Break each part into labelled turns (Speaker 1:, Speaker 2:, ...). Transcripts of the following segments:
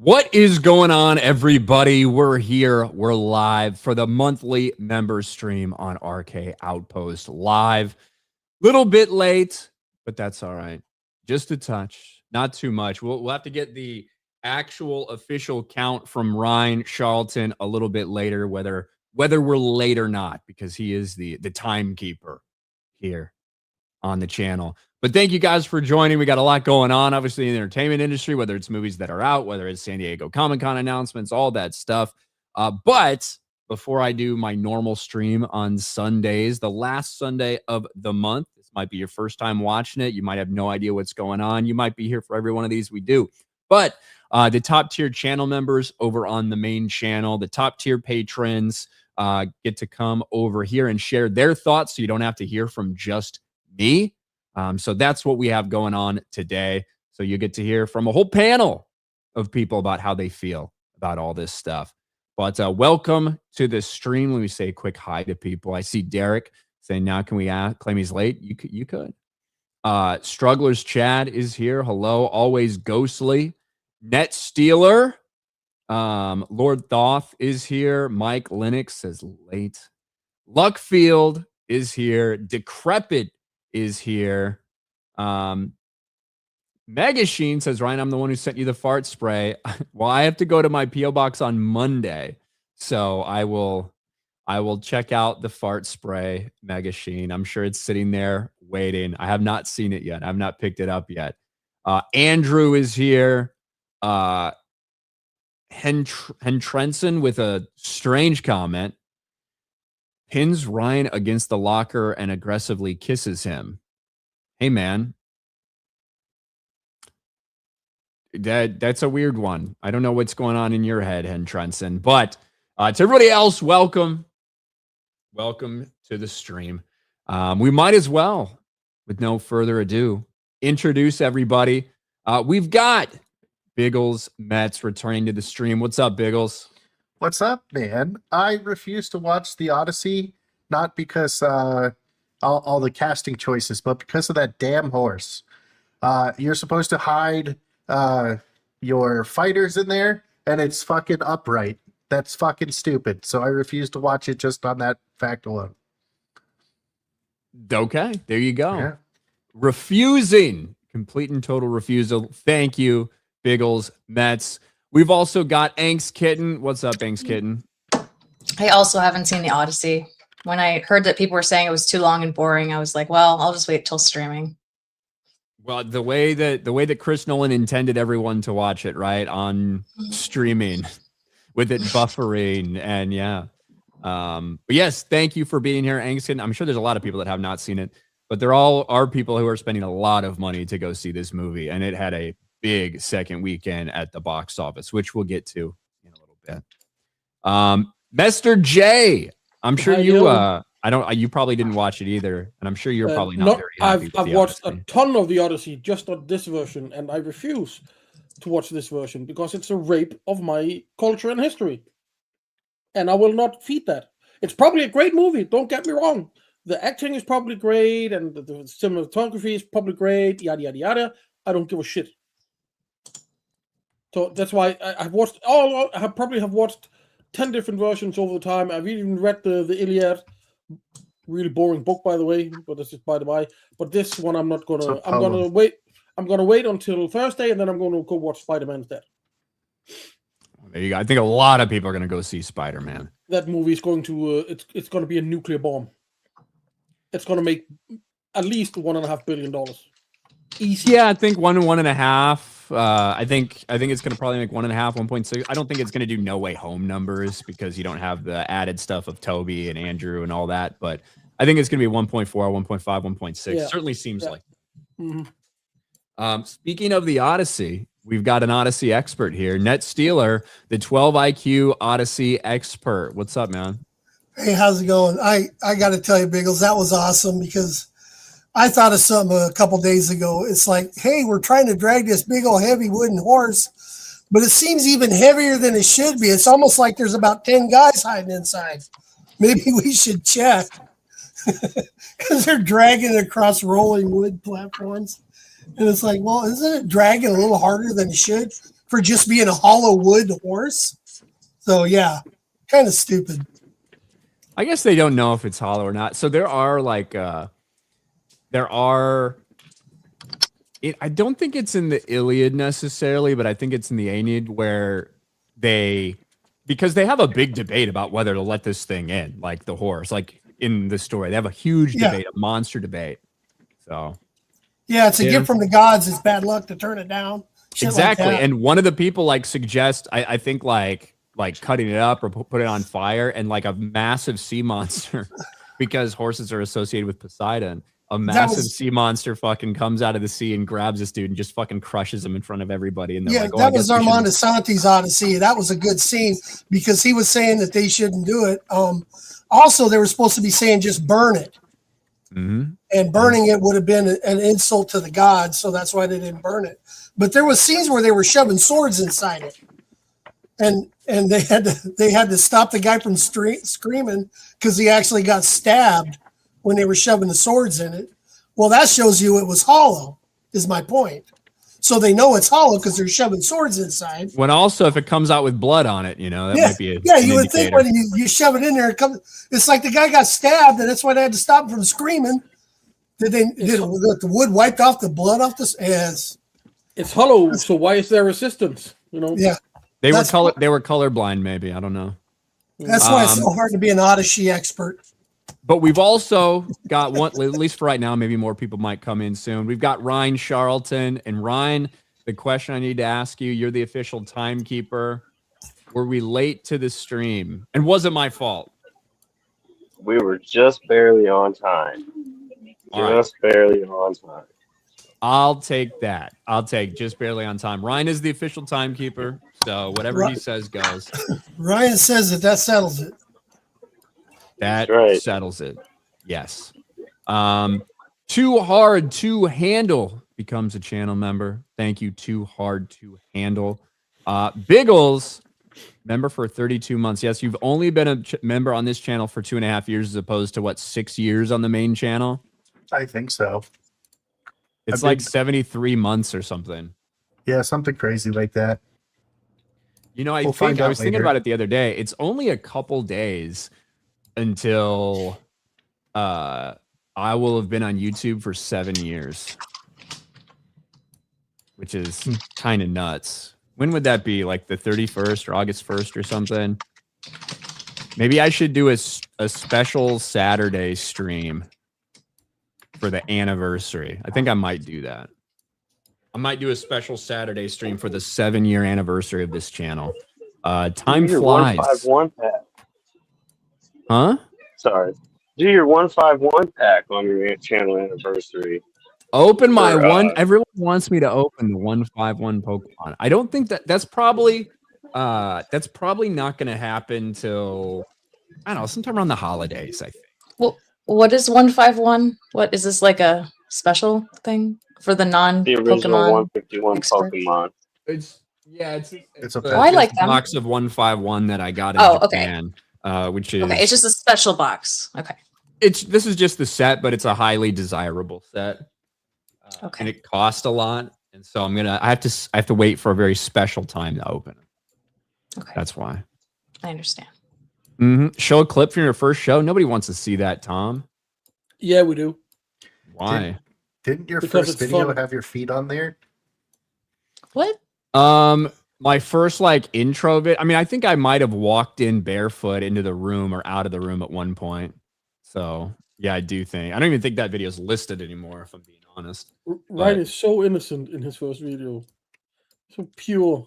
Speaker 1: What is going on, everybody? We're here. We're live for the monthly member stream on RK Outpost live. Little bit late, but that's all right. Just a touch, not too much. We'll have to get the actual official count from Ryan Charlton a little bit later, whether we're late or not, because he is the timekeeper here on the channel. But thank you guys for joining. We got a lot going on, obviously, in the entertainment industry, whether it's movies that are out, whether it's San Diego Comic-Con announcements, all that stuff. But before I do my normal stream on Sundays, the last Sunday of the month, this might be your first time watching it. You might have no idea what's going on. You might be here for every one of these. We do. But the top tier channel members over on the main channel, the top tier patrons get to come over here and share their thoughts, so you don't have to hear from just me. So that's what we have going on today. So you get to hear from a whole panel of people about how they feel about all this stuff. But welcome to the stream. Let me say a quick hi to people. I see Derek saying, now can we claim he's late? You could. Strugglers Chad is here. Hello. Always Ghostly. Net Stealer. Lord Thoth is here. Mike Linux says late. Luckfield is here. Decrepit is here. Megasheen says, Ryan, I'm the one who sent you the fart spray. Well, I have to go to my P.O. box on Monday, so I will check out the fart spray, Megasheen. I'm sure it's sitting there waiting. I have not seen it yet. I've not picked it up yet. Andrew is here. Hentrenson with a strange comment. Pins Ryan against the locker and aggressively kisses him. Hey, man. That's a weird one. I don't know what's going on in your head, Hentrenson. But to everybody else, welcome. Welcome to the stream. We might as well, with no further ado, introduce everybody. We've got Biggles Metz returning to the stream. What's up, Biggles?
Speaker 2: What's up, man? I refuse to watch the Odyssey, not because all the casting choices, but because of that damn horse. You're supposed to hide your fighters in there, and it's fucking upright. That's fucking stupid. So I refuse to watch it just on that fact alone.
Speaker 1: Okay, there you go.
Speaker 2: Yeah.
Speaker 1: Refusing. Complete and total refusal. Thank you, Biggles Metz. We've also got Angst Kitten. What's up, Angst Kitten?
Speaker 3: I also haven't seen the Odyssey. When I heard that people were saying it was too long and boring, I was like, well, I'll just wait till streaming.
Speaker 1: Well, the way that Chris Nolan intended everyone to watch it, right, on streaming, with it buffering, and yeah. But yes, thank you for being here, Angst Kitten. I'm sure there's a lot of people that have not seen it, but there all are people who are spending a lot of money to go see this movie, and it had a big second weekend at the box office, which we'll get to in a little bit. Mr. J, I'm sure you probably didn't watch it either, and I'm sure you're probably not very happy.
Speaker 4: I've watched a ton of the Odyssey, just not this version, and I refuse to watch this version because it's a rape of my culture and history, and I will not feed that. It's probably a great movie, don't get me wrong. The acting is probably great, and the cinematography is probably great, yada yada yada. I don't give a shit. So that's why I've watched I probably have watched 10 different versions over the time. I've even read the Iliad. Really boring book, by the way, but this is by the by. But this one I'm not gonna. I'm gonna wait. I'm gonna wait until Thursday, and then I'm gonna go watch Spider-Man instead.
Speaker 1: There you go. I think a lot of people are gonna go see Spider-Man.
Speaker 4: That movie is going to. It's gonna be a nuclear bomb. It's gonna make at least $1.5 billion. Easy.
Speaker 1: Yeah, I think 1.5. I think it's going to probably make 1.5, 1.6. I don't think it's going to do No Way Home numbers because you don't have the added stuff of Toby and Andrew and all that. But I think it's going to be 1.4, 1.5, 1.6.
Speaker 4: Yeah.
Speaker 1: Certainly seems like.
Speaker 4: Mm-hmm.
Speaker 1: Speaking of the Odyssey, we've got an Odyssey expert here. Net Stealer, the 12 IQ Odyssey expert. What's up, man?
Speaker 5: Hey, how's it going? I got to tell you, Biggles, that was awesome because I thought of something a couple days ago. It's like, hey, we're trying to drag this big old heavy wooden horse, but it seems even heavier than it should be. It's almost like there's about 10 guys hiding inside. Maybe we should check because they're dragging it across rolling wood platforms. And it's like, well, isn't it dragging a little harder than it should? for just being a hollow wood horse. So yeah, kind of stupid.
Speaker 1: I guess they don't know if it's hollow or not. So there are I don't think it's in the Iliad necessarily, but I think it's in the Aeneid where because they have a big debate about whether to let this thing in, like the horse, like in the story. They have a huge debate, a monster debate. So
Speaker 5: yeah, it's a gift from the gods. It's bad luck to turn it down.
Speaker 1: Exactly.
Speaker 5: Like
Speaker 1: and one of the people like suggest, I think like cutting it up or put it on fire, and like a massive sea monster because horses are associated with Poseidon. A massive sea monster fucking comes out of the sea and grabs this dude and just fucking crushes him in front of everybody. And
Speaker 5: yeah, like, that was Armand Assante's Odyssey. That was a good scene because he was saying that they shouldn't do it. Also, they were supposed to be saying just burn it.
Speaker 1: Mm-hmm.
Speaker 5: And burning it would have been an insult to the gods, so that's why they didn't burn it. But there was scenes where they were shoving swords inside it, and they had to stop the guy from screaming because he actually got stabbed when they were shoving the swords in it. Well, that shows you it was hollow, is my point. So they know it's hollow because they're shoving swords inside.
Speaker 1: When also, if it comes out with blood on it, that might be
Speaker 5: you would indicator. Think when you shove it in there, it's like the guy got stabbed, and that's why they had to stop him from screaming. Did the wood wiped off the blood off this? Yes.
Speaker 4: It's hollow, so why is there resistance?
Speaker 5: Yeah.
Speaker 1: They were colorblind, maybe. I don't know.
Speaker 5: That's why it's so hard to be an Odyssey expert.
Speaker 1: But we've also got one, at least for right now, maybe more people might come in soon. We've got Ryan Charlton. And Ryan, the question I need to ask you, you're the official timekeeper. Were we late to the stream? And was it my fault?
Speaker 6: We were just barely on time. Barely on time.
Speaker 1: I'll take that. I'll take just barely on time. Ryan is the official timekeeper. So whatever he says goes.
Speaker 5: Ryan says that settles it.
Speaker 1: That settles it. Yes. Too Hard to Handle becomes a channel member. Thank you, Too Hard to Handle. Biggles, member for 32 months. Yes, you've only been a member on this channel for 2.5 years as opposed to 6 years on the main channel?
Speaker 2: I think so.
Speaker 1: It's like 73 months or something.
Speaker 2: Yeah, something crazy like that.
Speaker 1: I was thinking about it the other day. It's only a couple days until I will have been on YouTube for 7 years, which is kind of nuts. When would that be? Like the 31st or August 1st or something? Maybe I should do a special Saturday stream for the anniversary. I think I might do that. I might do a special Saturday stream for the 7-year anniversary of this channel. Time flies.
Speaker 6: 151 pack.
Speaker 1: Huh?
Speaker 6: Sorry. Do your 151 pack on your channel anniversary.
Speaker 1: Open my one. Everyone wants me to open the 151 Pokemon. I don't think that's probably not going to happen till I don't know, sometime around the holidays. I think.
Speaker 3: Well, what is 151? What is this, like a special thing for the
Speaker 6: original 151
Speaker 3: expert?
Speaker 6: Pokemon.
Speaker 1: It's a
Speaker 3: I like them.
Speaker 1: box of 151 that I got in Japan. Which is
Speaker 3: it's just a special box. Okay.
Speaker 1: This is just the set, but it's a highly desirable set. And it costs a lot, and so I have to wait for a very special time to open it.
Speaker 3: Okay.
Speaker 1: That's why.
Speaker 3: I understand.
Speaker 1: Mm-hmm. Show a clip from your first show. Nobody wants to see that, Tom.
Speaker 4: Yeah, we do.
Speaker 1: Why?
Speaker 2: Didn't your
Speaker 4: Because
Speaker 2: first
Speaker 4: it's
Speaker 2: video
Speaker 4: fun.
Speaker 2: have your feet on there?
Speaker 3: What?
Speaker 1: My first intro bit. I mean, I think I might have walked in barefoot into the room or out of the room at one point. So yeah, I do think. I don't even think that video is listed anymore, if I'm being honest.
Speaker 4: Ryan is so innocent in his first video. So pure.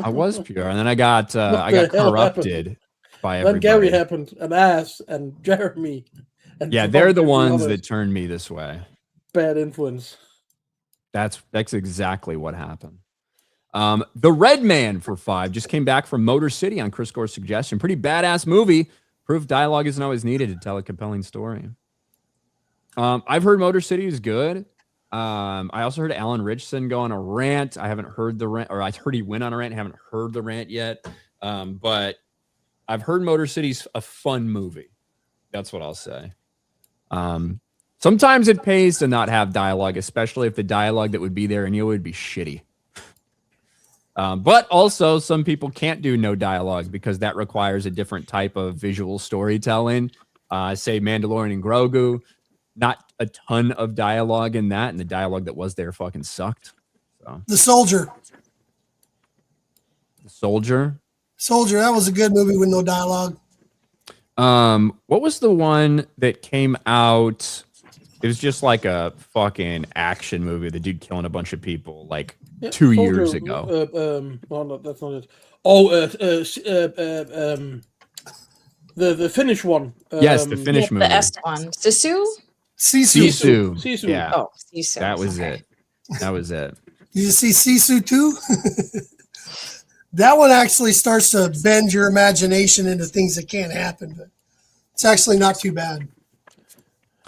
Speaker 1: I was pure, and then I got corrupted by everybody.
Speaker 4: Then Gary happened, and Ass, and Jeremy. And
Speaker 1: yeah, they're the ones that turned me this way.
Speaker 4: Bad influence.
Speaker 1: That's exactly what happened. The Red Man for 5 just came back from Motor City on Chris Gore's suggestion. Pretty badass movie. Proof dialogue isn't always needed to tell a compelling story. I've heard Motor City is good. I also heard Alan Richson go on a rant. I haven't heard the rant, or I heard he went on a rant. Haven't heard the rant yet. But I've heard Motor City's a fun movie. That's what I'll say. Sometimes it pays to not have dialogue, especially if the dialogue that would be there and you would be shitty. But also, some people can't do no dialogue because that requires a different type of visual storytelling. Say Mandalorian and Grogu, not a ton of dialogue in that, and the dialogue that was there fucking sucked. So.
Speaker 5: The Soldier.
Speaker 1: The Soldier.
Speaker 5: Soldier, that was a good movie with no dialogue.
Speaker 1: What was the one that came out? It was just like a fucking action movie. The dude killing a bunch of people like 2 years ago.
Speaker 4: Oh, no, that's not it. Oh, the Finnish one.
Speaker 1: Yes, the Finnish movie.
Speaker 3: The S one. Sisu?
Speaker 1: Sisu. Yeah.
Speaker 3: Oh, Sisu.
Speaker 1: That was it. That was it.
Speaker 5: Did you see Sisu too? That one actually starts to bend your imagination into things that can't happen, but it's actually not too bad.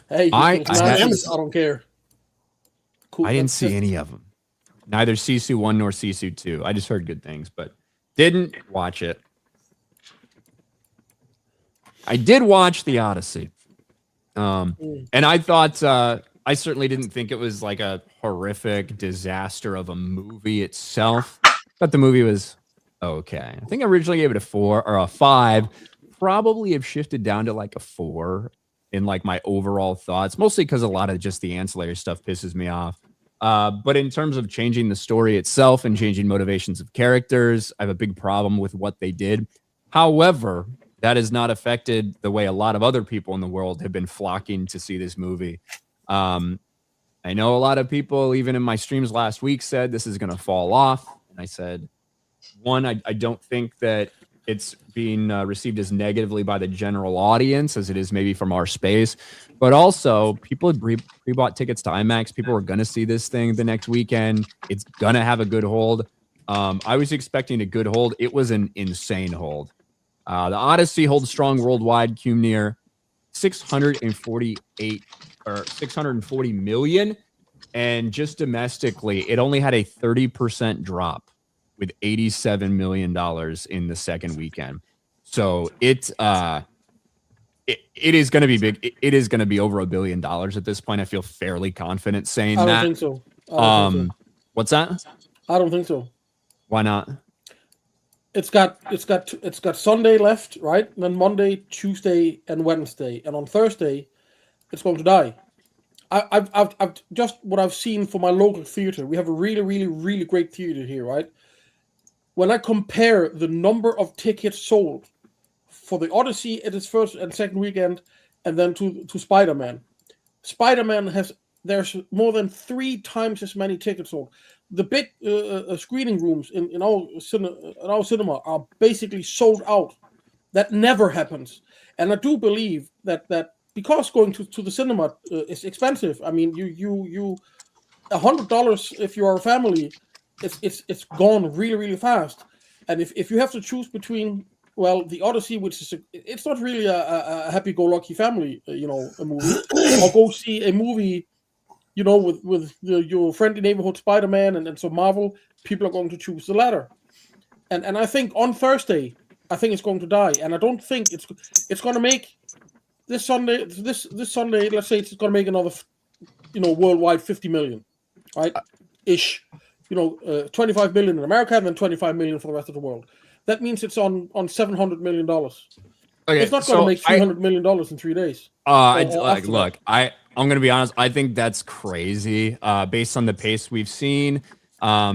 Speaker 4: Hey,
Speaker 1: I
Speaker 4: don't care. Cool.
Speaker 1: I didn't see any of them. Neither Sisu 1 nor Sisu 2. I just heard good things, but didn't watch it. I did watch the Odyssey. And I thought, I certainly didn't think it was like a horrific disaster of a movie itself. But the movie was okay. I think I originally gave it a 4 or a 5. Probably have shifted down to like a 4 in like my overall thoughts, mostly because a lot of just the ancillary stuff pisses me off. But in terms of changing the story itself and changing motivations of characters, I have a big problem with what they did. However, that has not affected the way a lot of other people in the world have been flocking to see this movie. I know a lot of people, even in my streams last week, said this is going to fall off. And I said, one, I don't think that it's being received as negatively by the general audience as it is maybe from our space. But also, people had pre-bought tickets to IMAX. People were going to see this thing the next weekend. It's going to have a good hold. I was expecting a good hold. It was an insane hold. The Odyssey holds strong worldwide, cum near 648 or 640 million. And just domestically, it only had a 30% drop with $87 million in the second weekend. So it is going to be big. It is going to be over $1 billion at this point. I feel fairly confident saying that.
Speaker 4: I don't think so.
Speaker 1: What's that?
Speaker 4: I don't think so.
Speaker 1: Why not?
Speaker 4: It's got Sunday left, right? And then Monday, Tuesday, and Wednesday, and on Thursday, it's going to die. I've just what I've seen for my local theater. We have a really, really, really great theater here, right? When I compare the number of tickets sold for the Odyssey at its first and second weekend, and then to Spider-Man, there's more than 3 times as many tickets sold. The big screening rooms in our cinema are basically sold out. That never happens, and I do believe that because going to the cinema is expensive. I mean, you $100 if you are a family, it's gone really, really fast. And if you have to choose between, well, the Odyssey, which is it's not really a happy-go-lucky family, a movie, or go see a movie, with your friendly neighborhood Spider-Man and some Marvel, people are going to choose the latter. And I think on Thursday, I think it's going to die, and I don't think it's going to make this Sunday. This Sunday, let's say it's going to make another, worldwide 50 million, right? Ish. 25 million in America and then 25 million for the rest of the world. That means it's on $700 million. Okay, it's not going to make $300 million in 3 days.
Speaker 1: I'm going to be honest. I think that's crazy based on the pace we've seen,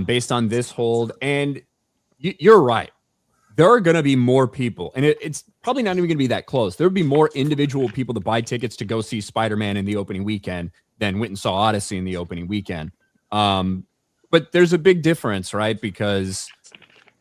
Speaker 1: based on this hold. And you're right. There are going to be more people, and it's probably not even going to be that close. There would be more individual people to buy tickets to go see Spider-Man in the opening weekend than went and saw Odyssey in the opening weekend. But there's a big difference, right? Because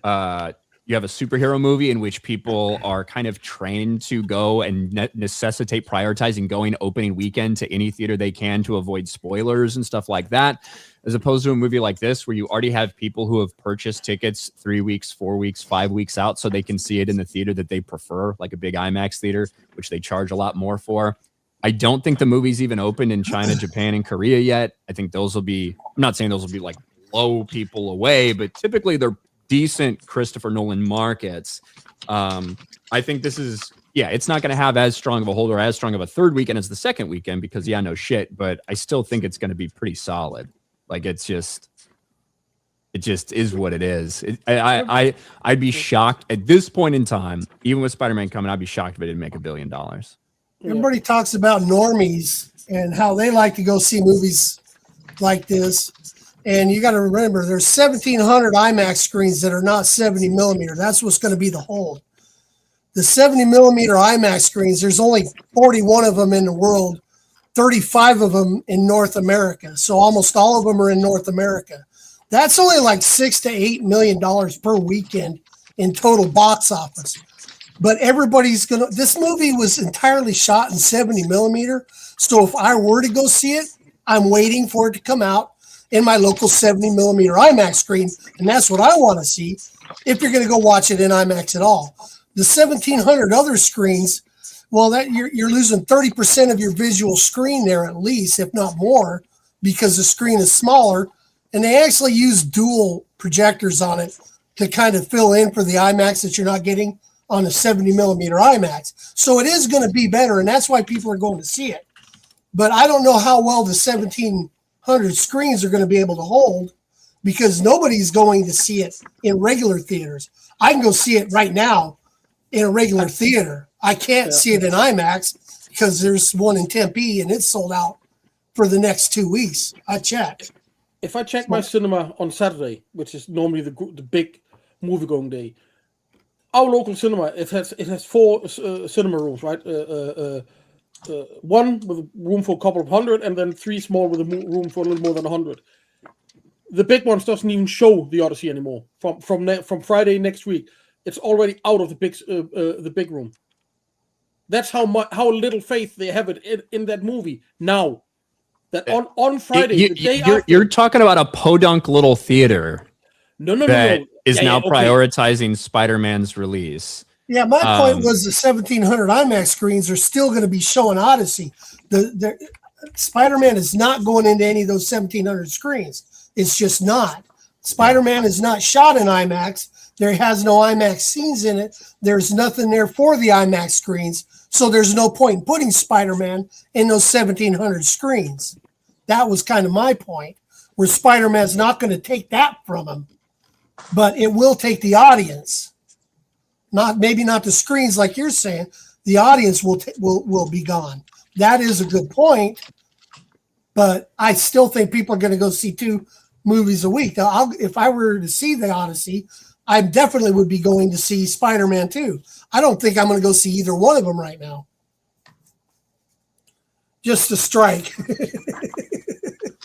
Speaker 1: you have a superhero movie in which people are kind of trained to go and necessitate prioritizing going opening weekend to any theater they can to avoid spoilers and stuff like that, as opposed to a movie like this where you already have people who have purchased tickets 3 weeks, 4 weeks, 5 weeks out so they can see it in the theater that they prefer, like a big IMAX theater, which they charge a lot more for. I don't think the movie's even opened in China, Japan, and Korea yet. I think those will be, I'm not saying those will be like blow people away, but typically they're decent Christopher Nolan markets. I think this is, it's not going to have as strong of a hold or as strong of a third weekend as the second weekend because, no shit, but I still think it's going to be pretty solid. Like, it's just, It just is what it is. I'd be shocked at this point in time, even with Spider-Man coming, I'd be shocked if it didn't make $1 billion.
Speaker 5: Everybody talks about normies and how they like to go see movies like this. And you got to remember, there's 1,700 IMAX screens that are not 70 millimeter. That's what's going to be the hold. The 70 millimeter IMAX screens, there's only 41 of them in the world, 35 of them in North America. So almost all of them are in North America. That's only like $6 to $8 million per weekend in total box office. But everybody's going to, this movie was entirely shot in 70 millimeter. So if I were to go see it, I'm waiting for it to come out in my local 70 millimeter IMAX screen. And that's what I want to see if you're going to go watch it in IMAX at all. The 1,700 other screens, well, that you're losing 30% of your visual screen there at least, if not more, because the screen is smaller. And they actually use dual projectors on it to kind of fill in for the IMAX that you're not getting on a 70 millimeter IMAX. So it is going to be better, and that's why people are going to see it. But I don't know how well the 1,700 screens are going to be able to hold, because nobody's going to see it in regular theaters. I can go see it right now in a regular theater. I can't see it in IMAX because there's one in Tempe and it's sold out for the next 2 weeks. I checked.
Speaker 4: If I check my cinema on Saturday, which is normally the big movie-going day, our local cinema, it has 4 cinema rooms, right? One with a room for a couple of hundred, and then 3 small with a room for a little more than 100. The big ones doesn't even show the Odyssey anymore. From Friday next week, it's already out of the big room. That's how little faith they have it in that movie now. That on Friday, the day after,
Speaker 1: you're talking about a podunk little theater.
Speaker 4: No.
Speaker 1: Is now prioritizing Spider-Man's release.
Speaker 5: Yeah, my point was the 1,700 IMAX screens are still going to be showing Odyssey. The Spider-Man is not going into any of those 1,700 screens. It's just not. Spider-Man is not shot in IMAX. There has no IMAX scenes in it. There's nothing there for the IMAX screens. So there's no point in putting Spider-Man in those 1,700 screens. That was kind of my point, where Spider-Man's not going to take that from him, but it will take the audience. Maybe not the screens like you're saying. The audience will be gone. That is a good point, but I still think people are going to go see 2 movies a week. Now, if I were to see the Odyssey, I definitely would be going to see Spider-Man 2. I don't think I'm going to go see either one of them right now. Just to strike.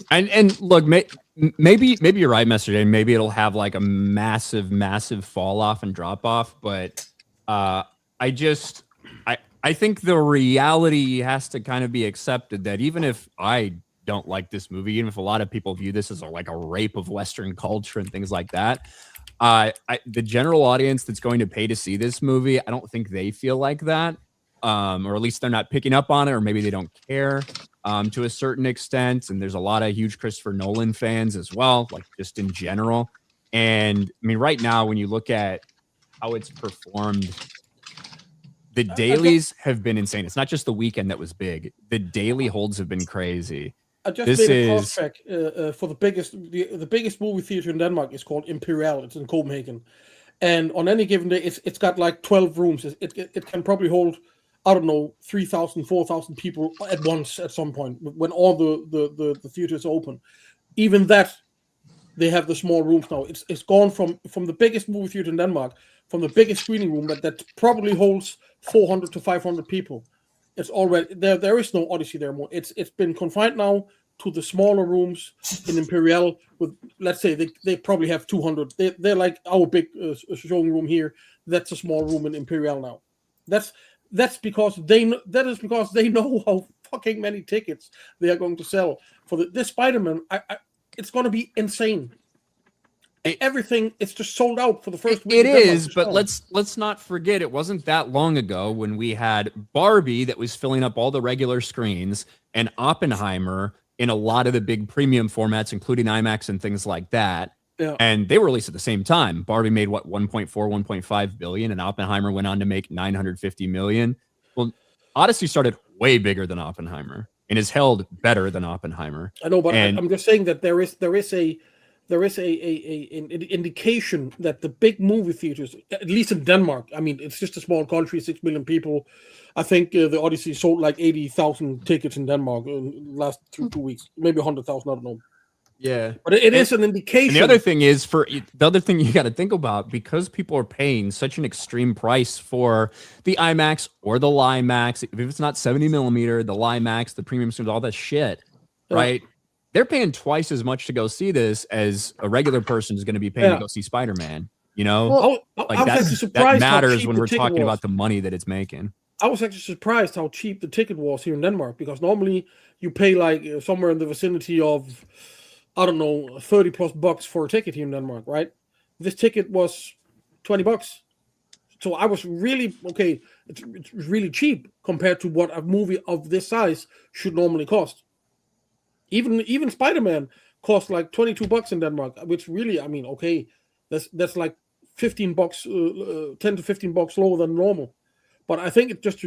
Speaker 1: And look, maybe you're right, Mr. J. Maybe it'll have like a massive fall off and drop off. But I think the reality has to kind of be accepted that even if I don't like this movie, even if a lot of people view this as like a rape of Western culture and things like that, the general audience that's going to pay to see this movie, I don't think they feel like that. Or at least they're not picking up on it, or maybe they don't care to a certain extent. And there's a lot of huge Christopher Nolan fans as well, like just in general. And I mean, right now, when you look at how it's performed, the dailies have been insane. It's not just the weekend that was big. The daily holds have been crazy.
Speaker 4: I just made a cross check for the biggest movie theater in Denmark is called Imperial. It's in Copenhagen. And on any given day, it's got like 12 rooms. It can probably hold, I don't know, 3,000, 4,000 people at once at some point when all the theaters open. Even that, they have the small rooms now. It's gone from the biggest movie theater in Denmark, from the biggest screening room that probably holds 400 to 500 people. It's already there is no Odyssey there more. It's been confined now to the smaller rooms in Imperial. With, let's say, they probably have 200. They're like our big showing room here. That's a small room in Imperial now. That's because they know how fucking many tickets they are going to sell for this Spider-Man. It's going to be insane. Everything, it's just sold out for the first week.
Speaker 1: It is, but let's not forget, it wasn't that long ago when we had Barbie that was filling up all the regular screens, and Oppenheimer in a lot of the big premium formats, including IMAX and things like that.
Speaker 4: Yeah.
Speaker 1: And they were released at the same time. Barbie made 1.5 billion, and Oppenheimer went on to make 950 million. Well, Odyssey started way bigger than Oppenheimer and is held better than Oppenheimer.
Speaker 4: I know, but I'm just saying that there is a there is an indication that the big movie theaters, at least in Denmark, I mean, it's just a small country, 6 million people. I think the Odyssey sold like 80,000 tickets in Denmark in the last 2 weeks, maybe 100,000, I don't know.
Speaker 1: Yeah.
Speaker 4: But it is an indication.
Speaker 1: And the other thing is, the other thing you got to think about, because people are paying such an extreme price for the IMAX or the LIMAX, if it's not 70 millimeter, the LIMAX, the premium screens, all that shit, right? They're paying twice as much to go see this as a regular person is going to be paying to go see Spider-Man. You know,
Speaker 3: Well,
Speaker 4: I was actually surprised
Speaker 1: that
Speaker 4: how
Speaker 1: matters
Speaker 4: cheap
Speaker 1: when
Speaker 4: the
Speaker 1: we're
Speaker 4: ticket
Speaker 1: talking
Speaker 4: was.
Speaker 1: about the money that it's making.
Speaker 4: I was actually surprised how cheap the ticket was here in Denmark, because normally you pay like somewhere in the vicinity of, I don't know, 30 plus bucks for a ticket here in Denmark, right? This ticket was 20 bucks. So I was really, okay, it's really cheap compared to what a movie of this size should normally cost. Even Spider-Man cost like 22 bucks in Denmark, which really, I mean, okay, that's like 15 bucks, 10 to 15 bucks lower than normal. But I think it's just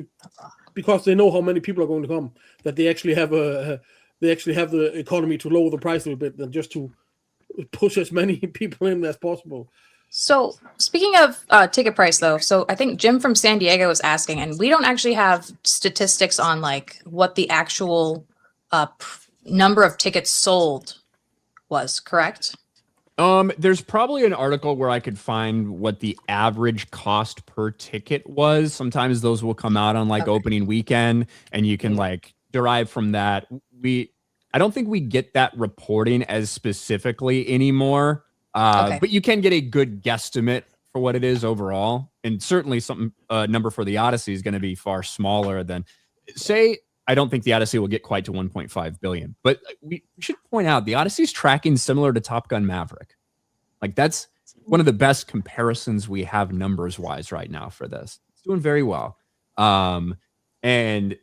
Speaker 4: because they know how many people are going to come, that they actually have the economy to lower the price a little bit than just to push as many people in as possible.
Speaker 3: So speaking of ticket price, though, so I think Jim from San Diego was asking, and we don't actually have statistics on like what the actual number of tickets sold was, correct?
Speaker 1: There's probably an article where I could find what the average cost per ticket was. Sometimes those will come out on like opening weekend, and you can like derive from that. I don't think we get that reporting as specifically anymore. But you can get a good guesstimate for what it is overall. And certainly number for the Odyssey is going to be far smaller than, say, I don't think the Odyssey will get quite to 1.5 billion. But we should point out the Odyssey is tracking similar to Top Gun Maverick. Like that's one of the best comparisons we have numbers wise right now for this. It's doing very well. And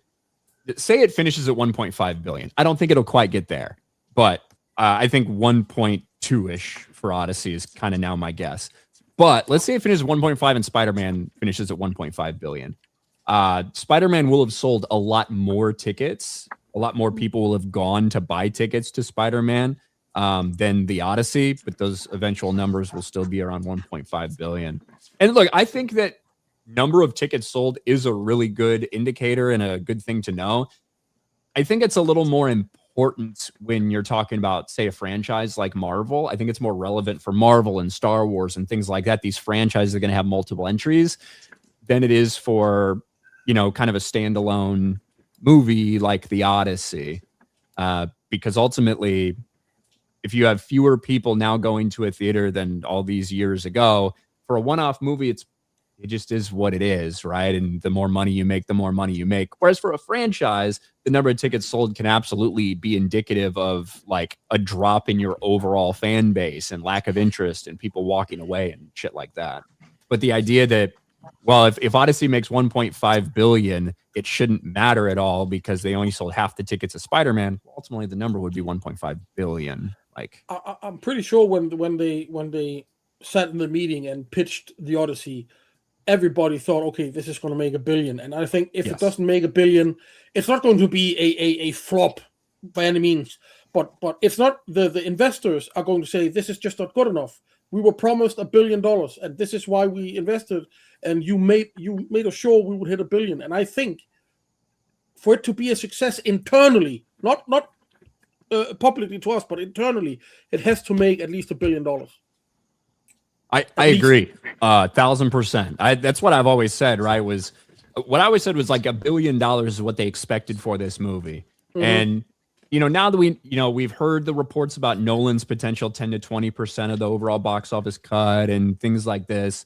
Speaker 1: say it finishes at 1.5 billion. I don't think it'll quite get there, but I think 1.2-ish for Odyssey is kind of now my guess. But let's say it finishes 1.5 and Spider-Man finishes at 1.5 billion. Spider-Man will have sold a lot more tickets. A lot more people will have gone to buy tickets to Spider-Man than the Odyssey, but those eventual numbers will still be around 1.5 billion. And look, I think that number of tickets sold is a really good indicator and a good thing to know. I think it's a little more important when you're talking about, say, a franchise like Marvel. I think it's more relevant for Marvel and Star Wars and things like that. These franchises are going to have multiple entries than it is for, you know, kind of a standalone movie like the Odyssey. Because ultimately, if you have fewer people now going to a theater than all these years ago, for a one-off movie, it just is what it is, right? And the more money you make, the more money you make. Whereas for a franchise, the number of tickets sold can absolutely be indicative of like a drop in your overall fan base and lack of interest and people walking away and shit like that. But the idea that, well, if Odyssey makes 1.5 billion, it shouldn't matter at all because they only sold half the tickets of Spider-Man. Ultimately, the number would be 1.5 billion. Like,
Speaker 4: I'm pretty sure when they sat in the meeting and pitched the Odyssey, everybody thought, okay, this is going to make $1 billion. And I think if it doesn't make $1 billion, it's not going to be a flop by any means. But it's not the investors are going to say this is just not good enough. We were promised $1 billion, and this is why we invested. And you made us sure we would hit $1 billion. And I think for it to be a success internally, not publicly to us, but internally, it has to make at least $1 billion.
Speaker 1: I agree, 1,000%. That's what I've always said, right? What I always said was like $1 billion is what they expected for this movie. Mm-hmm. And, you know, now that we've heard the reports about Nolan's potential 10 to 20% of the overall box office cut and things like this.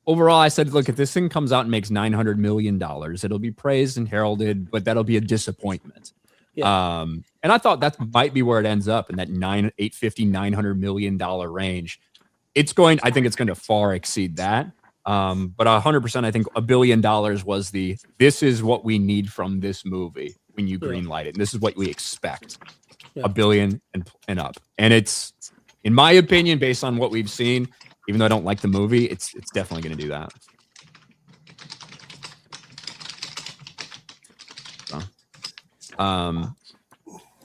Speaker 1: Overall, I said, look, if this thing comes out and makes $900 million, it'll be praised and heralded, but that'll be a disappointment. Yeah. And I thought that might be where it ends up in that $900 million range. I think it's going to far exceed that. But 100%, I think $1 billion was this is what we need from this movie when you greenlight it. And this is what we expect. $1 billion and up. And it's, in my opinion, based on what we've seen, even though I don't like the movie, it's definitely going to do that. So,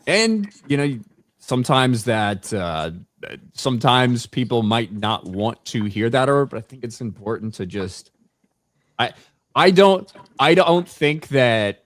Speaker 1: and, you know, sometimes sometimes people might not want to hear that, but I think it's important to just I don't think that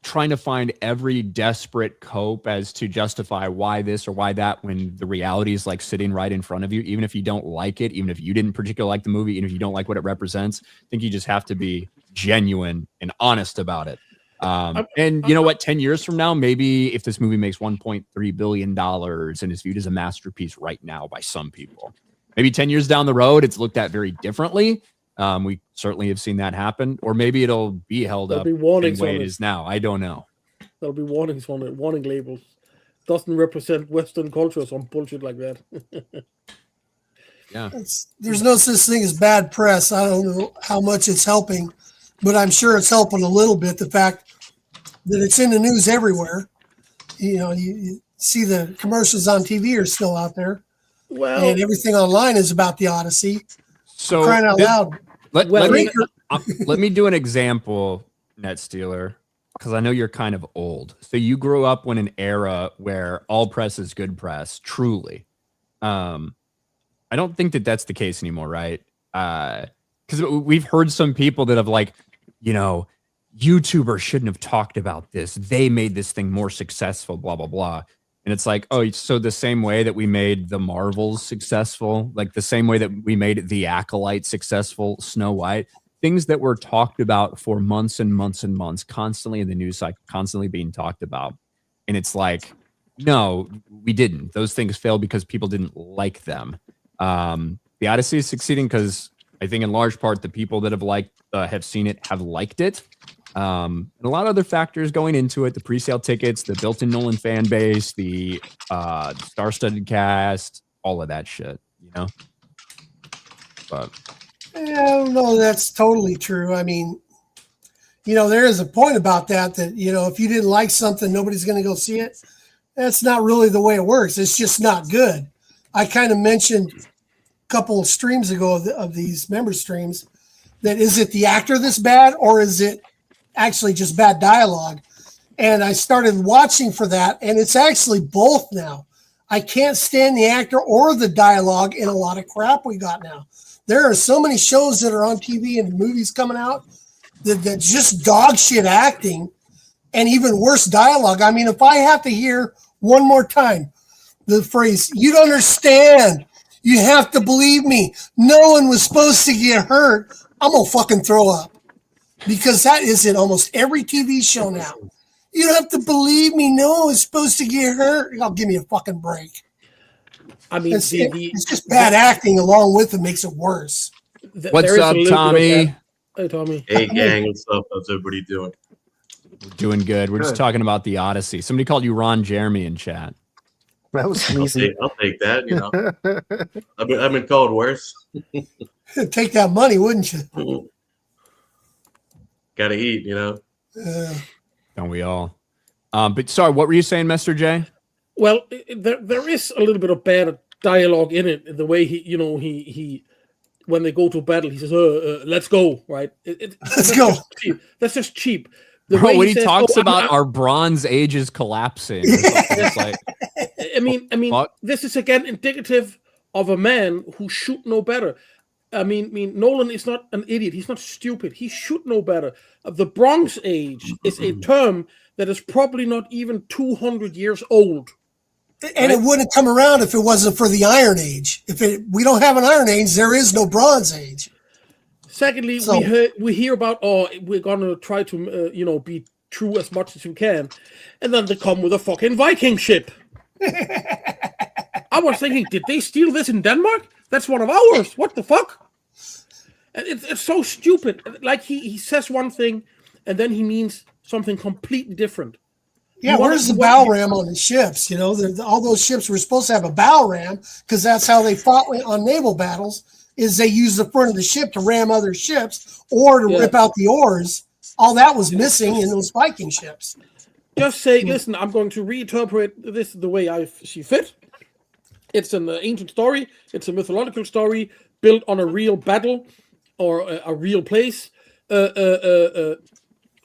Speaker 1: trying to find every desperate cope as to justify why this or why that, when the reality is like sitting right in front of you, even if you don't like it, even if you didn't particularly like the movie, even if you don't like what it represents, I think you just have to be genuine and honest about it. And you know what, 10 years from now, maybe if this movie makes $1.3 billion and is viewed as a masterpiece right now by some people, maybe 10 years down the road, it's looked at very differently. We certainly have seen that happen, or maybe it'll be held up the way it is now. I don't know.
Speaker 4: There'll be warnings on it, warning labels. Doesn't represent Western culture or some bullshit like that.
Speaker 1: Yeah.
Speaker 5: There's no such thing as bad press. I don't know how much it's helping, but I'm sure it's helping a little bit. The fact that it's in the news everywhere. You see the commercials on TV are still out there. Well, and everything online is about the Odyssey.
Speaker 1: So
Speaker 5: crying out loud.
Speaker 1: Let me do an example, Net Stealer, because I know you're kind of old. So you grew up in an era where all press is good press, truly. I don't think that that's the case anymore, right? Because we've heard some people that have YouTubers shouldn't have talked about this. They made this thing more successful, blah, blah, blah. And it's like, oh, so the same way that we made the Marvels successful, like the same way that we made the Acolyte successful, Snow White, things that were talked about for months and months and months, constantly in the news cycle, constantly being talked about. And it's like, no, we didn't. Those things failed because people didn't like them. The Odyssey is succeeding because I think in large part the people that have seen it have liked it. And a lot of other factors going into it, the pre-sale tickets, the built-in Nolan fan base, the star-studded cast, all of that shit, but
Speaker 5: I don't know, that's totally true. I mean, there is a point about that if you didn't like something, nobody's going to go see it. That's not really the way it works. It's just not good. I kind of mentioned a couple of streams ago of these member streams that, is it the actor that's bad, or is it actually just bad dialogue? And I started watching for that, and it's actually both now. I can't stand the actor or the dialogue in a lot of crap we got now. There are so many shows that are on TV and movies coming out that just dog shit acting and even worse dialogue. I mean, if I have to hear one more time the phrase, "You don't understand, you have to believe me, no one was supposed to get hurt," I'm gonna fucking throw up. Because that is in almost every TV show now. You don't have to believe me. No, it's supposed to get hurt. Oh, give me a fucking break.
Speaker 4: I mean,
Speaker 5: it's just bad acting along with it makes it worse.
Speaker 1: What's up, Tommy?
Speaker 4: Hey, Tommy.
Speaker 7: Hey, gang. What's up? How's everybody doing?
Speaker 1: We're doing good. We're just talking about the Odyssey. Somebody called you Ron Jeremy in chat.
Speaker 2: That was easy.
Speaker 7: I'll take that, I've been called worse.
Speaker 5: Take that money, wouldn't you?
Speaker 7: Gotta eat,
Speaker 1: Don't we all? But sorry, what were you saying, Mr. J?
Speaker 4: Well, there is a little bit of bad dialogue in it. The way he when they go to battle, he says, "Let's go!" Right?
Speaker 5: Let's go.
Speaker 4: That's just cheap.
Speaker 1: Bro, when he talks about our Bronze Age is collapsing, it's like,
Speaker 4: I mean, this is again indicative of a man who should know better. I mean, Nolan is not an idiot. He's not stupid. He should know better. The Bronze Age is a term that is probably not even 200 years old.
Speaker 5: And it wouldn't come around if it wasn't for the Iron Age. We don't have an Iron Age, there is no Bronze Age.
Speaker 4: Secondly, we hear about, we're going to try to, be true as much as we can. And then they come with a fucking Viking ship. I was thinking, did they steal this in Denmark? That's one of ours. What the fuck? And it's so stupid. Like he says one thing, and then he means something completely different.
Speaker 5: Yeah, where's the bow ram on the ships? All those ships were supposed to have a bow ram because that's how they fought on naval battles. Is they use the front of the ship to ram other ships or to rip out the oars. All that was missing in those Viking ships.
Speaker 4: Just say, listen, I'm going to reinterpret this the way I see fit. It's an ancient story. It's a mythological story built on a real battle or a real place. I'm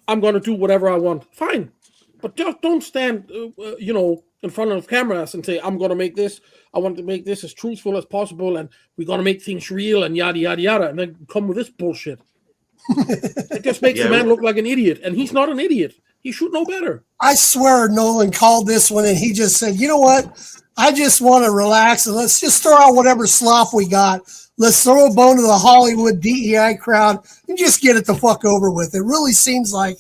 Speaker 4: going to do whatever I want. Fine. But just don't stand, in front of cameras and say, I'm going to make this, I want to make this as truthful as possible, and we're going to make things real and yada, yada, yada, and then come with this bullshit. It just makes the man look like an idiot, and he's not an idiot. He should know better.
Speaker 5: I swear Nolan called this one and he just said, you know what? I just want to relax and let's just throw out whatever slop we got. Let's throw a bone to the Hollywood DEI crowd and just get it the fuck over with. It really seems like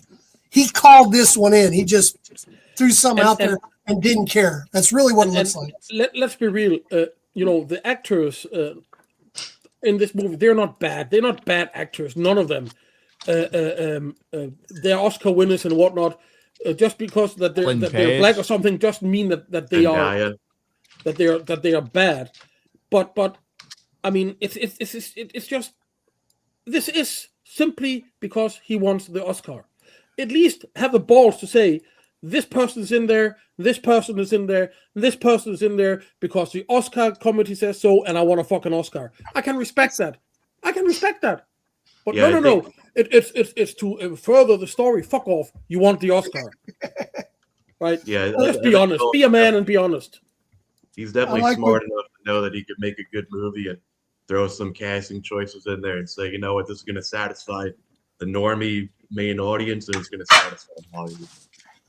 Speaker 5: he called this one in. He just threw something out there and didn't care. That's really what it looks like.
Speaker 4: Let's be real. The actors in this movie, they're not bad. They're not bad actors. None of them. They're Oscar winners and whatnot. Just because that they're black or something doesn't mean that they are bad. But I mean, it's just this is simply because he wants the Oscar. At least have the balls to say this person is in there, this person is in there, this person is in there because the Oscar committee says so, and I want a fucking Oscar. I can respect that. But
Speaker 7: Yeah,
Speaker 4: no. It's to further the story. Fuck off. You want the Oscar, right?
Speaker 7: Yeah,
Speaker 4: Let's be honest. Be a man and be honest.
Speaker 7: He's definitely smart enough to know that he could make a good movie and throw some casting choices in there and say, you know what, this is going to satisfy the normie main audience and it's going to satisfy Hollywood.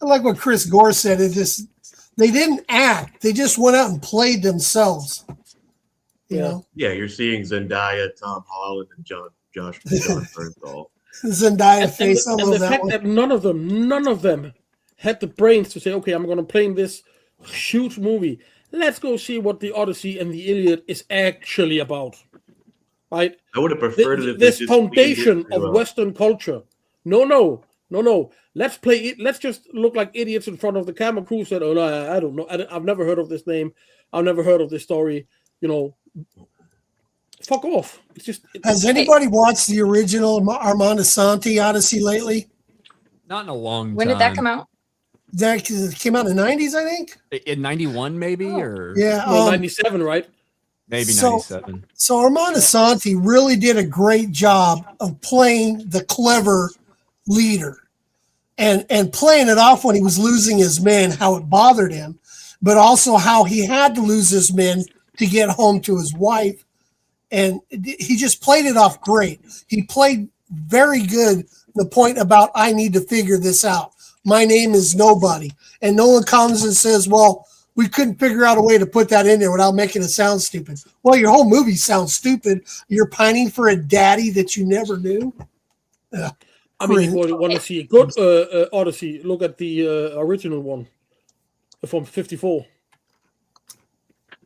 Speaker 5: I like what Chris Gore said. They didn't act. They just went out and played themselves. You know?
Speaker 7: Yeah, you're seeing Zendaya, Tom Holland, and John Bernthal.
Speaker 5: Zendaya face.
Speaker 4: And the fact that none of them had the brains to say, okay, I'm going to play in this huge movie. Let's go see what the Odyssey and the Iliad is actually about. Right?
Speaker 7: I would have preferred it if
Speaker 4: this foundation of Western culture. No. Let's play it. Let's just look like idiots in front of the camera crew. Said, "Oh no, I don't know. I've never heard of this name. I've never heard of this story." Fuck off.
Speaker 5: Has anybody watched the original Armando Santi Odyssey lately?
Speaker 1: Not in a long time.
Speaker 3: When did that come out?
Speaker 5: That came out in the 90s, I think.
Speaker 1: In 91, maybe? Or
Speaker 5: yeah,
Speaker 4: 97, right?
Speaker 1: Maybe 97.
Speaker 5: So Armando Santi really did a great job of playing the clever leader and playing it off when he was losing his men, how it bothered him, but also how he had to lose his men to get home to his wife. And he just played it off great. He played very good the point about, I need to figure this out. My name is nobody. And no one comes and says, well, we couldn't figure out a way to put that in there without making it sound stupid. Well, your whole movie sounds stupid. You're pining for a daddy that you never knew.
Speaker 4: I mean, if you want to see a good Odyssey, look at the original one from 54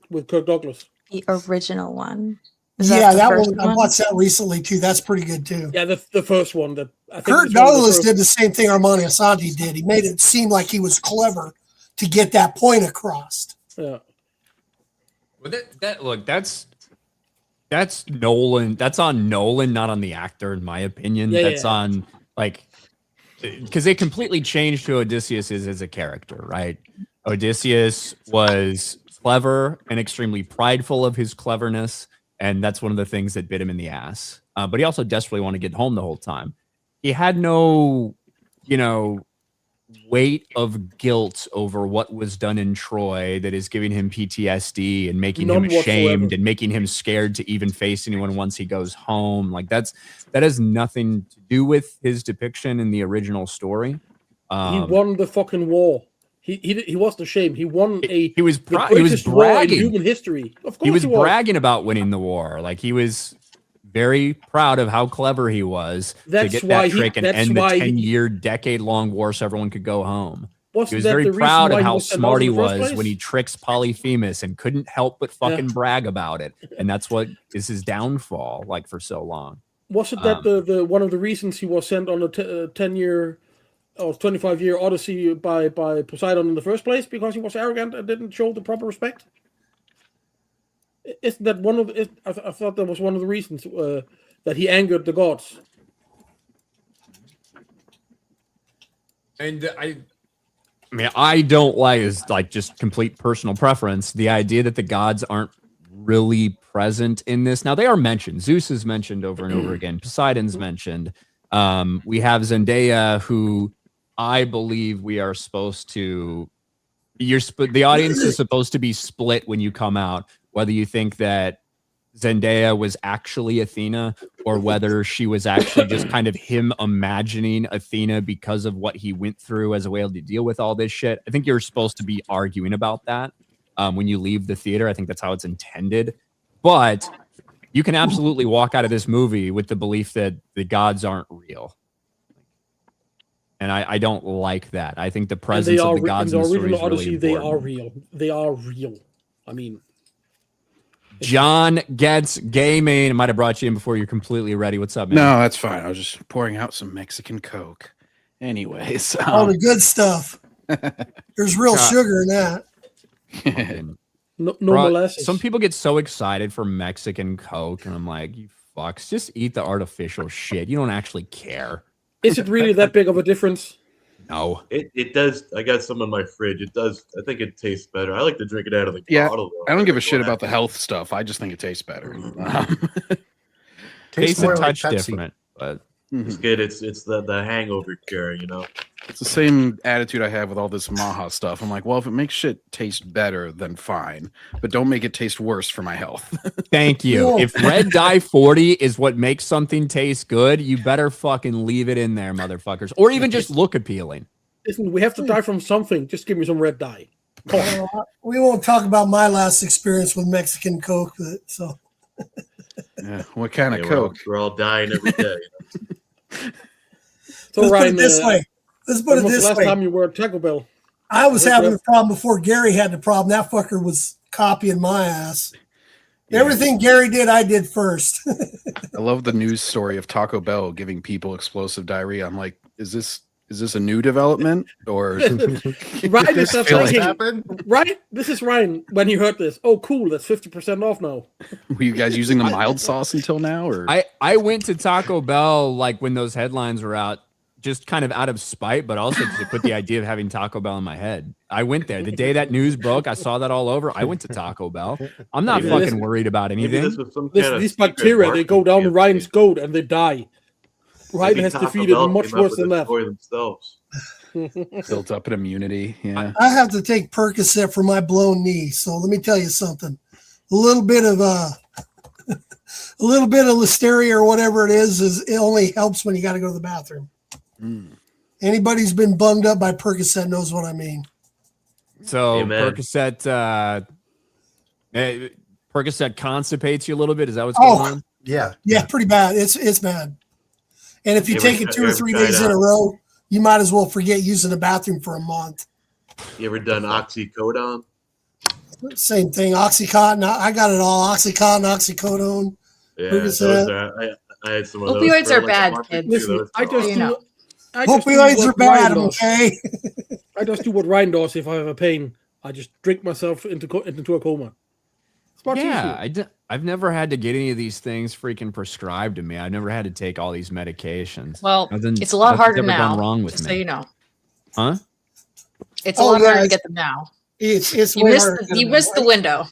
Speaker 4: with Kirk Douglas.
Speaker 3: The original one.
Speaker 5: That one. I watched that recently too. That's pretty good too.
Speaker 4: Yeah, the first one. That
Speaker 5: Kirk Douglas did the same thing Armando Santi did. He made it seem like he was clever to get that point across.
Speaker 4: Yeah.
Speaker 1: Well, that's Nolan. That's on Nolan, not on the actor, in my opinion. That's on because they completely changed who Odysseus is as a character, right? Odysseus was clever and extremely prideful of his cleverness. And that's one of the things that bit him in the ass. But he also desperately wanted to get home the whole time. He had no, weight of guilt over what was done in Troy that is giving him PTSD and making him ashamed and making him scared to even face anyone once he goes home. That has nothing to do with his depiction in the original story.
Speaker 4: He won the fucking war. He wasn't ashamed. He won
Speaker 1: he was bragging
Speaker 4: in human history. Of course,
Speaker 1: he was bragging about winning the war. He was very proud of how clever he was to get that trick and end the 10-year, decade-long war so everyone could go home. He was very proud of how smart he was when he tricks Polyphemus and couldn't help but fucking brag about it. And that's what is his downfall, for so long.
Speaker 4: Wasn't that the one of the reasons he was sent on a 10-year or 25-year Odyssey by Poseidon in the first place, because he was arrogant and didn't show the proper respect? Isn't that one of the, I thought that was one of the reasons that he angered the gods.
Speaker 1: And I don't like, is just complete personal preference, the idea that the gods aren't really present in this. Now they are mentioned. Zeus is mentioned over and over again. Poseidon's mentioned. We have Zendaya, who I believe we are supposed to The audience is supposed to be split when you come out, whether you think that Zendaya was actually Athena or whether she was actually just kind of him imagining Athena because of what he went through as a way to deal with all this shit. I think you're supposed to be arguing about that when you leave the theater. I think that's how it's intended. But you can absolutely walk out of this movie with the belief that the gods aren't real. And I don't like that. I think the presence of the gods in the story is
Speaker 4: Odyssey,
Speaker 1: really important.
Speaker 4: they are real. They are real. I mean,
Speaker 1: John Gets Gaming. I might have brought you in before you're completely ready. What's up, man?
Speaker 8: No, that's fine. I was just pouring out some Mexican Coke. Anyways.
Speaker 5: All the good stuff. There's real sugar in that.
Speaker 4: no
Speaker 1: Bro,
Speaker 4: molasses.
Speaker 1: some people get so excited for Mexican Coke, and I'm like, you fucks, just eat the artificial shit. You don't actually care.
Speaker 4: Is it really that big of a difference?
Speaker 1: No.
Speaker 7: It does. I got some in my fridge. It does. I think it tastes better. I like to drink it out of the bottle. Though.
Speaker 8: I don't give a shit about the health stuff. I just think it tastes better.
Speaker 1: Tastes
Speaker 2: more
Speaker 1: a
Speaker 2: like
Speaker 1: touch
Speaker 2: Pepsi.
Speaker 1: different, but
Speaker 7: It's good. It's the hangover cure, you know.
Speaker 8: It's the same attitude I have with all this Maha stuff. I'm like, well, if it makes shit taste better, then fine, but don't make it taste worse for my health.
Speaker 1: thank you.
Speaker 5: Cool.
Speaker 1: If Red Dye 40 is what makes something taste good, you better fucking leave it in there, motherfuckers, or even just look appealing.
Speaker 4: Listen, we have to die from something. Just give me some red dye. Come on.
Speaker 5: We won't talk about my last experience with Mexican Coke. So
Speaker 8: Yeah, what kind of
Speaker 7: Yeah,
Speaker 8: Coke?
Speaker 7: We're all dying every day.
Speaker 4: So
Speaker 5: let's put
Speaker 4: Ryan,
Speaker 5: it this way. Let's put
Speaker 4: when
Speaker 5: it
Speaker 4: was the
Speaker 5: this
Speaker 4: last
Speaker 5: way.
Speaker 4: time you were at Taco Bell?
Speaker 5: I was having a problem before Gary had the problem. That fucker was copying my ass.
Speaker 8: Yeah.
Speaker 5: Everything Gary did, I did first.
Speaker 8: I love the news story of Taco Bell giving people explosive diarrhea. I'm like, is this a new development or
Speaker 4: Ryan is not
Speaker 8: feel like-
Speaker 4: thinking, right? This is Ryan. When you heard this, oh, cool, that's 50% off now.
Speaker 8: were you guys using the mild sauce until now? Or
Speaker 1: I went to Taco Bell like when those headlines were out, just kind of out of spite, but also to put the idea of having Taco Bell in my head. I went there the day that news broke. I saw that all over. I went to Taco Bell. I'm not
Speaker 7: Maybe
Speaker 1: fucking
Speaker 4: this-
Speaker 1: worried about
Speaker 7: Maybe
Speaker 1: anything.
Speaker 7: this was some kind of
Speaker 4: These
Speaker 7: secret
Speaker 4: bacteria, they go down
Speaker 7: marketing
Speaker 4: Ryan's
Speaker 7: campaign.
Speaker 4: goat and they die. Ryan
Speaker 7: Maybe
Speaker 4: has
Speaker 7: Taco
Speaker 4: defeated
Speaker 7: Bell
Speaker 4: much
Speaker 7: came up
Speaker 4: worse
Speaker 7: with
Speaker 4: than
Speaker 7: a
Speaker 4: that.
Speaker 7: story themselves.
Speaker 8: built up an immunity? Yeah.
Speaker 5: I have to take Percocet for my blown knee. So let me tell you something. A little bit of listeria or whatever it is it only helps when you got to go to the bathroom. Anybody who's been bunged up by Percocet knows what I mean.
Speaker 1: So
Speaker 7: Amen.
Speaker 1: Percocet constipates you a little bit. Is that what's
Speaker 5: Oh.
Speaker 1: going on?
Speaker 2: Yeah.
Speaker 5: Yeah, pretty bad. It's bad. And if you
Speaker 7: You
Speaker 5: take
Speaker 7: ever-
Speaker 5: it 2 or
Speaker 7: you ever
Speaker 5: 3
Speaker 7: tried
Speaker 5: days in a row, you might as well forget using the bathroom for a month.
Speaker 7: You ever done oxycodone?
Speaker 5: Same thing. Oxycontin. I got it all. Oxycontin, oxycodone.
Speaker 7: Yeah,
Speaker 5: Percocet.
Speaker 7: those are, I had some of those.
Speaker 3: Opioids
Speaker 7: for
Speaker 3: are
Speaker 7: like a
Speaker 3: bad,
Speaker 7: month or
Speaker 3: kids.
Speaker 7: two.
Speaker 4: Listen,
Speaker 7: Those
Speaker 4: I
Speaker 7: are
Speaker 4: just
Speaker 7: awesome.
Speaker 3: You
Speaker 4: do.
Speaker 3: know.
Speaker 4: I just do
Speaker 5: Opioids are
Speaker 4: what
Speaker 5: bad,
Speaker 4: Ryan does.
Speaker 5: okay?
Speaker 4: I just do what Ryan does if I have a pain. I just drink myself into a coma. It's much
Speaker 1: Yeah,
Speaker 4: easier.
Speaker 1: I've never had to get any of these things freaking prescribed to me. I've never had to take all these medications.
Speaker 3: Well,
Speaker 1: Nothing-
Speaker 3: it's a lot
Speaker 1: nothing's
Speaker 3: harder
Speaker 1: ever
Speaker 3: now.
Speaker 1: gone wrong with
Speaker 3: just
Speaker 1: me.
Speaker 3: so you know,
Speaker 1: Huh?
Speaker 3: it's a
Speaker 5: Oh,
Speaker 3: lot harder
Speaker 5: yeah,
Speaker 3: to get them now.
Speaker 5: It's
Speaker 3: You
Speaker 5: way
Speaker 3: missed
Speaker 5: harder to get
Speaker 3: you
Speaker 5: them
Speaker 3: missed the
Speaker 5: out.
Speaker 3: window.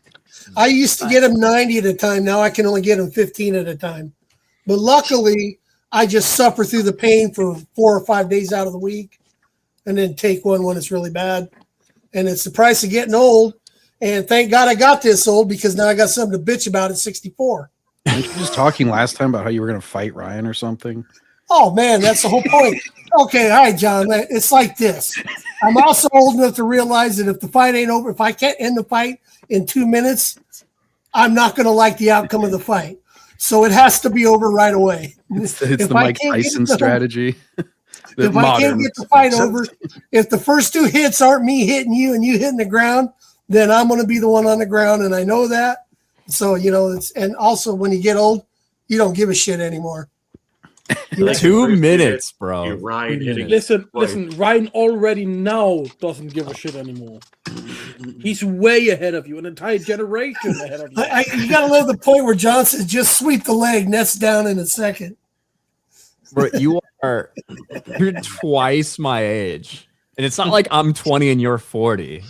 Speaker 5: I used to get them 90 at a time. Now I can only get them 15 at a time. But luckily, I just suffer through the pain for 4 or 5 days out of the week and then take one when it's really bad. And it's the price of getting old. And thank God I got this old because now I got something to bitch about at 64.
Speaker 8: Weren't you just talking last time about how you were going to fight Ryan or something?
Speaker 5: Oh, man, that's the whole point. Okay, all right, John. It's like this. I'm also old enough to realize that if the fight ain't over, if I can't end the fight in 2 minutes, I'm not going to like the outcome of the fight. So it has to be over right away.
Speaker 8: It's
Speaker 5: If
Speaker 8: the
Speaker 5: I
Speaker 8: Mike
Speaker 5: can't get
Speaker 8: Tyson
Speaker 5: it done-
Speaker 8: strategy. The
Speaker 5: If I can't
Speaker 8: modern-
Speaker 5: get the fight over, if the first 2 hits aren't me hitting you and you hitting the ground, then I'm going to be the one on the ground, and I know that. So, and also when you get old, you don't give a shit anymore.
Speaker 7: Like
Speaker 1: 2
Speaker 7: the first
Speaker 1: minutes,
Speaker 7: minute,
Speaker 1: bro.
Speaker 7: Ryan
Speaker 1: 2
Speaker 7: hitting
Speaker 1: minutes.
Speaker 4: Listen, Ryan already now doesn't give a shit anymore. He's way ahead of you, an entire generation ahead of you.
Speaker 5: You got to love the point where John says, just sweep the leg, nets down in a second.
Speaker 1: Bro, you're twice my age. And it's not like I'm 20 and you're 40.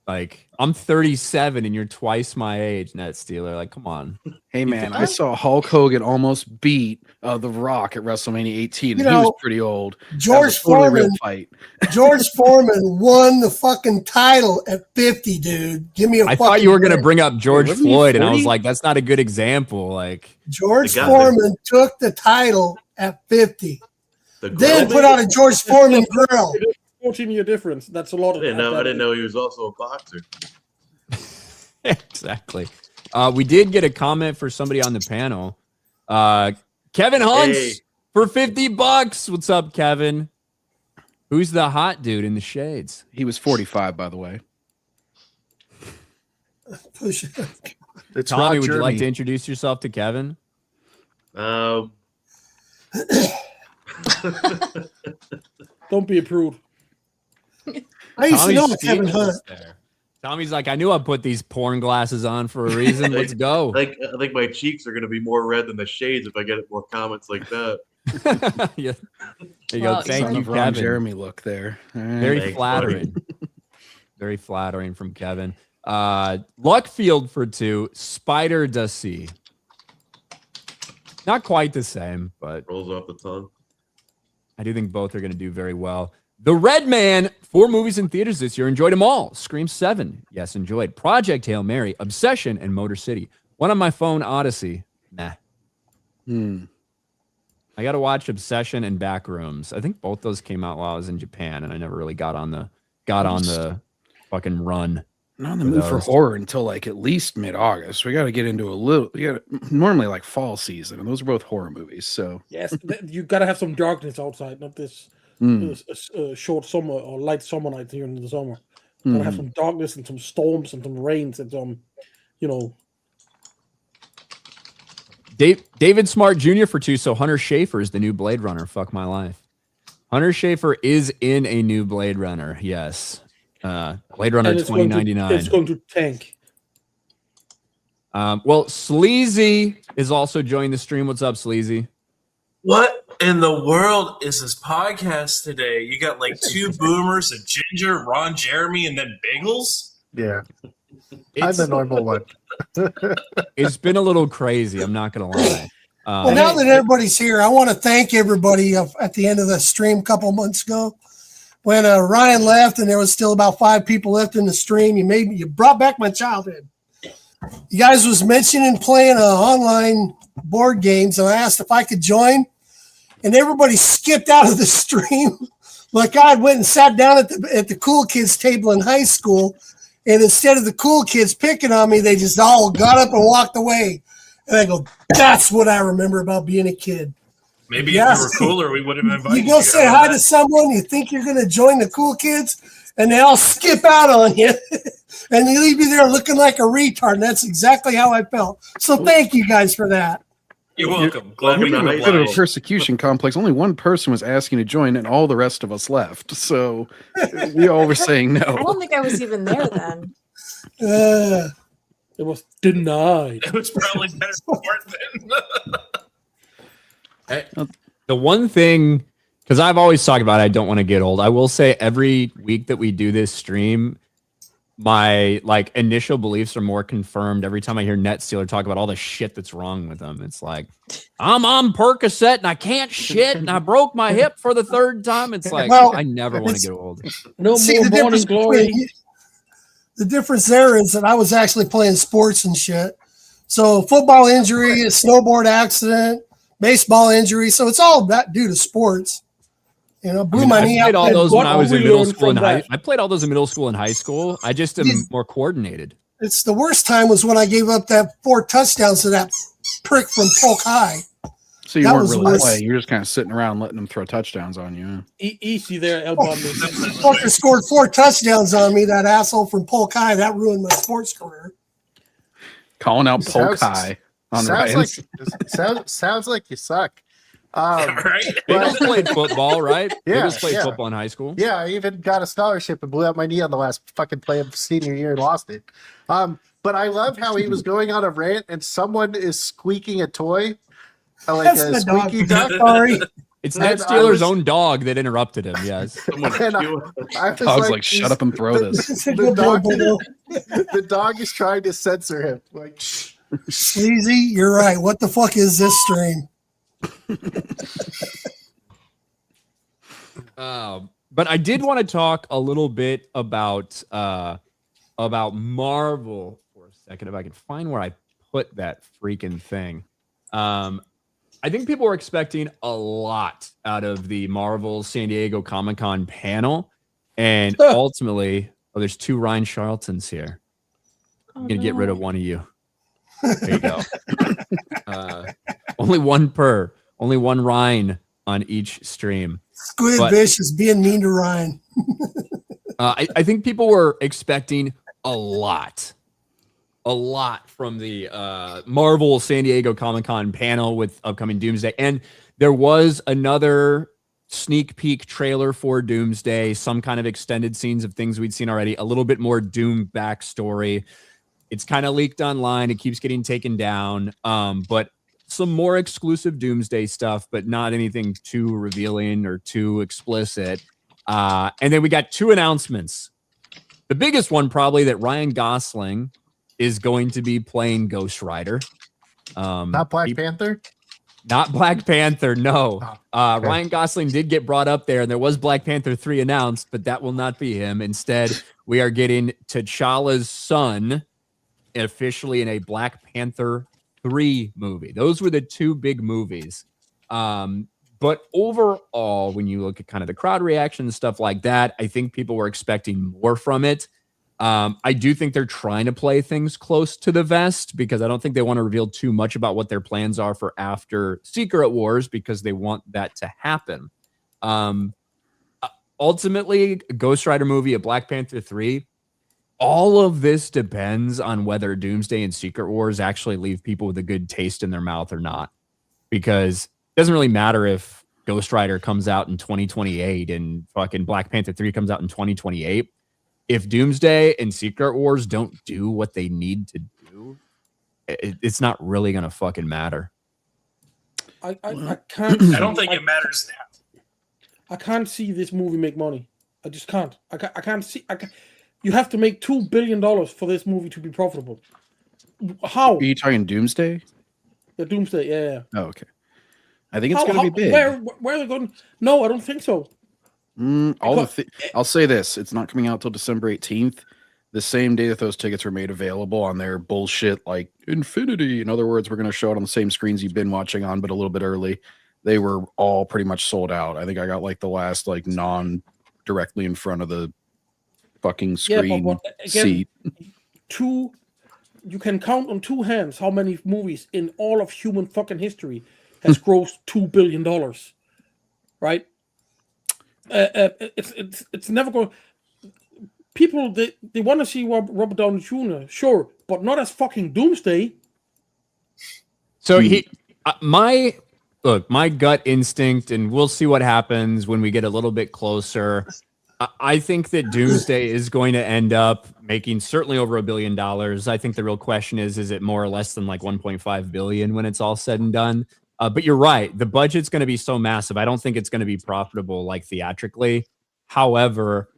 Speaker 1: Like, I'm 37 and you're twice my age, Net Stealer. Like, come on.
Speaker 8: Hey man, I saw Hulk Hogan almost beat The Rock at WrestleMania 18.
Speaker 5: You
Speaker 8: And he was
Speaker 5: know,
Speaker 8: pretty old.
Speaker 5: George
Speaker 8: That was a totally real
Speaker 5: Foreman.
Speaker 8: fight.
Speaker 5: George Foreman won the fucking title at 50, dude. Give me a
Speaker 1: I
Speaker 5: fucking
Speaker 1: thought you were going to
Speaker 5: break.
Speaker 1: bring up George
Speaker 8: wasn't he
Speaker 1: Floyd, and I was
Speaker 8: 40?
Speaker 1: like, that's not a good example. Like,
Speaker 5: George
Speaker 7: The guy-
Speaker 5: Foreman took the title at 50.
Speaker 7: The
Speaker 5: Then
Speaker 7: grill?
Speaker 5: put out a George Foreman grill.
Speaker 4: 14-year difference. That's a lot.
Speaker 7: I didn't know he was also a boxer.
Speaker 1: exactly. We did get a comment for somebody on the panel. Kevin Hunts
Speaker 7: Hey.
Speaker 1: for $50. What's up, Kevin? Who's the hot dude in the shades?
Speaker 8: He was 45, by the way.
Speaker 5: Push it.
Speaker 2: It's
Speaker 1: Tommy,
Speaker 2: Rod
Speaker 1: would you like
Speaker 2: Jeremy.
Speaker 1: to introduce yourself to Kevin?
Speaker 4: Don't be a prude.
Speaker 5: I used to know
Speaker 1: Tommy's
Speaker 5: Kevin Hunt.
Speaker 1: speechless there. Tommy's like, I knew I put these porn glasses on for a reason. Let's go.
Speaker 7: I think my cheeks are going to be more red than the shades if I get more comments like that.
Speaker 1: Yeah. There you go.
Speaker 3: Well,
Speaker 1: Thank
Speaker 8: Son
Speaker 1: you,
Speaker 8: of Ron
Speaker 1: Kevin.
Speaker 8: Jeremy look there. All right.
Speaker 1: Very
Speaker 7: Thanks,
Speaker 1: flattering. Very flattering from Kevin. Luckfield for 2. Spider Dusty. Not quite the same, but
Speaker 7: Rolls off the tongue.
Speaker 1: I do think both are going to do very well. The Red Man, 4 movies in theaters this year. Enjoyed them all. Scream 7. Yes, enjoyed. Project Hail Mary, Obsession, and Motor City. One on my phone, Odyssey. Nah. I got to watch Obsession and Backrooms. I think both those came out while I was in Japan, and I never really got on the fucking run.
Speaker 8: Not in the mood for
Speaker 1: those.
Speaker 8: horror until like at least mid-August. We got to get into a little. We got normally like fall season, and those are both horror movies. So
Speaker 4: Yes, you gotta have some darkness outside, not this short summer or light summer night here in the summer. Gotta have some darkness and some storms and some rains and some,
Speaker 1: David Smart Jr. for 2. So Hunter Schafer is the new Blade Runner. Fuck my life. Hunter Schafer is in a new Blade Runner. Yes. Blade Runner
Speaker 4: and it's going to-
Speaker 1: 2099.
Speaker 4: It's going to tank.
Speaker 1: Well, Sleazy is also joining the stream. What's up, Sleazy?
Speaker 9: What in the world is this podcast today? You got like 2 boomers, a ginger, Ron Jeremy, and then Bagels?
Speaker 2: Yeah. I'm the normal one.
Speaker 1: It's been a little crazy. I'm not going to lie.
Speaker 5: Well, now that everybody's here, I want to thank everybody at the end of the stream a couple months ago. When Ryan left and there was still about 5 people left in the stream, you brought back my childhood. You guys was mentioning playing online board games, and I asked if I could join, and everybody skipped out of the stream. Like I went and sat down at the cool kids table in high school, and instead of the cool kids picking on me, they just all got up and walked away. And I go, that's what I remember about being a kid.
Speaker 9: Maybe
Speaker 5: Yes.
Speaker 9: if you were cooler, we would have invited
Speaker 5: You go say hi to someone, you think you're going to join the cool kids, and they all skip out on you, and they leave you there looking like a retard. And that's exactly how I felt. So thank you guys for that.
Speaker 9: You're welcome. Glad we
Speaker 7: Welcome
Speaker 9: could
Speaker 7: to
Speaker 8: a bit of a
Speaker 9: oblige.
Speaker 8: persecution complex. Only one person was asking to join, and all the rest of us left. So we all were saying
Speaker 3: I
Speaker 8: no.
Speaker 3: don't think I was even there then.
Speaker 4: It was denied.
Speaker 9: It was probably better sport than.
Speaker 1: The one thing, because I've always talked about it, I don't want to get old. I will say every week that we do this stream, my initial beliefs are more confirmed every time I hear Net Stealer talk about all the shit that's wrong with them. It's like, I'm on Percocet and I can't shit and I broke my hip for the 3rd time. It's like,
Speaker 5: Well,
Speaker 1: I never want to get old.
Speaker 4: No
Speaker 5: See,
Speaker 4: more
Speaker 5: the
Speaker 4: morning
Speaker 5: difference
Speaker 4: glory.
Speaker 5: the difference there is that I was actually playing sports and shit. So football injury, a snowboard accident, baseball injury. So it's all that due to sports. Blew my knee
Speaker 1: I played
Speaker 5: out.
Speaker 1: all those when
Speaker 4: what
Speaker 1: I was
Speaker 4: we
Speaker 1: in middle
Speaker 4: learned
Speaker 1: school and
Speaker 4: from
Speaker 1: high.
Speaker 4: that?
Speaker 1: I played all those in middle school and high school. I just am more coordinated.
Speaker 5: It's the worst time was when I gave up that 4 touchdowns to that prick from Polk High.
Speaker 8: So you
Speaker 5: That
Speaker 8: weren't
Speaker 5: was
Speaker 8: really
Speaker 5: worse.
Speaker 8: playing. You're just kind of sitting around letting them throw touchdowns on you. Huh?
Speaker 4: Easy there, Elbow.
Speaker 5: Fucker scored 4 touchdowns on me, that asshole from Polk High. That ruined my sports career.
Speaker 8: Calling out Polk
Speaker 2: Sounds-
Speaker 8: High on
Speaker 2: Sounds
Speaker 8: Ryan's.
Speaker 2: sounds like you suck.
Speaker 9: right?
Speaker 1: Bagels played football, right?
Speaker 2: Yeah,
Speaker 1: Bagels played
Speaker 2: yeah.
Speaker 1: football in high school.
Speaker 2: Yeah, I even got a scholarship and blew out my knee on the last fucking play of senior year and lost it. But I love how he was going on a rant and someone is squeaking a toy, like
Speaker 5: That's
Speaker 2: a
Speaker 5: my dog.
Speaker 2: squeaky duck.
Speaker 5: Sorry.
Speaker 1: It's
Speaker 2: And
Speaker 1: Ned
Speaker 2: I
Speaker 1: Steeler's
Speaker 2: was-
Speaker 1: own dog that interrupted him. Yes.
Speaker 7: Someone
Speaker 2: And
Speaker 7: chew it.
Speaker 2: I was
Speaker 8: Dog's like, shut up and throw this.
Speaker 5: It's a good dog, Bingo.
Speaker 2: The dog is trying to censor him. Like, shh.
Speaker 5: Sleazy, you're right. What the fuck is this stream?
Speaker 1: But I did want to talk a little bit about Marvel for a second, if I can find where I put that freaking thing. I think people were expecting a lot out of the Marvel San Diego Comic-Con panel, and ultimately, there's 2 Ryan Charltons here. I'm gonna get rid of one of you. There you go. Only one Ryan on each stream.
Speaker 5: Squid
Speaker 1: But-
Speaker 5: Bish is being mean to Ryan.
Speaker 1: I think people were expecting a lot from the Marvel San Diego Comic-Con panel with upcoming Doomsday. And there was another sneak peek trailer for Doomsday, some kind of extended scenes of things we'd seen already, a little bit more Doom backstory. It's kind of leaked online. It keeps getting taken down. But some more exclusive Doomsday stuff, but not anything too revealing or too explicit. And then we got 2 announcements. The biggest one probably that Ryan Gosling is going to be playing Ghost Rider.
Speaker 2: Not Black Panther?
Speaker 1: Not Black Panther, no.
Speaker 2: Oh, okay.
Speaker 1: Ryan Gosling did get brought up there, and there was Black Panther 3 announced, but that will not be him. Instead, we are getting T'Challa's son officially in a Black Panther 3 movie. Those were the 2 big movies. But overall, when you look at kind of the crowd reaction and stuff like that, I think people were expecting more from it. I do think they're trying to play things close to the vest because I don't think they want to reveal too much about what their plans are for after Secret Wars because they want that to happen. Ultimately, a Ghost Rider movie, a Black Panther 3, all of this depends on whether Doomsday and Secret Wars actually leave people with a good taste in their mouth or not. Because it doesn't really matter if Ghost Rider comes out in 2028 and fucking Black Panther 3 comes out in 2028. If Doomsday and Secret Wars don't do what they need to do, it's not really going to fucking matter.
Speaker 4: I can't.
Speaker 9: I don't think it matters now.
Speaker 4: I can't see this movie make money. I just can't. I can't see. You have to make $2 billion for this movie to be profitable. How?
Speaker 8: Are you talking Doomsday?
Speaker 4: The Doomsday, yeah.
Speaker 8: Oh, okay. I think it's going to be big.
Speaker 4: Where are they going? No, I don't think so.
Speaker 8: I'll say this: it's not coming out till December 18th, the same day that those tickets were made available on their bullshit like Infinity. In other words, we're going to show it on the same screens you've been watching on, but a little bit early. They were all pretty much sold out. I think I got like the last like non-directly in front of the fucking screen seat.
Speaker 4: You can count on 2 hands how many movies in all of human fucking history has grossed $2 billion, right? It's never going. People they want to see Robert Downey Jr. Sure, but not as fucking Doomsday.
Speaker 1: So my gut instinct, and we'll see what happens when we get a little bit closer. I think that Doomsday is going to end up making certainly over $1 billion. I think the real question is it more or less than like 1.5 billion when it's all said and done? But you're right. The budget's going to be so massive. I don't think it's going to be profitable like theatrically. However,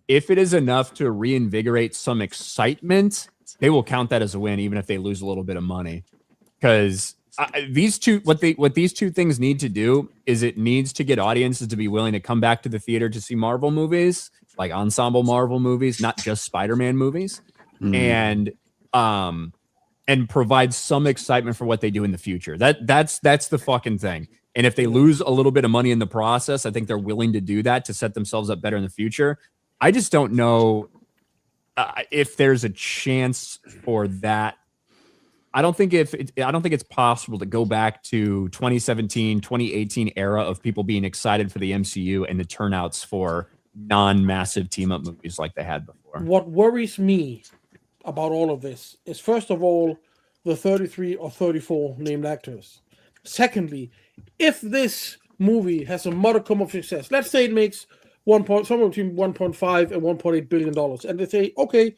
Speaker 1: if it is enough to reinvigorate some excitement, they will count that as a win, even if they lose a little bit of money. Because these two things need to do is it needs to get audiences to be willing to come back to the theater to see Marvel movies, like ensemble Marvel movies, not just Spider-Man movies, and provide some excitement for what they do in the future. That's the fucking thing. And if they lose a little bit of money in the process, I think they're willing to do that to set themselves up better in the future. I just don't know if there's a chance for that. I don't think it's possible to go back to 2017, 2018 era of people being excited for the MCU and the turnouts for non-massive team-up movies like they had before.
Speaker 4: What worries me about all of this is, first of all, the 33 or 34 named actors. Secondly, if this movie has a modicum of success, let's say it makes somewhere between 1.5 and 1.8 billion dollars, and they say, okay,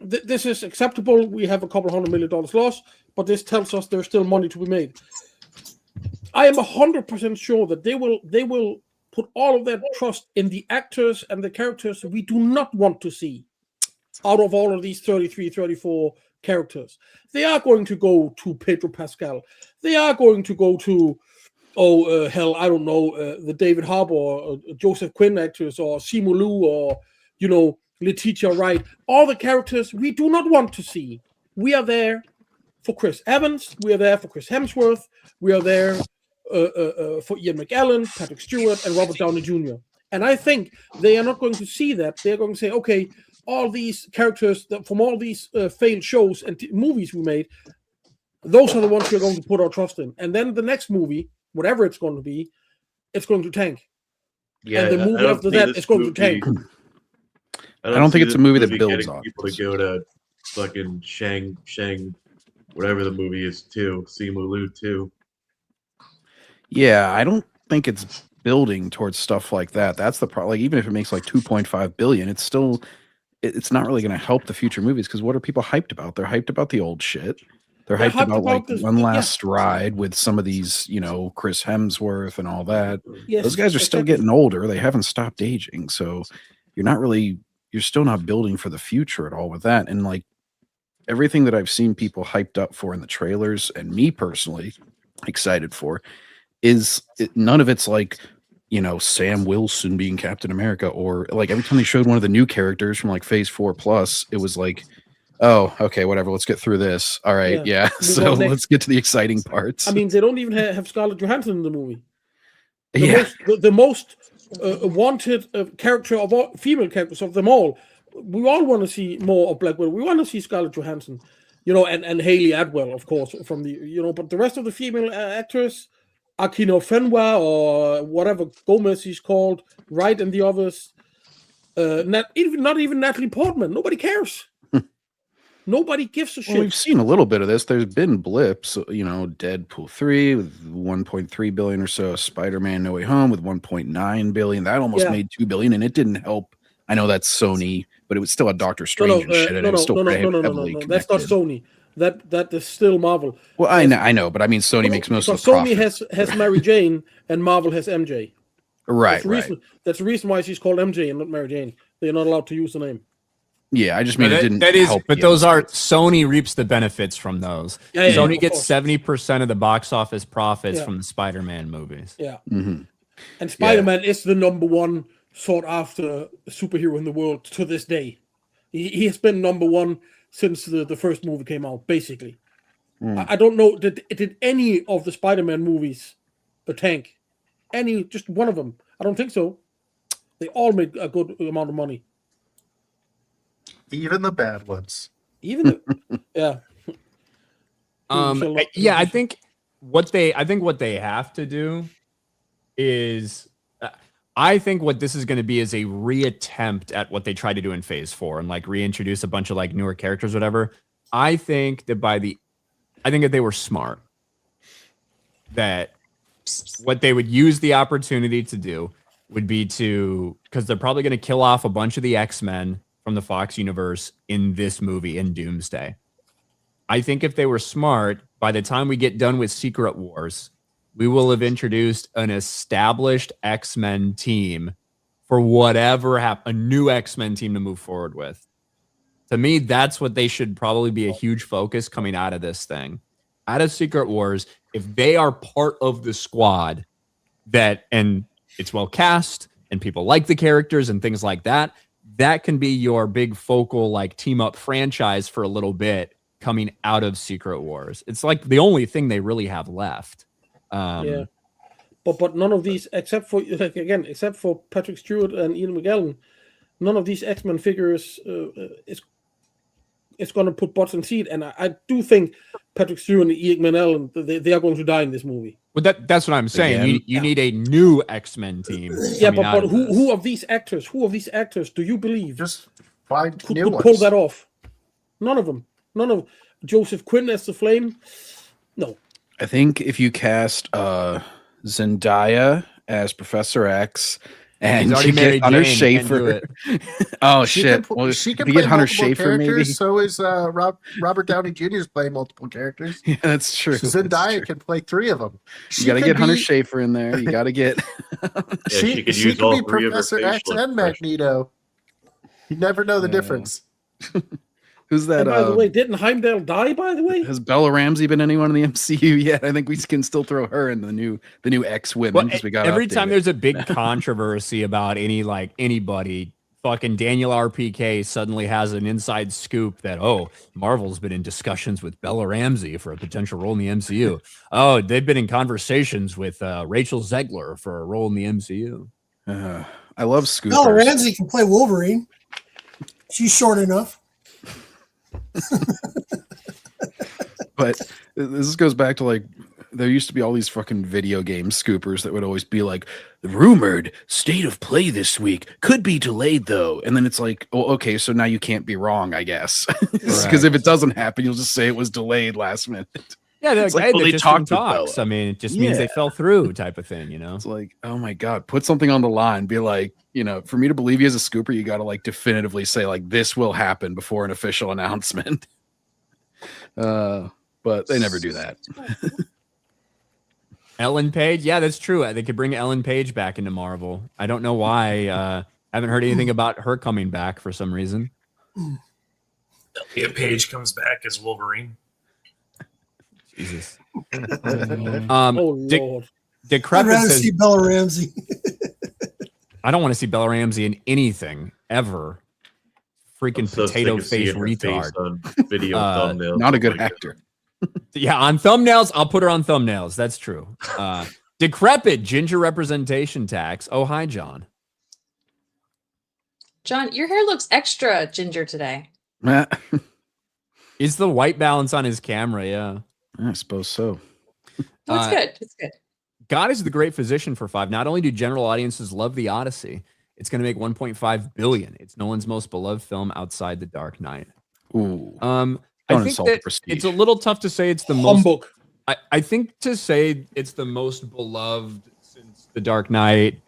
Speaker 4: this is acceptable. We have a couple $100 million loss, but this tells us there's still money to be made. I am 100% sure that they will put all of their trust in the actors and the characters we do not want to see out of all of these 33, 34 characters. They are going to go to Pedro Pascal. They are going to go to, I don't know, the David Harbour or Joseph Quinn actors, or Simu Liu, or, Letitia Wright. All the characters we do not want to see. We are there for Chris Evans. We are there for Chris Hemsworth. We are there for Ian McKellen, Patrick Stewart, and Robert Downey Jr. And I think they are not going to see that. They're going to say, okay, all these characters from all these failed shows and movies we made, those are the ones we're going to put our trust in. And then the next movie, whatever it's going to be, it's going to tank.
Speaker 7: Yeah,
Speaker 4: and the movie after that is going to tank.
Speaker 7: I
Speaker 8: don't think it's a movie that builds
Speaker 7: on
Speaker 8: on.
Speaker 7: People to go to fucking Shang, whatever the movie is, too. Simu Liu, too.
Speaker 8: Yeah, I don't think it's building towards stuff like that. That's the problem. Like, even if it makes like 2.5 billion, it's still, it's not really going to help the future movies, because what are people hyped about? They're hyped about the old shit. They're hyped about like one last ride with some of these, Chris Hemsworth and all that.
Speaker 4: Yes,
Speaker 8: those guys are still getting older. They haven't stopped aging. So you're still not building for the future at all with that. And like everything that I've seen people hyped up for in the trailers, and me personally excited for, none of it's like, Sam Wilson being Captain America, or like every time they showed one of the new characters from like Phase 4 Plus, it was like, oh, okay, whatever. Let's get through this. All right, yeah. So let's get to the exciting parts.
Speaker 4: I mean, they don't even have Scarlett Johansson in the movie. The most wanted character of all female characters of them all. We all want to see more of Black Widow. We want to see Scarlett Johansson, and Hayley Atwell, of course, from the but the rest of the female actors, Aquino Fenwa or whatever Gomez he's called, Wright and the others, not even Natalie Portman. Nobody cares. Nobody gives a shit.
Speaker 8: Well, we've seen a little bit of this. There's been blips, Deadpool 3 with 1.3 billion or so, Spider-Man No Way Home with 1.9 billion. That almost made 2 billion, and it didn't help. I know that's Sony, but it was still a Doctor Strange and shit. And it was still heavily connected.
Speaker 4: That's not Sony. That is still Marvel.
Speaker 8: Well, I know, but I mean, Sony makes most of the
Speaker 4: Sony
Speaker 8: profit.
Speaker 4: has Mary Jane, and Marvel has MJ.
Speaker 8: Right,
Speaker 4: That's the reason why she's called MJ and not Mary Jane. They're not allowed to use the name.
Speaker 8: Yeah, I just mean it didn't help.
Speaker 1: But those are Sony reaps the benefits from those. Sony gets 70% of the box office profits from the Spider-Man movies.
Speaker 4: Yeah, and Spider-Man is the number one sought after superhero in the world to this day. He has been number one since the first movie came out, basically. I don't know, did any of the Spider-Man movies tank? Just one of them? I don't think so. They all made a good amount of money.
Speaker 2: Even the bad ones.
Speaker 1: I think what they have to do is, I think what this is going to be is a reattempt at what they tried to do in Phase 4 and like reintroduce a bunch of like newer characters, whatever. I think that if they were smart, that what they would use the opportunity to do would be because they're probably going to kill off a bunch of the X-Men from the Fox universe in this movie, in Doomsday. I think if they were smart, by the time we get done with Secret Wars, we will have introduced an established X-Men team for whatever a new X-Men team to move forward with. To me, that's what they should probably be a huge focus coming out of this thing. Out of Secret Wars, if they are part of the squad and it's well cast and people like the characters and things like that, that can be your big focal like team up franchise for a little bit coming out of Secret Wars. It's like the only thing they really have left.
Speaker 4: But none of these, except for Patrick Stewart and Ian McKellen, none of these X-Men figures is going to put butts in seat. And I do think Patrick Stewart and Ian McKellen, they are going to die in this movie.
Speaker 1: Well, that's what I'm saying. You need a new X-Men team.
Speaker 4: Yeah, but who of these actors do you believe
Speaker 2: just find
Speaker 4: could
Speaker 2: new ones.
Speaker 4: pull that off? None of them. None of Joseph Quinn as the Flame. No.
Speaker 8: I think if you cast Zendaya as Professor X and
Speaker 1: already
Speaker 8: you
Speaker 1: married
Speaker 8: get Hunter
Speaker 1: Jane, can't do
Speaker 8: Schafer.
Speaker 1: it.
Speaker 8: Oh
Speaker 2: She
Speaker 8: shit!
Speaker 2: can,
Speaker 8: Well,
Speaker 2: she can
Speaker 8: if you
Speaker 2: play
Speaker 8: get Hunter
Speaker 2: multiple
Speaker 8: Schafer,
Speaker 2: characters.
Speaker 8: maybe.
Speaker 2: So is Robert Downey Jr. is playing multiple characters.
Speaker 8: Yeah, that's true. That's
Speaker 2: Zendaya
Speaker 8: true.
Speaker 2: can play 3 of them.
Speaker 8: You got to get Hunter Schafer in there. You got to get.
Speaker 2: She
Speaker 7: could
Speaker 2: she
Speaker 7: use
Speaker 2: can
Speaker 7: all
Speaker 2: be
Speaker 7: 3 of her
Speaker 2: Professor X
Speaker 7: facial
Speaker 2: and
Speaker 7: expressions.
Speaker 2: Magneto. You never know the difference.
Speaker 8: Who's that?
Speaker 4: And by the way, didn't Heimdall die? By the way,
Speaker 8: Has Bella Ramsey been anyone in the MCU yet? I think we can still throw her in the new X women because we got
Speaker 1: every time
Speaker 8: updated.
Speaker 1: there's a big controversy about anybody, fucking Daniel RPK suddenly has an inside scoop that Marvel's been in discussions with Bella Ramsey for a potential role in the MCU. Oh, they've been in conversations with Rachel Zegler for a role in the MCU.
Speaker 8: I love scoopers.
Speaker 5: Bella Ramsey can play Wolverine. She's short enough.
Speaker 8: But this goes back to like there used to be all these fucking video game scoopers that would always be like, rumored state of play this week could be delayed though. And then it's like, oh, okay, so now you can't be wrong, I guess. Because if it doesn't happen, you'll just say it was delayed last minute.
Speaker 1: Yeah, they're
Speaker 8: It's
Speaker 1: like,
Speaker 8: like,
Speaker 1: hey,
Speaker 8: well,
Speaker 1: they're
Speaker 8: they
Speaker 1: just
Speaker 8: talked
Speaker 1: in
Speaker 8: with
Speaker 1: talks.
Speaker 8: Bella.
Speaker 1: I mean, it just means they fell through type of thing, you know?
Speaker 8: It's like, oh my God, put something on the line. Be like, for me to believe you as a scooper, you got to like definitively say like this will happen before an official announcement. But they never do that.
Speaker 1: Ellen Page, yeah, that's true. They could bring Ellen Page back into Marvel. I don't know why. Haven't heard anything about her coming back for some reason.
Speaker 9: Elliot Page comes back as Wolverine.
Speaker 1: Jesus.
Speaker 4: oh Lord,
Speaker 1: Decrepit
Speaker 5: I'd rather
Speaker 1: says,
Speaker 5: see Bella Ramsey.
Speaker 1: I don't want to see Bella Ramsey in anything ever. Freaking
Speaker 7: So sick
Speaker 1: potato
Speaker 7: of seeing
Speaker 1: face
Speaker 7: her face
Speaker 1: retard.
Speaker 7: on video thumbnails.
Speaker 8: Not a good
Speaker 7: Oh my
Speaker 8: actor.
Speaker 1: Yeah, on thumbnails, I'll put her on thumbnails. That's true. Decrepit ginger representation tax. Oh, hi, John.
Speaker 3: John, your hair looks extra ginger today.
Speaker 1: Is the white balance on his camera? Yeah.
Speaker 8: I suppose so.
Speaker 3: Oh, it's good. It's good.
Speaker 1: God is the great physician for 5. Not only do general audiences love the Odyssey, it's going to make 1.5 billion. It's Nolan's most beloved film outside The Dark Knight.
Speaker 8: Ooh.
Speaker 1: I think that it's a little tough to say it's the most. I think to say it's the most beloved since The Dark Knight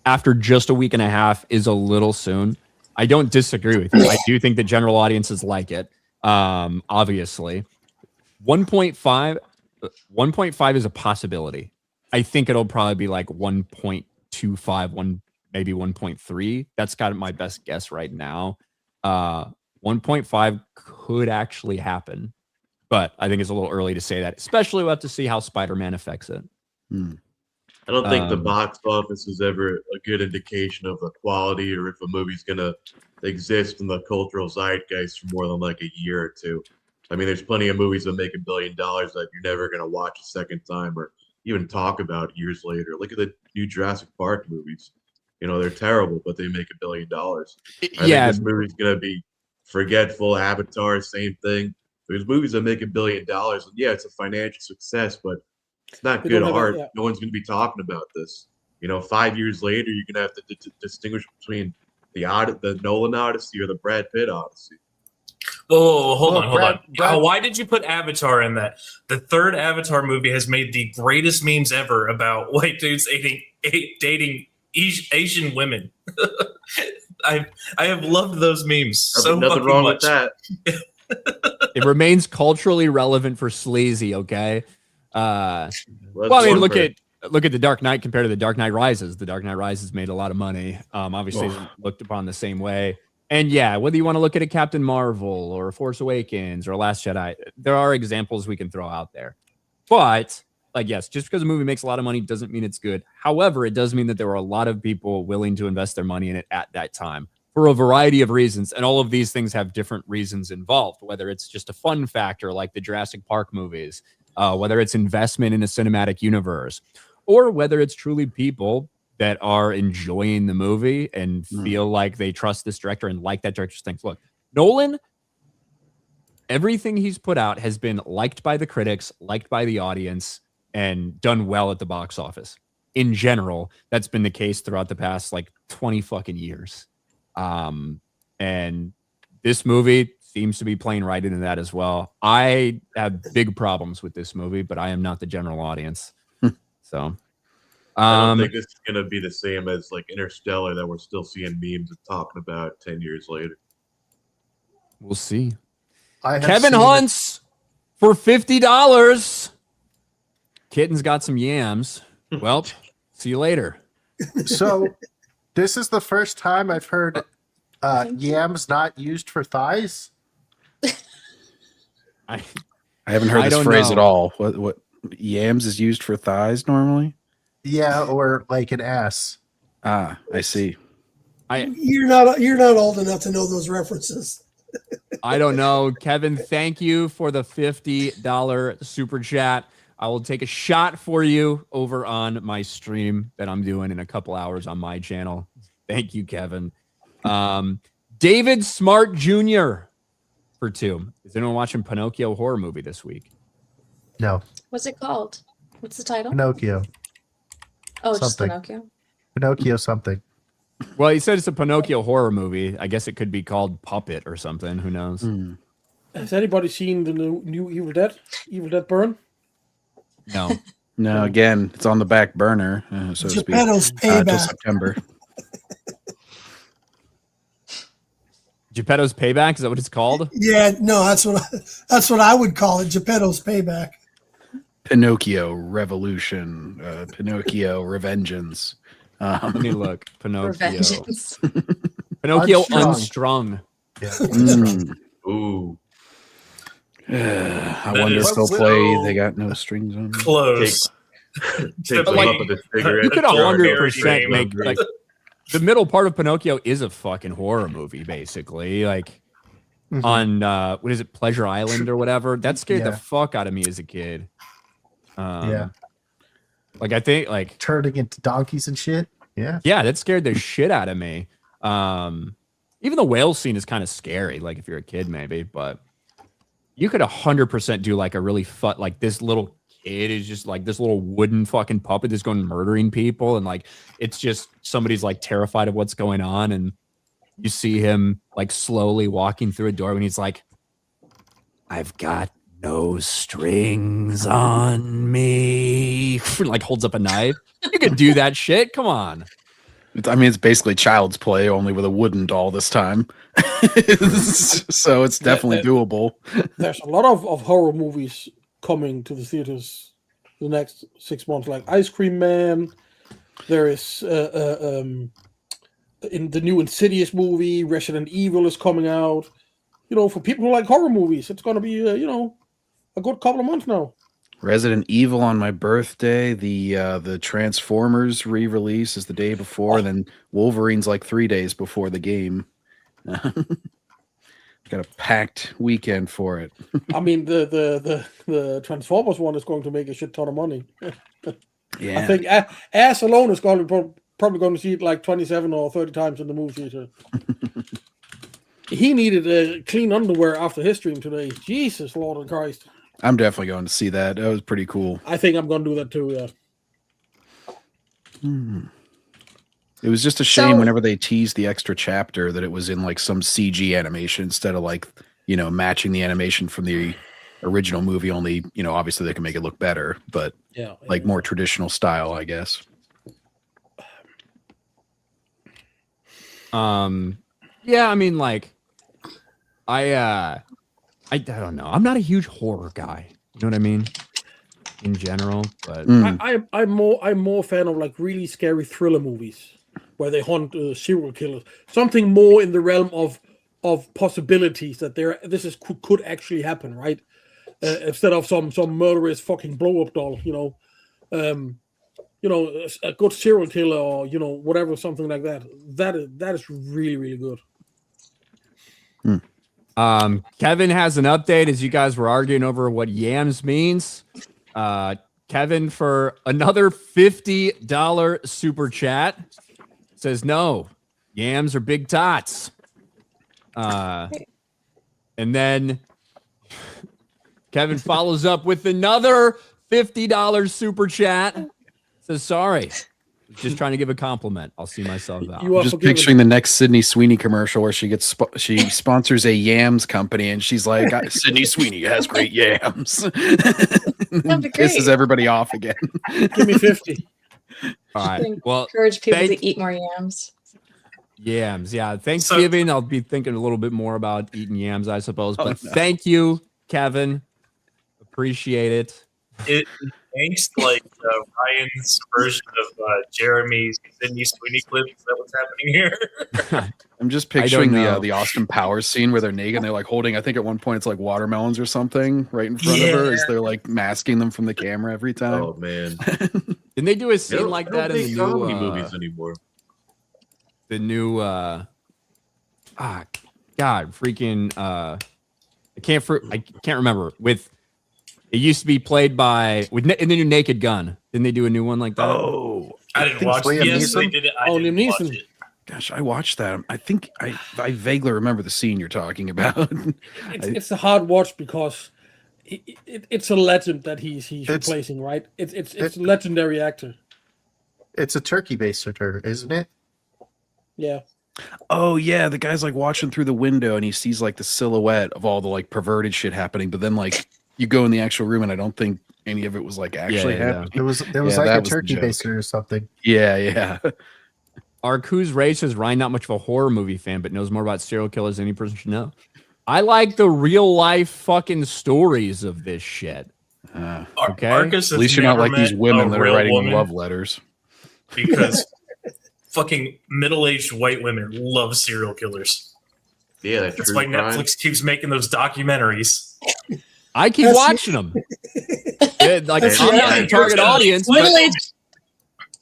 Speaker 1: after just a week and a half is a little soon. I don't disagree with you. I do think that general audiences like it. Obviously, 1.5 is a possibility. I think it'll probably be like 1.25, maybe 1.3. That's kind of my best guess right now. 1.5 could actually happen, but I think it's a little early to say that, especially we'll have to see how Spider-Man affects it.
Speaker 7: I don't think the box office is ever a good indication of the quality or if a movie's going to exist in the cultural zeitgeist for more than like a year or two. I mean, there's plenty of movies that make $1 billion that you're never going to watch a second time or even talk about years later. Look at the new Jurassic Park movies. They're terrible, but they make $1 billion. I think this movie's going to be forgetful. Avatar, same thing. There's movies that make $1 billion. And yeah, it's a financial success, but it's not good art. No one's going to be talking about this. 5 years later, you're going to have to distinguish between the Nolan Odyssey or the Brad Pitt Odyssey.
Speaker 9: Oh, hold on. Why did you put Avatar in that? The third Avatar movie has made the greatest memes ever about white dudes dating Asian women. I have loved those memes so
Speaker 7: nothing wrong with that.
Speaker 1: It remains culturally relevant for sleazy. Okay. Well, I mean, look at The Dark Knight compared to The Dark Knight Rises. The Dark Knight Rises made a lot of money. Obviously, isn't looked upon the same way. And yeah, whether you want to look at a Captain Marvel or Force Awakens or Last Jedi, there are examples we can throw out there. But yes, just because a movie makes a lot of money doesn't mean it's good. However, it does mean that there were a lot of people willing to invest their money in it at that time for a variety of reasons. And all of these things have different reasons involved, whether it's just a fun factor like the Jurassic Park movies, whether it's investment in a cinematic universe, or whether it's truly people that are enjoying the movie and feel like they trust this director and like that director's things. Look, Nolan, everything he's put out has been liked by the critics, liked by the audience, and done well at the box office. In general, that's been the case throughout the past 20 fucking years. And this movie seems to be playing right into that as well. I have big problems with this movie, but I am not the general audience. So
Speaker 7: I don't think this is going to be the same as like Interstellar that we're still seeing memes and talking about 10 years later.
Speaker 1: We'll see.
Speaker 2: Kevin
Speaker 1: Hunts for $50. Kitten's got some yams. Well, see you later.
Speaker 2: So this is the first time I've heard yams not used for thighs.
Speaker 8: I haven't heard this phrase at all. What yams is used for thighs normally?
Speaker 2: Yeah, or like an ass.
Speaker 8: Ah, I see.
Speaker 5: You're not old enough to know those references.
Speaker 1: I don't know. Kevin, thank you for the $50 super chat. I will take a shot for you over on my stream that I'm doing in a couple hours on my channel. Thank you, Kevin. David Smart Jr. for 2. Is anyone watching Pinocchio horror movie this week?
Speaker 2: No.
Speaker 3: What's it called? What's the title?
Speaker 2: Pinocchio.
Speaker 3: Oh, just
Speaker 2: something.
Speaker 3: Pinocchio.
Speaker 2: Pinocchio something.
Speaker 1: Well, he said it's a Pinocchio horror movie. I guess it could be called Puppet or something. Who knows?
Speaker 4: Has anybody seen the new Evil Dead? Evil Dead Burn?
Speaker 1: No.
Speaker 8: No, again, it's on the back burner, so to speak.
Speaker 5: Geppetto's Payback.
Speaker 8: Till September.
Speaker 1: Geppetto's Payback? Is that what it's called?
Speaker 5: Yeah, no, that's what I would call it. Geppetto's Payback.
Speaker 8: Pinocchio Revolution. Pinocchio Revengeance.
Speaker 1: Let me look. Pinocchio.
Speaker 3: Revengeance.
Speaker 1: Pinocchio
Speaker 2: Unstrung.
Speaker 1: Unstrung.
Speaker 2: Yeah.
Speaker 7: Ooh.
Speaker 8: I wonder if they'll play They Got No Strings on.
Speaker 9: Close.
Speaker 7: Take
Speaker 9: But
Speaker 7: them up with a cigarette.
Speaker 1: You could
Speaker 9: That's our
Speaker 1: 100%
Speaker 9: parody
Speaker 1: make
Speaker 9: name.
Speaker 1: like the middle part of Pinocchio is a fucking horror movie, basically. Like on what is it, Pleasure Island or whatever? That scared the fuck out of me as a kid. Like I think like
Speaker 2: Turning into donkeys and shit. Yeah.
Speaker 1: yeah, that scared the shit out of me. Even the whale scene is kind of scary, like if you're a kid, maybe, but you could 100% do like a really fun, like this little kid is just like this little wooden fucking puppet that's going murdering people, and like it's just somebody's like terrified of what's going on, and you see him like slowly walking through a door when he's like, I've got no strings on me. Like holds up a knife. You could do that shit. Come on.
Speaker 8: I mean, it's basically Child's Play, only with a wooden doll this time. So it's definitely doable.
Speaker 4: There's a lot of horror movies coming to the theaters the next 6 months, like Ice Cream Man. There is in the new Insidious movie, Resident Evil is coming out. You know, for people who like horror movies, it's going to be a good couple of months now.
Speaker 8: Resident Evil on my birthday. The Transformers re-release is the day before, and then Wolverine's like 3 days before the game. Got a packed weekend for it.
Speaker 4: I mean, the Transformers one is going to make a shit ton of money.
Speaker 8: Yeah,
Speaker 4: I think Ass alone is going to probably going to see it like 27 or 30 times in the movie theater. He needed clean underwear after his stream today. Jesus, Lord of Christ.
Speaker 8: I'm definitely going to see that. That was pretty cool.
Speaker 4: I think I'm going to do that too, yeah.
Speaker 8: It was just a shame whenever they teased the extra chapter that it was in like some CG animation instead of like, matching the animation from the original movie. Only, obviously they can make it look better, but like more traditional style, I guess.
Speaker 1: Yeah, I mean, like, I don't know. I'm not a huge horror guy. You know what I mean? In general, but
Speaker 4: I'm more fan of like really scary thriller movies where they hunt serial killers. Something more in the realm of possibilities that this could actually happen, right? Instead of some murderous fucking blow up doll, a good serial killer or whatever, something like that. That is really, really good.
Speaker 1: Kevin has an update as you guys were arguing over what yams means. Kevin, for another $50 super chat, says no, yams are big tots. And then Kevin follows up with another $50 super chat. Says sorry. Just trying to give a compliment. I'll see myself out.
Speaker 8: I'm just picturing the next Sydney Sweeney commercial where she sponsors a yams company, and she's like, Sydney Sweeney has great yams.
Speaker 3: That'd be great.
Speaker 8: Pisses everybody off again.
Speaker 4: Give me 50.
Speaker 1: All right. Well,
Speaker 3: encourage people to eat more yams.
Speaker 1: Yams, yeah. Thanksgiving, I'll be thinking a little bit more about eating yams, I suppose. But thank you, Kevin. Appreciate it.
Speaker 9: It thanks like Ryan's version of Jeremy's Sydney Sweeney clip. Is that what's happening here?
Speaker 8: I'm just picturing the Austin Powers scene where they're naked and they're like holding, I think at one point it's like watermelons or something right in front of her as they're like masking them from the camera every time.
Speaker 7: Oh man.
Speaker 1: Didn't they do a scene like that in the new
Speaker 7: movies anymore?
Speaker 1: The new God, freaking I can't remember. With it used to be played by in the new Naked Gun. Didn't they do a new one like that?
Speaker 8: Oh,
Speaker 9: I didn't watch it. Yes, they did it. I didn't watch it.
Speaker 8: Gosh, I watched that. I think I vaguely remember the scene you're talking about.
Speaker 4: It's a hard watch because it's a legend that he's replacing, right? It's a legendary actor.
Speaker 2: It's a turkey baster, isn't it?
Speaker 4: Yeah.
Speaker 8: Oh yeah, the guy's like watching through the window and he sees like the silhouette of all the like perverted shit happening, but then like you go in the actual room and I don't think any of it was like actually happening.
Speaker 2: It was like a turkey baster or something.
Speaker 8: Yeah.
Speaker 1: Arcuz Ray says Ryan not much of a horror movie fan, but knows more about serial killers than any person should know. I like the real life fucking stories of this shit. Okay,
Speaker 8: at least you're not like these women that are writing love letters.
Speaker 9: Because fucking middle-aged white women love serial killers.
Speaker 7: Yeah,
Speaker 9: that's why Netflix keeps making those documentaries.
Speaker 1: I keep watching them. I'm not the target audience.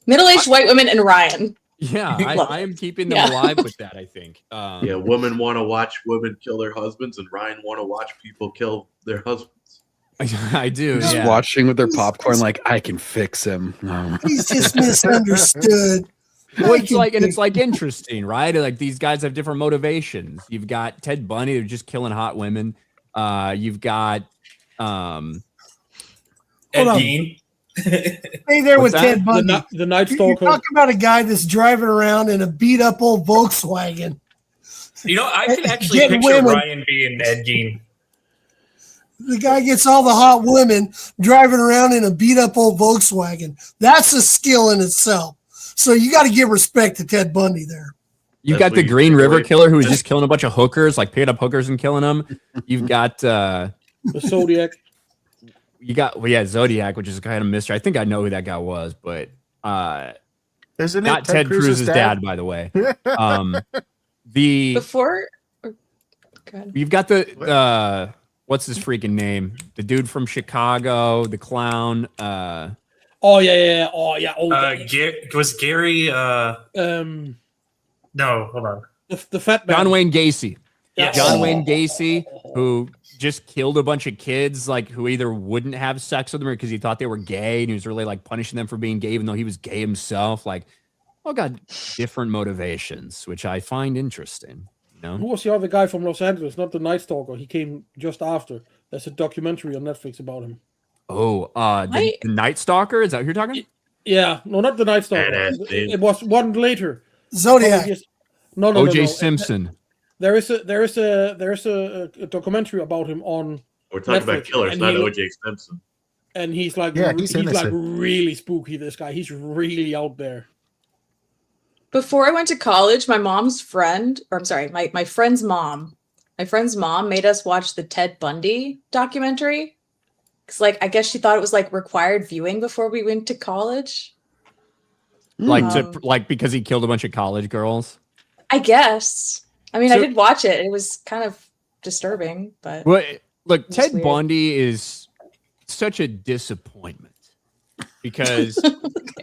Speaker 3: Middle-aged white women and Ryan.
Speaker 1: Yeah, I am keeping them alive with that, I think.
Speaker 7: Yeah, women want to watch women kill their husbands, and Ryan want to watch people kill their husbands.
Speaker 1: I do.
Speaker 8: Just watching with their popcorn, like, I can fix him.
Speaker 5: He's just misunderstood.
Speaker 1: Well, it's like interesting, right? Like these guys have different motivations. You've got Ted Bundy, who's just killing hot women. You've got
Speaker 9: Ed Gein.
Speaker 5: Stay there with Ted Bundy.
Speaker 4: The Night Stalker.
Speaker 5: You talk about a guy that's driving around in a beat up old Volkswagen.
Speaker 9: You know, I can actually picture Ryan being Ed Gein.
Speaker 5: The guy gets all the hot women driving around in a beat up old Volkswagen. That's a skill in itself. So you got to give respect to Ted Bundy there.
Speaker 1: You've got the Green River Killer, who was just killing a bunch of hookers, like picking up hookers and killing them. You've got
Speaker 4: the Zodiac.
Speaker 1: You got Zodiac, which is kind of a mystery. I think I know who that guy was, but
Speaker 2: isn't
Speaker 1: not
Speaker 2: it
Speaker 1: Ted Cruz's dad, by the way. You've got the what's his freaking name? The dude from Chicago, the clown.
Speaker 4: Oh yeah.
Speaker 9: Was Gary? No, hold on.
Speaker 4: The fat man.
Speaker 1: John Wayne Gacy.
Speaker 9: Yes.
Speaker 1: John Wayne Gacy, who just killed a bunch of kids, like who either wouldn't have sex with them or because he thought they were gay, and he was really like punishing them for being gay, even though he was gay himself. Like, all got different motivations, which I find interesting. You know?
Speaker 4: Who was the other guy from Los Angeles? Not the Night Stalker. He came just after. There's a documentary on Netflix about him.
Speaker 1: Oh, the Night Stalker? Is that who you're talking?
Speaker 4: Yeah, no, not the Night Stalker. It was one later.
Speaker 5: Zodiac.
Speaker 4: No.
Speaker 1: O.J. Simpson.
Speaker 4: There is a documentary about him on.
Speaker 7: We're talking about killers, not O.J. Simpson.
Speaker 4: And he's like,
Speaker 2: he's
Speaker 4: like really spooky. This guy, he's really out there.
Speaker 3: Before I went to college, my friend's mom made us watch the Ted Bundy documentary. Cause like, I guess she thought it was like required viewing before we went to college.
Speaker 1: Like because he killed a bunch of college girls.
Speaker 3: I guess. I mean, I did watch it. It was kind of disturbing, but
Speaker 1: look, Ted Bundy is such a disappointment because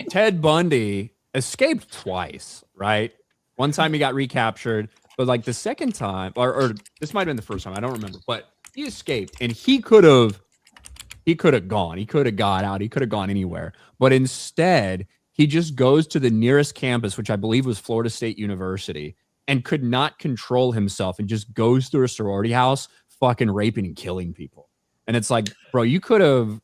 Speaker 1: Ted Bundy escaped twice, right? One time he got recaptured, but like the second time, or this might have been the first time, I don't remember, but he escaped and he could have gone. He could have got out. He could have gone anywhere. But instead, he just goes to the nearest campus, which I believe was Florida State University, and could not control himself and just goes through a sorority house, fucking raping and killing people. And it's like, bro, you could have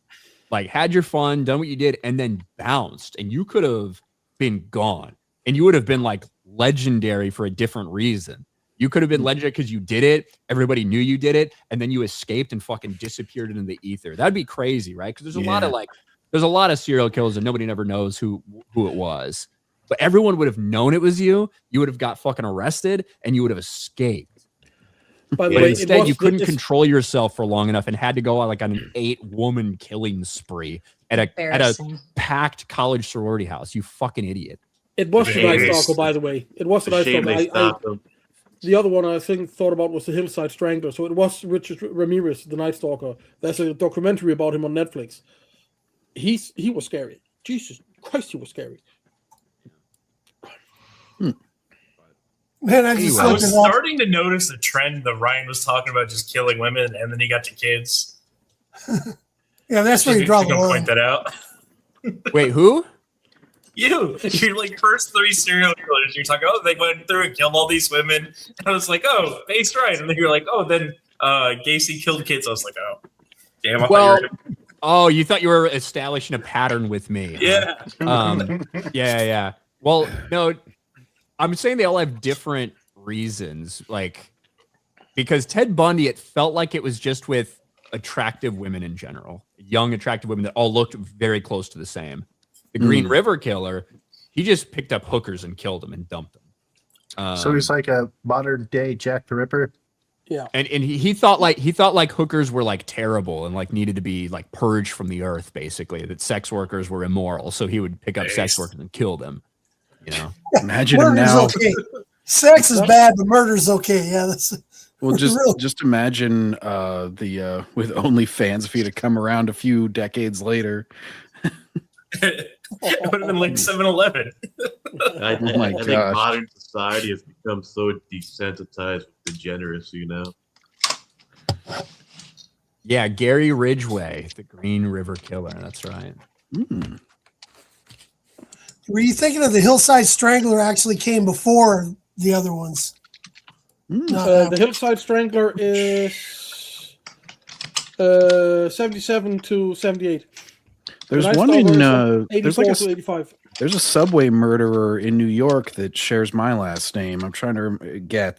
Speaker 1: like had your fun, done what you did, and then bounced, and you could have been gone. And you would have been like legendary for a different reason. You could have been legendary because you did it. Everybody knew you did it. And then you escaped and fucking disappeared into the ether. That'd be crazy, right? Because there's a lot of like there's a lot of serial killers and nobody never knows who it was. But everyone would have known it was you. You would have got fucking arrested and you would have escaped.
Speaker 4: By the
Speaker 1: But
Speaker 4: way,
Speaker 1: instead, you couldn't control yourself for long enough and had to go on like on an 8-woman killing spree at a packed college sorority house. You fucking idiot.
Speaker 4: It was the Night Stalker, by the way. It was the Night Stalker. The other one I thought about was the Hillside Strangler. So it was Richard Ramirez, the Night Stalker. There's a documentary about him on Netflix. He was scary. Jesus Christ, he was scary.
Speaker 5: Man, I
Speaker 9: was starting to notice a trend that Ryan was talking about, just killing women, and then he got to kids.
Speaker 5: Yeah, that's where you draw the line.
Speaker 9: Point that out.
Speaker 1: Wait, who?
Speaker 9: You're like first 3 serial killers. You're talking, they went through and killed all these women. And I was like, oh, based right. And then you're like, oh, then Gacy killed kids. I was like, oh, damn.
Speaker 1: You thought you were establishing a pattern with me.
Speaker 9: Yeah.
Speaker 1: Yeah. Well, no. I'm saying they all have different reasons, like because Ted Bundy, it felt like it was just with attractive women in general, young, attractive women that all looked very close to the same. The Green River Killer, he just picked up hookers and killed them and dumped them.
Speaker 2: So he's like a modern day Jack the Ripper.
Speaker 4: Yeah,
Speaker 1: and he thought like hookers were like terrible and like needed to be like purged from the earth, basically that sex workers were immoral. So he would pick up sex workers and kill them. You know,
Speaker 8: imagine him now.
Speaker 5: Okay. Sex is bad, but murder's okay. Yeah, that's
Speaker 8: well. Just imagine with OnlyFans if he'd have come around a few decades later.
Speaker 9: It would have been like 7-Eleven.
Speaker 7: I think modern society has become so desensitized with degeneracy, you know.
Speaker 1: Yeah, Gary Ridgway, the Green River Killer. That's right.
Speaker 5: Were you thinking of the Hillside Strangler actually came before the other ones?
Speaker 4: The Hillside Strangler is 77 to 78.
Speaker 8: There's one in
Speaker 4: there's like to 85.
Speaker 8: There's a subway murderer in New York that shares my last name. I'm trying to get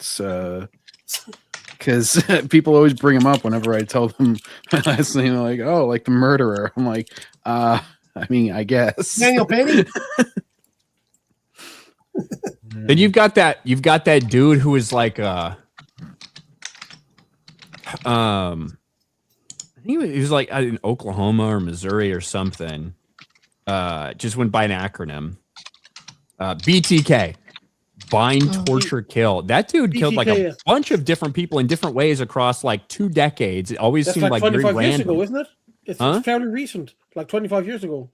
Speaker 8: because people always bring him up whenever I tell them my last name. They're like, oh, like the murderer. I'm like, I mean, I guess
Speaker 5: Daniel Penny.
Speaker 1: Then you've got that dude who is like he was like in Oklahoma or Missouri or something. Just went by an acronym. BTK. Bind, torture, kill. That dude
Speaker 4: BTK,
Speaker 1: killed like a bunch of different people in different ways across like 2 decades. It always seemed like very
Speaker 4: 25 years
Speaker 1: random.
Speaker 4: ago, isn't it? It's fairly recent, like 25 years ago.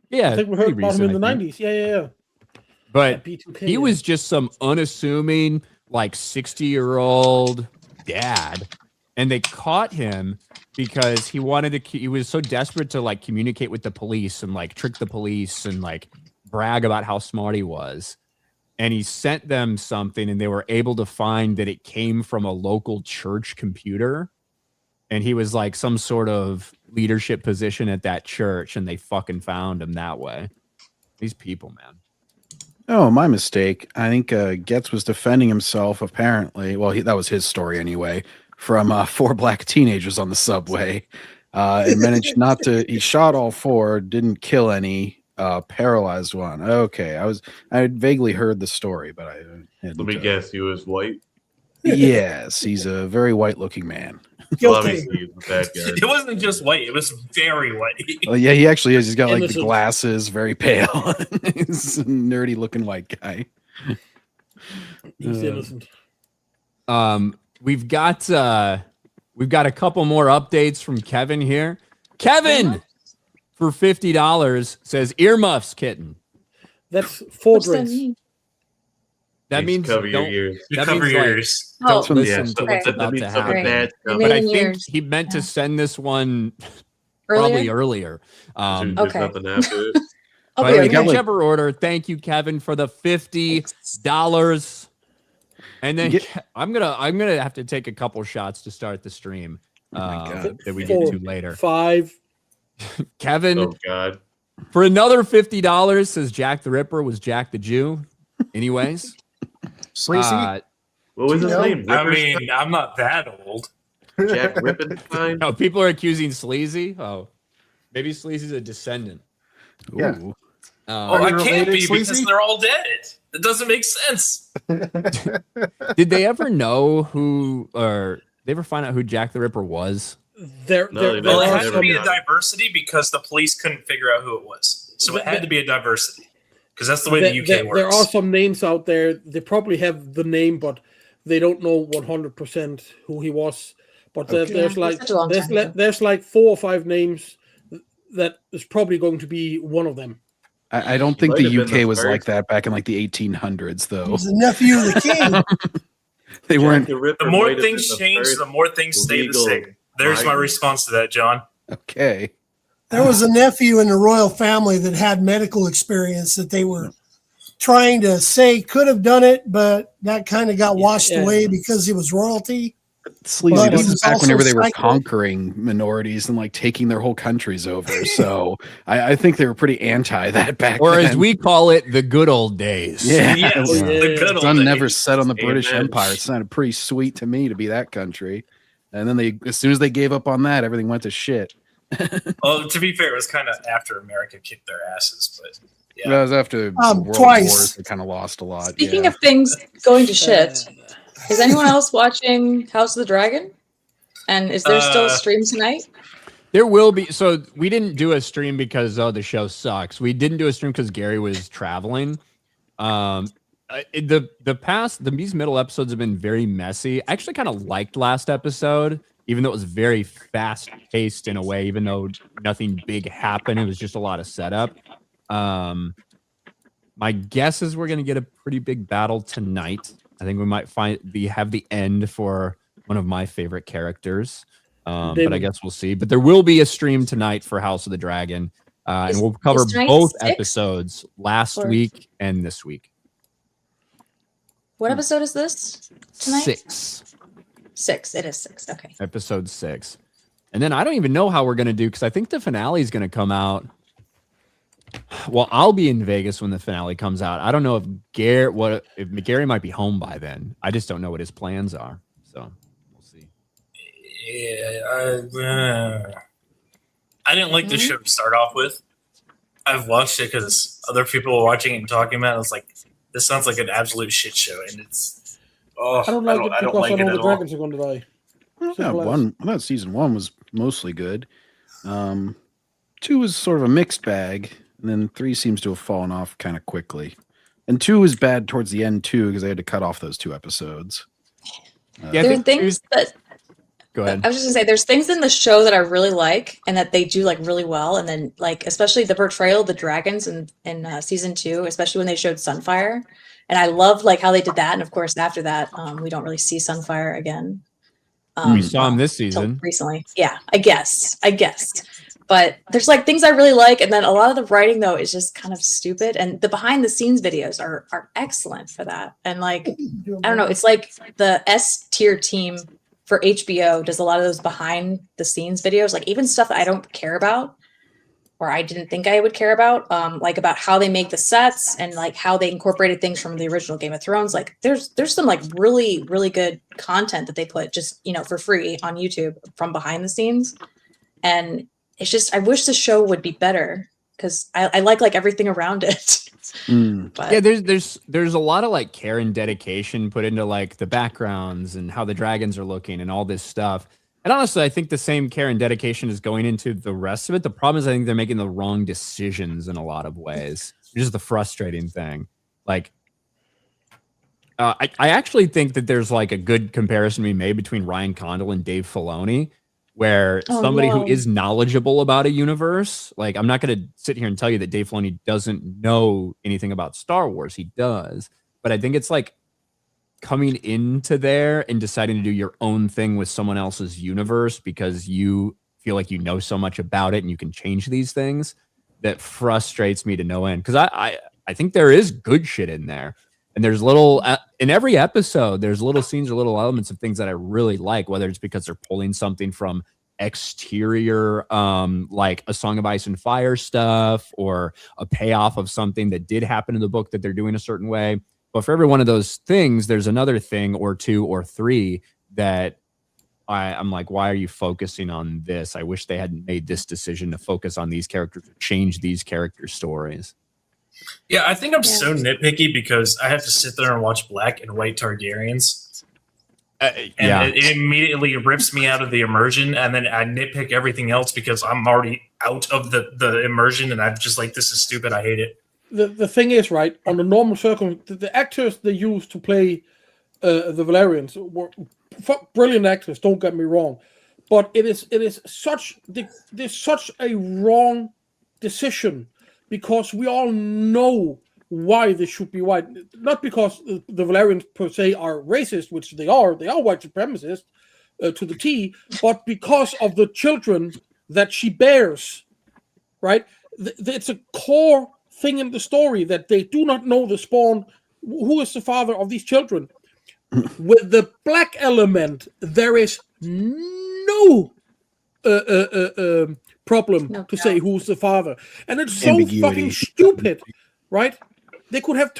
Speaker 1: Yeah,
Speaker 4: I think we heard about him in the 90s. Yeah.
Speaker 1: But he was just some unassuming, like 60-year-old dad, and they caught him because he was so desperate to like communicate with the police and like trick the police and like brag about how smart he was. And he sent them something, and they were able to find that it came from a local church computer. And he was like some sort of leadership position at that church, and they fucking found him that way. These people, man.
Speaker 8: Oh, my mistake. I think Getz was defending himself, apparently. Well, that was his story anyway, from 4 black teenagers on the subway. And managed not to, he shot all 4, didn't kill any, paralyzed one. Okay, I had vaguely heard the story, but I hadn't,
Speaker 7: let me guess, he was white?
Speaker 8: Yes, he's a very white-looking man.
Speaker 7: Well, obviously, he's a bad guy.
Speaker 9: It wasn't just white; it was very white.
Speaker 8: Oh yeah, he actually is. He's got like the glasses, very pale. He's a nerdy-looking white guy.
Speaker 4: He's innocent.
Speaker 1: We've got a couple more updates from Kevin here. Kevin, for $50, says earmuffs kitten.
Speaker 4: That's 4 drinks.
Speaker 1: That means
Speaker 7: cover your ears.
Speaker 9: You cover your ears.
Speaker 1: Don't listen to what's about to happen.
Speaker 7: Bad stuff.
Speaker 1: But I think he meant to send this one probably earlier.
Speaker 7: There's nothing after it.
Speaker 1: But in whichever order, thank you, Kevin, for the $50. And then I'm gonna have to take a couple shots to start the stream. That we get to later.
Speaker 4: 5.
Speaker 1: Kevin,
Speaker 7: oh God,
Speaker 1: for another $50, says Jack the Ripper was Jack the Jew. Anyways.
Speaker 2: Sleazy?
Speaker 7: What was his name?
Speaker 9: I mean, I'm not that old.
Speaker 7: Jack Rippenstein?
Speaker 1: No, people are accusing Sleazy. Oh. Maybe Sleazy's a descendant.
Speaker 2: Yeah.
Speaker 8: Ooh.
Speaker 9: Oh, I
Speaker 2: you
Speaker 9: can't
Speaker 2: related,
Speaker 9: be because
Speaker 2: Sleazy?
Speaker 9: they're all dead. It doesn't make sense.
Speaker 1: Did they ever know who, or they ever find out who Jack the Ripper was?
Speaker 4: There,
Speaker 7: No,
Speaker 4: there,
Speaker 7: they
Speaker 4: there
Speaker 9: Well, it
Speaker 7: never-
Speaker 4: are
Speaker 9: had to
Speaker 4: some,
Speaker 9: be a
Speaker 7: got it.
Speaker 9: diversity because the police couldn't figure out who it was. So it had to be a diversity because that's the way
Speaker 4: there,
Speaker 9: the UK
Speaker 4: there,
Speaker 9: works.
Speaker 4: there are some names out there. They probably have the name, but they don't know 100% who he was. But
Speaker 8: Okay.
Speaker 4: there's
Speaker 3: Yeah,
Speaker 4: like
Speaker 3: such a long time ago.
Speaker 4: there's like 4 or 5 names that is probably going to be one of them.
Speaker 8: I don't
Speaker 7: He
Speaker 8: think
Speaker 7: might
Speaker 8: the
Speaker 7: have been the
Speaker 8: UK was
Speaker 7: first.
Speaker 8: like that back in like the 1800s, though.
Speaker 5: He's the nephew of the king.
Speaker 8: They
Speaker 7: Jack
Speaker 8: weren't.
Speaker 7: the Ripper
Speaker 9: The more
Speaker 7: might have been
Speaker 9: things
Speaker 7: the
Speaker 9: change,
Speaker 7: first
Speaker 9: the more things stay the
Speaker 7: legal
Speaker 9: same. There's my
Speaker 7: migrant.
Speaker 9: response to that, John.
Speaker 8: Okay.
Speaker 5: There was a nephew in the royal family that had medical experience that they were trying to say could have done it, but that kind of got washed
Speaker 4: Yeah.
Speaker 5: away because he was royalty.
Speaker 8: Sleazy,
Speaker 5: But
Speaker 8: this
Speaker 5: he
Speaker 8: is
Speaker 5: was
Speaker 8: back
Speaker 5: also
Speaker 8: whenever they were
Speaker 5: psycho.
Speaker 8: conquering minorities and like taking their whole countries over. So I think they were pretty anti that back
Speaker 1: Or
Speaker 8: then.
Speaker 1: as we call it, the good old days.
Speaker 8: Yeah.
Speaker 9: Yes,
Speaker 4: Yeah.
Speaker 9: the good old
Speaker 8: Sun never
Speaker 9: days.
Speaker 8: set on the British
Speaker 7: Amen.
Speaker 8: Empire. It sounded pretty sweet to me to be that country. And then as soon as they gave up on that, everything went to shit.
Speaker 9: Well, to be fair, it was kind of after America kicked their asses, but yeah.
Speaker 8: That was after the World
Speaker 5: Twice.
Speaker 8: Wars. They kind of lost a lot.
Speaker 3: Speaking
Speaker 8: yeah.
Speaker 3: of things going to shit, is anyone else watching House of the Dragon? And is there still a stream tonight?
Speaker 1: There will be. So we didn't do a stream because the show sucks. We didn't do a stream because Gary was traveling. These middle episodes have been very messy. I actually kind of liked last episode, even though it was very fast paced in a way. Even though nothing big happened, it was just a lot of setup. My guess is we're gonna get a pretty big battle tonight. I think we might have the end for one of my favorite characters. But I
Speaker 4: Damon.
Speaker 1: guess we'll see. But there will be a stream tonight for House of the Dragon. And we'll cover
Speaker 3: tonight
Speaker 1: both
Speaker 3: 6?
Speaker 1: episodes last
Speaker 3: Or-
Speaker 1: week and this week.
Speaker 3: What episode is this tonight?
Speaker 1: 6.
Speaker 3: 6. It is 6. Okay.
Speaker 1: Episode 6. And then I don't even know how we're going to do because I think the finale is going to come out. Well, I'll be in Vegas when the finale comes out. I don't know if Gary might be home by then. I just don't know what his plans are. So we'll see.
Speaker 9: Yeah, I didn't like the show to start off with. I've watched it because other people were watching it and talking about it. I was like, this sounds like an absolute shit show. And it's,
Speaker 4: I don't like it
Speaker 9: I don't
Speaker 4: because
Speaker 9: like
Speaker 4: I
Speaker 9: it
Speaker 4: know
Speaker 9: at
Speaker 4: the
Speaker 9: all.
Speaker 4: dragons are going to die.
Speaker 8: Yeah,
Speaker 4: Simple as.
Speaker 8: I thought season 1 was mostly good. 2 was sort of a mixed bag, and then 3 seems to have fallen off kind of quickly. And 2 was bad towards the end too because they had to cut off those 2 episodes.
Speaker 1: Yeah, I
Speaker 3: There are
Speaker 1: think
Speaker 3: things that
Speaker 1: Go ahead.
Speaker 3: I was just gonna say there's things in the show that I really like and that they do like really well. And then like especially the portrayal of the dragons in season 2, especially when they showed Sunfire. And I love like how they did that. And of course after that, we don't really see Sunfire again.
Speaker 1: We saw him this
Speaker 3: till
Speaker 1: season.
Speaker 3: recently. Yeah, I guess. But there's like things I really like, and then a lot of the writing though is just kind of stupid. And the behind the scenes videos are excellent for that. And like I don't know, it's like the S tier team for HBO does a lot of those behind the scenes videos, like even stuff that I don't care about or I didn't think I would care about, like about how they make the sets and like how they incorporated things from the original Game of Thrones. Like there's some like really, really good content that they put just, for free on YouTube from behind the scenes. And it's just, I wish the show would be better because I like everything around it. But
Speaker 1: Yeah, there's a lot of like care and dedication put into like the backgrounds and how the dragons are looking and all this stuff. And honestly, I think the same care and dedication is going into the rest of it. The problem is I think they're making the wrong decisions in a lot of ways. Which is the frustrating thing. Like I actually think that there's like a good comparison to be made between Ryan Condal and Dave Filoni, where somebody who is knowledgeable about a universe, like I'm not going to sit here and tell you that Dave Filoni doesn't know anything about Star Wars. He does. But I think it's like coming into there and deciding to do your own thing with someone else's universe because you feel like you know so much about it and you can change these things. That frustrates me to no end because I think there is good shit in there. And there's little in every episode, there's little scenes or little elements of things that I really like, whether it's because they're pulling something from exterior, like a Song of Ice and Fire stuff, or a payoff of something that did happen in the book that they're doing a certain way. But for every one of those things, there's another thing or 2 or 3 that I'm like, why are you focusing on this? I wish they hadn't made this decision to focus on these characters, change these character stories.
Speaker 9: Yeah, I think I'm so nitpicky because I have to sit there and watch black and white Targaryens. And it immediately rips me out of the immersion, and then I nitpick everything else because I'm already out of the immersion, and I'm just like, this is stupid. I hate it.
Speaker 4: The thing is, right, on the normal circle, the actors they used to play the Valerians were brilliant actors, don't get me wrong. But there's such a wrong decision because we all know why they should be white. Not because the Valerians per se are racist, which they are white supremacists to the T, but because of the children that she bears, right? It's a core thing in the story that they do not know the spawn, who is the father of these children. With the black element, there is no problem to say who's the father, and it's so fucking stupid, right? They could have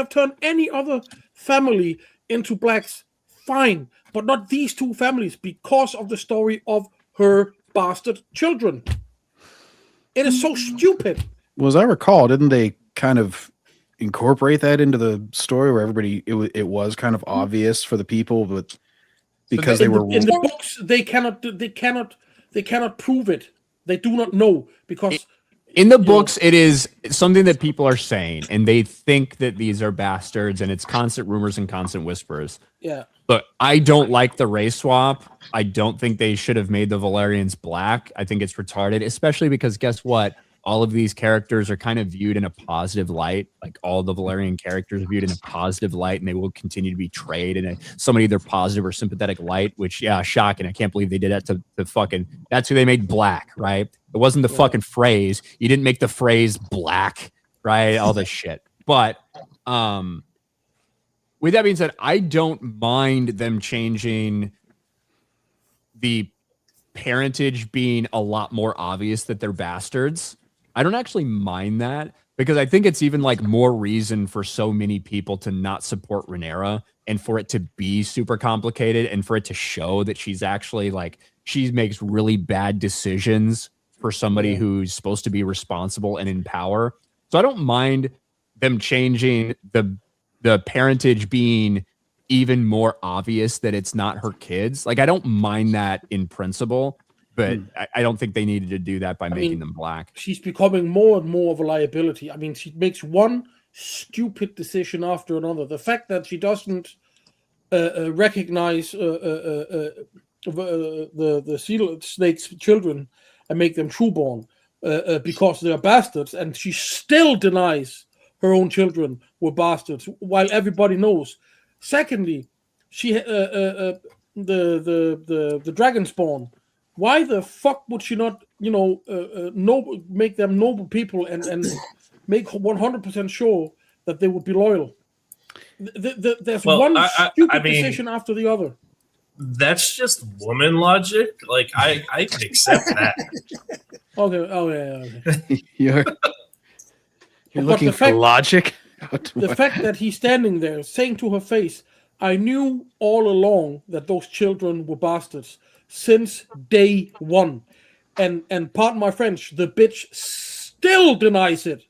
Speaker 4: turned any other family into blacks, fine, but not these two families because of the story of her bastard children. It is so stupid.
Speaker 8: Well, as I recall, didn't they kind of incorporate that into the story where everybody it was kind of obvious for the people, but because they were
Speaker 4: in the books, they cannot prove it. They do not know because
Speaker 1: in the books it is something that people are saying, and they think that these are bastards, and it's constant rumors and constant whispers.
Speaker 4: Yeah.
Speaker 1: But I don't like the race swap. I don't think they should have made the Valerians black. I think it's retarded, especially because guess what? All of these characters are kind of viewed in a positive light. Like all the Valerian characters are viewed in a positive light, and they will continue to be portrayed in somebody either positive or sympathetic light, which, yeah, shocking. I can't believe they did that to fucking, that's who they made black, right? It wasn't the fucking phrase. You didn't make the phrase black, right? All this shit. But with that being said, I don't mind them changing the parentage being a lot more obvious that they're bastards. I don't actually mind that because I think it's even like more reason for so many people to not support Rhaenyra and for it to be super complicated and for it to show that she's actually like, she makes really bad decisions for somebody who's supposed to be responsible and in power. So I don't mind them changing the parentage being even more obvious that it's not her kids. Like, I don't mind that in principle, but I don't think they needed to do that by making them black.
Speaker 4: She's becoming more and more of a liability. I mean, she makes one stupid decision after another. The fact that she doesn't recognize the sea snake's children and make them trueborn because they're bastards, and she still denies her own children were bastards, while everybody knows. Secondly, she the dragon spawn. Why the fuck would she not, make them noble people and make 100% sure that they would be loyal? There's one stupid decision after the other.
Speaker 9: That's just woman logic. Like I can accept that.
Speaker 4: Okay.
Speaker 8: You're looking for logic.
Speaker 4: The fact that he's standing there saying to her face, I knew all along that those children were bastards since day one. And pardon my French, the bitch still denies it.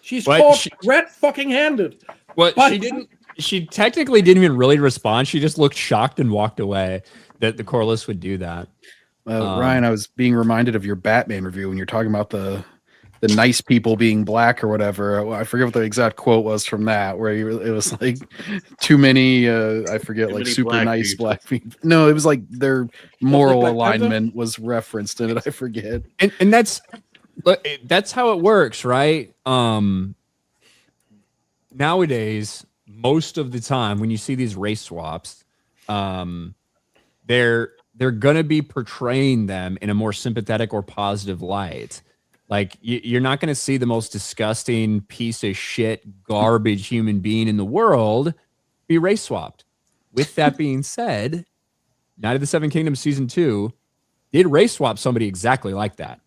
Speaker 4: She's caught red fucking handed.
Speaker 1: Well, she technically didn't even really respond. She just looked shocked and walked away that the Corliss would do that.
Speaker 8: Ryan, I was being reminded of your Batman review when you're talking about the nice people being black or whatever. I forget what the exact quote was from that, where it was like too many, I forget, like super nice black people. No, it was like their moral alignment was referenced in it. I forget.
Speaker 1: And that's how it works, right? Nowadays, most of the time when you see these race swaps, they're going to be portraying them in a more sympathetic or positive light. Like, you're not going to see the most disgusting piece of shit, garbage human being in the world be race swapped. With that being said, Night of the Seven Kingdoms Season 2 did race swap somebody exactly like that.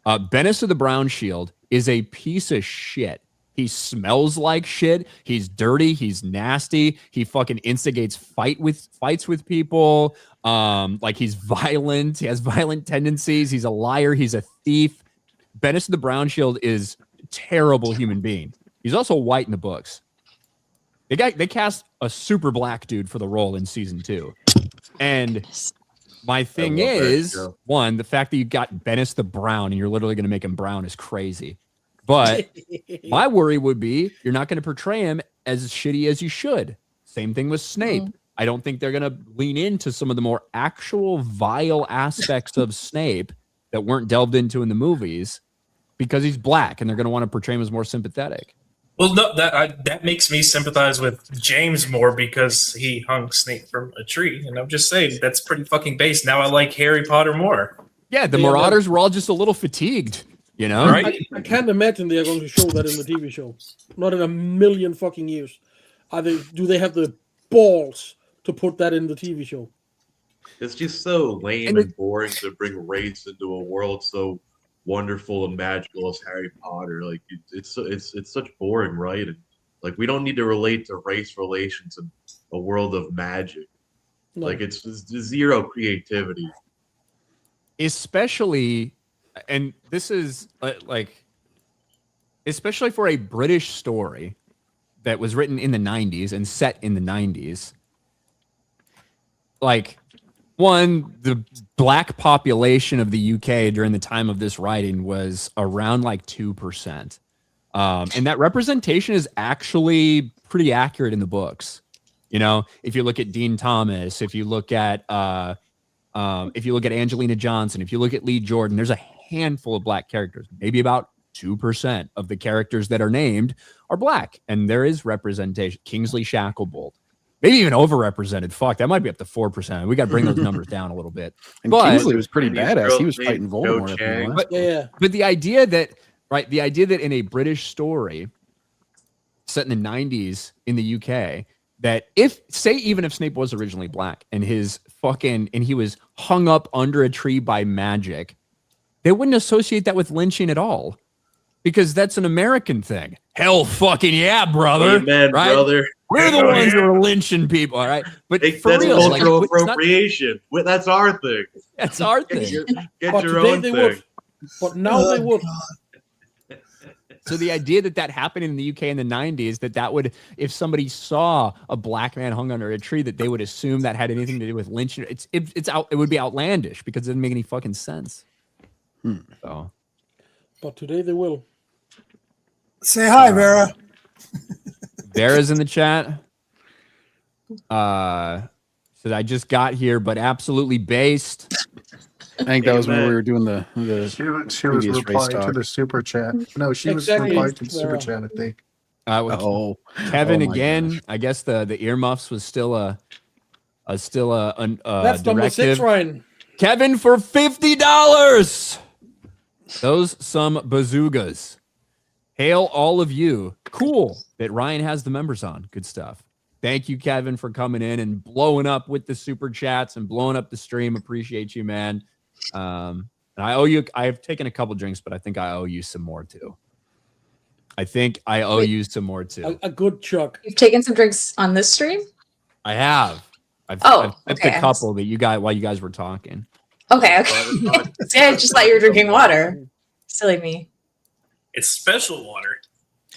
Speaker 1: Bennis of the Brown Shield is a piece of shit. He smells like shit. He's dirty. He's nasty. He fucking instigates fights with people. Like he's violent. He has violent tendencies. He's a liar. He's a thief. Bennis the Brown Shield is a terrible human being. He's also white in the books. They cast a super black dude for the role in season 2. And my thing is, one, the fact that you got Bennis the Brown and you're literally going to make him brown is crazy. But my worry would be you're not going to portray him as shitty as you should. Same thing with Snape. I don't think they're going to lean into some of the more actual vile aspects of Snape that weren't delved into in the movies because he's black and they're going to want to portray him as more sympathetic.
Speaker 9: Well, no, that makes me sympathize with James more because he hung Snape from a tree, and I'm just saying that's pretty fucking base. Now I like Harry Potter more.
Speaker 1: Yeah, the Marauders were all just a little fatigued, you know?
Speaker 9: Right?
Speaker 4: I can't imagine they are going to show that in the TV show. Not in a million fucking years. Do they have the balls to put that in the TV show?
Speaker 7: It's just so lame and boring to bring race into a world so wonderful and magical as Harry Potter. Like it's such boring writing. Like we don't need to relate to race relations in a world of magic. No. Like it's zero creativity.
Speaker 1: Especially, and this is like, especially for a British story that was written in the 90s and set in the 90s. Like, one, the black population of the UK during the time of this writing was around like 2%. And that representation is actually pretty accurate in the books. You know, if you look at Dean Thomas, if you look at Angelina Johnson, if you look at Lee Jordan, there's a handful of black characters. Maybe about 2% of the characters that are named are black. And there is representation. Kingsley Shacklebolt. Maybe even overrepresented. Fuck, that might be up to 4%. We got to bring those numbers down a little bit.
Speaker 8: And Kingsley was pretty badass. He was fighting Voldemort.
Speaker 1: But the idea that, the idea that in a British story set in the 90s in the UK, that even if Snape was originally black and he was hung up under a tree by magic, they wouldn't associate that with lynching at all. Because that's an American thing. Hell fucking yeah, brother.
Speaker 7: Amen,
Speaker 1: right?
Speaker 7: Brother.
Speaker 1: We're the ones who are lynching people, all right? But
Speaker 7: that's
Speaker 1: real,
Speaker 7: cultural appropriation. That's our thing.
Speaker 1: That's our thing.
Speaker 7: Get your own thing.
Speaker 4: But now they would.
Speaker 1: So the idea that happened in the UK in the 90s, that would, if somebody saw a black man hung under a tree, that they would assume that had anything to do with lynching. It would be outlandish because it doesn't make any fucking sense. So.
Speaker 4: But today they will.
Speaker 5: Say hi, Vera.
Speaker 1: Vera's in the chat. So I just got here, but absolutely based.
Speaker 8: I think that was when we were doing the
Speaker 2: she was replying to the super chat. No, she was replying to the super chat, I think.
Speaker 1: Kevin again. God. I guess the earmuffs was still a that's
Speaker 4: directive. Number 6, Ryan.
Speaker 1: Kevin for $50. Those some bazookas. Hail all of you. Cool that Ryan has the members on. Good stuff. Thank you, Kevin, for coming in and blowing up with the super chats and blowing up the stream. Appreciate you, man. And I owe you. I've taken a couple drinks, but I think I owe you some more too. A
Speaker 4: good chug.
Speaker 3: You've taken some drinks on this stream?
Speaker 1: I have. I've
Speaker 3: okay.
Speaker 1: a couple that you got while you guys were talking.
Speaker 3: Okay. See, I just thought you were drinking water. Silly me.
Speaker 9: It's special water.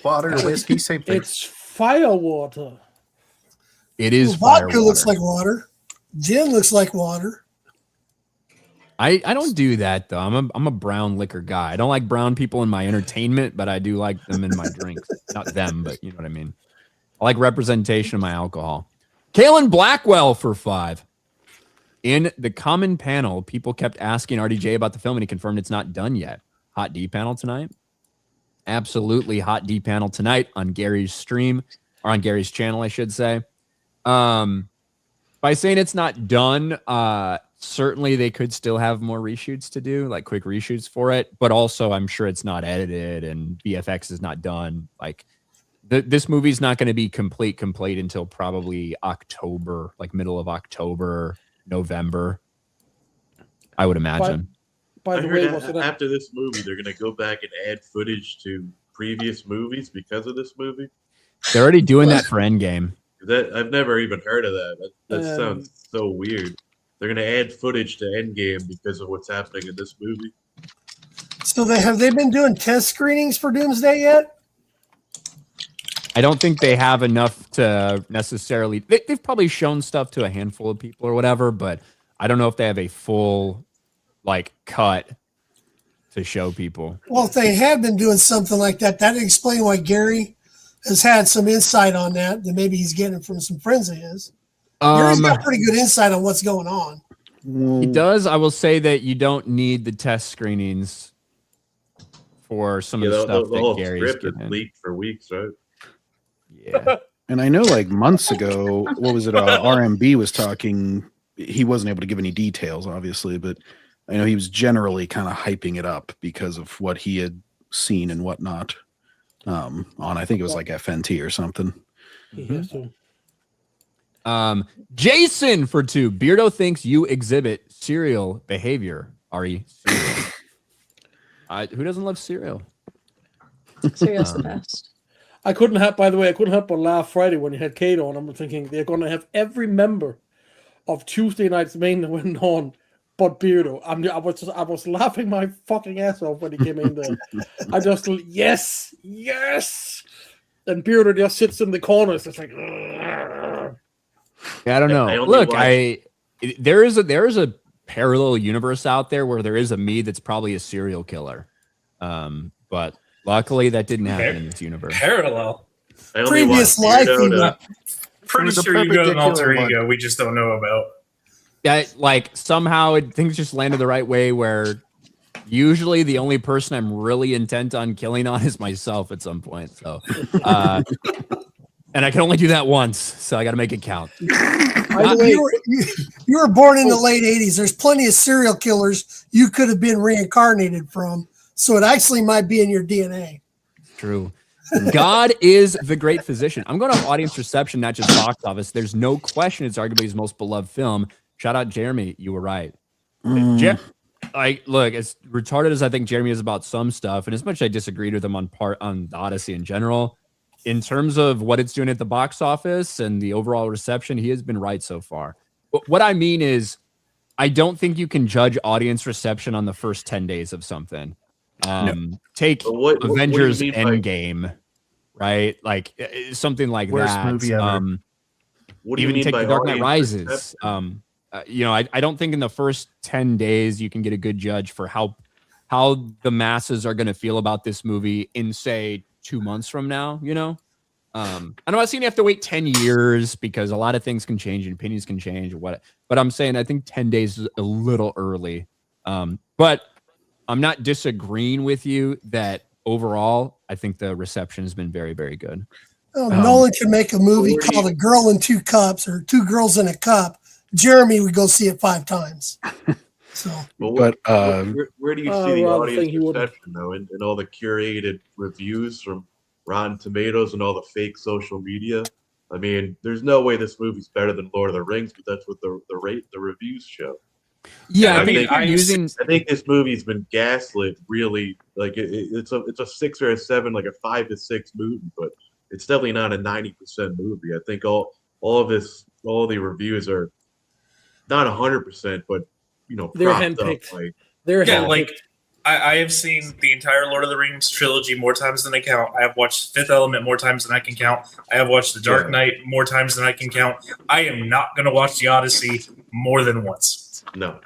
Speaker 2: Water, whiskey, same thing.
Speaker 4: It's fire water.
Speaker 1: It is
Speaker 5: vodka looks like water. Gin looks like water.
Speaker 1: I don't do that though. I'm a brown liquor guy. I don't like brown people in my entertainment, but I do like them in my drinks. Not them, but you know what I mean. I like representation of my alcohol. Kalen Blackwell for 5. In the common panel, people kept asking RDJ about the film, and he confirmed it's not done yet. Hot D panel tonight. Absolutely hot D panel tonight on Gary's stream, or on Gary's channel, I should say. By saying it's not done, certainly they could still have more reshoots to do, like quick reshoots for it. But also, I'm sure it's not edited and VFX is not done. Like this movie's not going to be complete until probably October, like middle of October, November. I would imagine.
Speaker 7: By the way, after this movie, they're going to go back and add footage to previous movies because of this movie?
Speaker 1: They're already doing that for Endgame.
Speaker 7: I've never even heard of that. That sounds so weird. They're gonna add footage to Endgame because of what's happening in this movie.
Speaker 5: So have they been doing test screenings for Doomsday yet?
Speaker 1: I don't think they have enough to necessarily. They've probably shown stuff to a handful of people or whatever, but I don't know if they have a full cut to show people.
Speaker 5: Well, if they had been doing something like that, that'd explain why Gary has had some insight on that. That maybe he's getting it from some friends of his. Gary's got pretty good insight on what's going on.
Speaker 1: He does. I will say that you don't need the test screenings for some of the stuff
Speaker 7: the whole
Speaker 1: that Gary's
Speaker 7: script is leaked for weeks, right?
Speaker 1: Yeah.
Speaker 8: And I know months ago, what was it? RMB was talking. He wasn't able to give any details, obviously, but I know he was generally kind of hyping it up because of what he had seen and whatnot on, I think it was FNT or something.
Speaker 1: Jason for 2. Beardo thinks you exhibit serial behavior. Ari, cereal. Who doesn't love cereal?
Speaker 3: Cereal's the best.
Speaker 4: I couldn't help but laugh Friday when you had Kate on. I'm thinking they're going to have every member of Tuesday night's main event on but Beardo. I was laughing my fucking ass off when he came in there. I just, yes. And Beardo just sits in the corners. It's like,
Speaker 1: yeah, I don't know. Look, there is a parallel universe out there where there is a me that's probably a serial killer. But luckily that didn't happen in this universe.
Speaker 9: Parallel.
Speaker 5: Previous life.
Speaker 9: Pretty sure you got an alter ego we just don't know about.
Speaker 1: Yeah, somehow things just landed the right way where usually the only person I'm really intent on killing on is myself at some point. So, and I can only do that once, so I got to make it count.
Speaker 5: You were born in the late 80s. There's plenty of serial killers you could have been reincarnated from, so it actually might be in your DNA.
Speaker 1: True. God is the great physician. I'm going off audience reception, not just box office. There's no question it's arguably his most beloved film. Shout out Jeremy, you were right. Look, as retarded as I think Jeremy is about some stuff, and as much as I disagreed with him on the Odyssey in general, in terms of what it's doing at the box office and the overall reception, he has been right so far. But what I mean is, I don't think you can judge audience reception on the first 10 days of something. Take Avengers Endgame, right? Something like
Speaker 2: worst
Speaker 1: that.
Speaker 2: Movie ever.
Speaker 7: What do you
Speaker 1: even
Speaker 7: mean
Speaker 1: take
Speaker 7: by
Speaker 1: The Dark Knight
Speaker 7: audience
Speaker 1: Rises. I don't think in the first 10 days you can get a good judge for how the masses are going to feel about this movie in, say, 2 months from now. I'm not saying you have to wait 10 years because a lot of things can change and opinions can change but I'm saying I think 10 days is a little early. But I'm not disagreeing with you that overall I think the reception has been very, very good.
Speaker 5: Nolan can make a movie called A Girl in Two Cups or Two Girls in a Cup. Jeremy would go see it 5 times. So,
Speaker 7: where do you see the audience reception though, in all the curated reviews from Rotten Tomatoes and all the fake social media? I mean, there's no way this movie's better than Lord of the Rings, but that's what the reviews show.
Speaker 1: Yeah,
Speaker 7: I think this movie's been gaslit. Really, it's a 6 or a 7, like a 5 to 6 movie, but it's definitely not a 90% movie. I think all the reviews are not 100%, but
Speaker 4: they're handpicked.
Speaker 9: I have seen the entire Lord of the Rings trilogy more times than I count. I have watched Fifth Element more times than I can count. I have watched The Dark Knight more times than I can count. I am not going to watch the Odyssey more than once.
Speaker 7: No.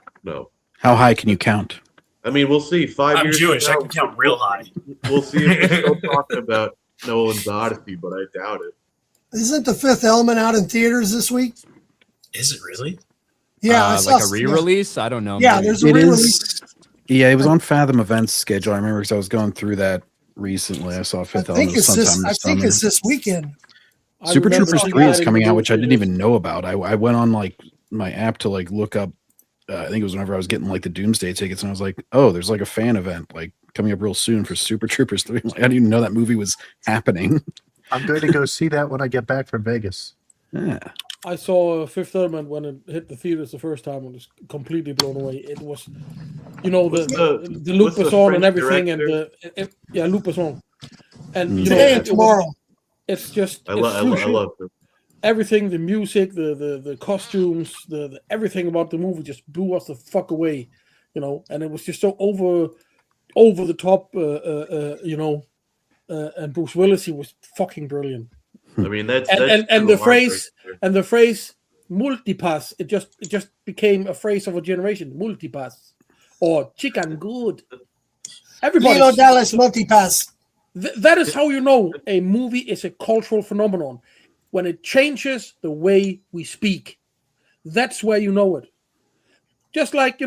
Speaker 8: How high can you count?
Speaker 7: I mean, we'll see. 5 years.
Speaker 9: I'm Jewish. I can count real high.
Speaker 7: We'll see if we're still talking about Nolan's Odyssey, but I doubt it.
Speaker 5: Isn't The Fifth Element out in theaters this week?
Speaker 9: Is it really?
Speaker 5: Yeah, I saw
Speaker 1: like a re-release. I don't know.
Speaker 5: Yeah, there's a re-release.
Speaker 8: Yeah, it was on Fathom Events schedule. I remember because I was going through that recently. I saw Fifth Element sometime
Speaker 5: I think it's this weekend.
Speaker 8: Super Troopers 3 is coming out, which I didn't even know about. I went on my app to look up. I think it was whenever I was getting the Doomsday tickets, and I was like, "Oh, there's a fan event coming up real soon for Super Troopers 3." I didn't even know that movie was happening.
Speaker 2: I'm going to go see that when I get back from Vegas.
Speaker 8: Yeah.
Speaker 4: I saw Fifth Element when it hit the theaters the first time and was completely blown away. It was, the Luc Besson and everything,
Speaker 7: director?
Speaker 4: and Luc Besson. And
Speaker 5: Today and tomorrow.
Speaker 4: It's just
Speaker 7: I love it.
Speaker 4: Everything, the music, the costumes, the everything about the movie just blew us the fuck away, and it was just so over the top, and Bruce Willis, he was fucking brilliant.
Speaker 7: I mean, that's
Speaker 4: and the phrase multipass, it just became a phrase of a generation. Multipass or chicken good. Everybody
Speaker 5: Dallas multipass.
Speaker 4: That is how you know a movie is a cultural phenomenon. When it changes the way we speak, that's where you know it. Just like,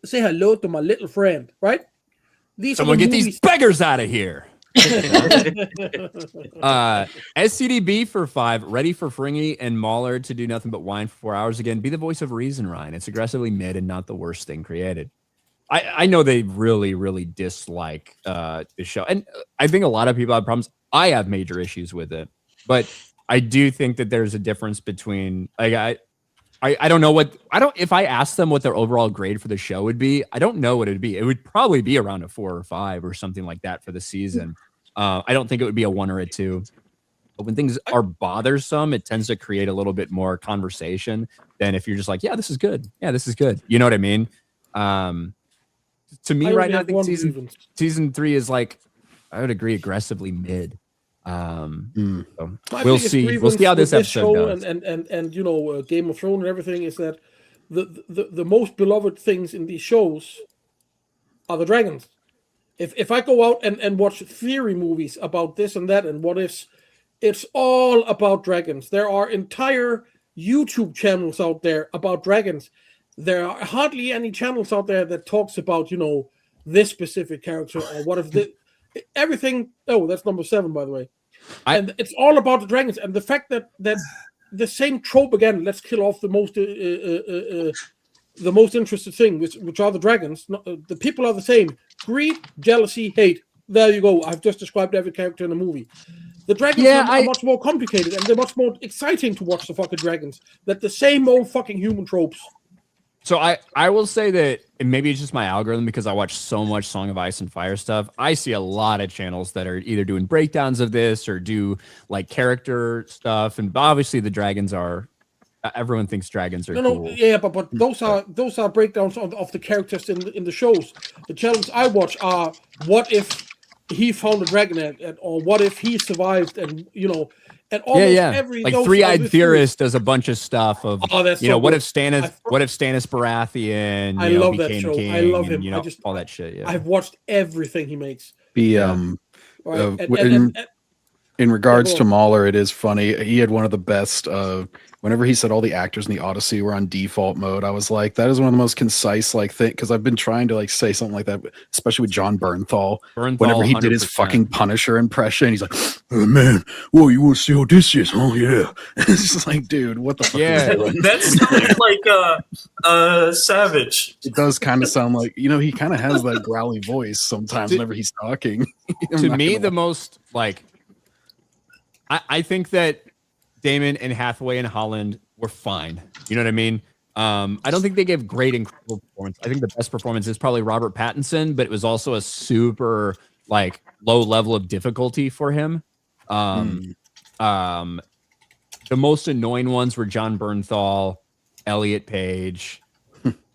Speaker 4: say hello to my little friend, right?
Speaker 1: Someone get these beggars out of here. SCDB for 5, ready for Fringy and Mahler to do nothing but whine for 4 hours again. Be the voice of reason, Ryan. It's aggressively mid and not the worst thing created. I know they really, really dislike the show. And I think a lot of people have problems. I have major issues with it. But I do think that there's a difference between I don't know if I asked them what their overall grade for the show would be, I don't know what it would be. It would probably be around a 4 or 5 or something like that for the season. I don't think it would be a 1 or a 2. But when things are bothersome, it tends to create a little bit more conversation than if you're just like, yeah, this is good. Yeah, this is good. You know what I mean? To me right now, I think season 3 is like, I would agree, aggressively mid. So we'll see. We'll see how this episode goes.
Speaker 4: And Game of Thrones and everything is that the most beloved things in these shows are the dragons. If I go out and watch theory movies about this and that and what ifs, it's all about dragons. There are entire YouTube channels out there about dragons. There are hardly any channels out there that talks about this specific character or what if this. Everything. Oh, that's number 7, by the way. And it's all about the dragons and the fact that the same trope again. Let's kill off the most interested thing, which are the dragons. The people are the same: greed, jealousy, hate. There you go. I've just described every character in the movie. The dragons are much more complicated and they're much more exciting to watch the fucking dragons. That the same old fucking human tropes.
Speaker 1: So I will say that, and maybe it's just my algorithm because I watch so much Song of Ice and Fire stuff. I see a lot of channels that are either doing breakdowns of this or do like character stuff. And obviously the dragons are, everyone thinks dragons are cool.
Speaker 4: Yeah, but those are breakdowns of the characters in the shows. The channels I watch are what if he found a dragon egg, or what if he survived, and and almost every
Speaker 1: like Three-Eyed Theorist does a bunch of stuff of what if Stannis Baratheon
Speaker 4: I love that show.
Speaker 1: king,
Speaker 4: I love him.
Speaker 1: and, all that shit. Yeah,
Speaker 4: I've watched everything he makes.
Speaker 8: In regards to Mahler, it is funny. He had one of the best. Whenever he said all the actors in the Odyssey were on default mode, I was like, that is one of the most concise thing, because I've been trying to say something like that, especially with John Bernthal. Whenever he did his 100%. Fucking Punisher impression, he's like, "Oh man, whoa, you want to see Odysseus? Oh yeah." It's just like, dude, what the fuck?
Speaker 9: Yeah, that sounds like Savage.
Speaker 8: It does kind of sound like he kind of has that growly voice sometimes whenever he's talking.
Speaker 1: To me, the most I think that Damon and Hathaway and Holland were fine. You know what I mean? I don't think they gave incredible performance. I think the best performance is probably Robert Pattinson, but it was also a super low level of difficulty for him. The most annoying ones were John Bernthal, Elliot Page,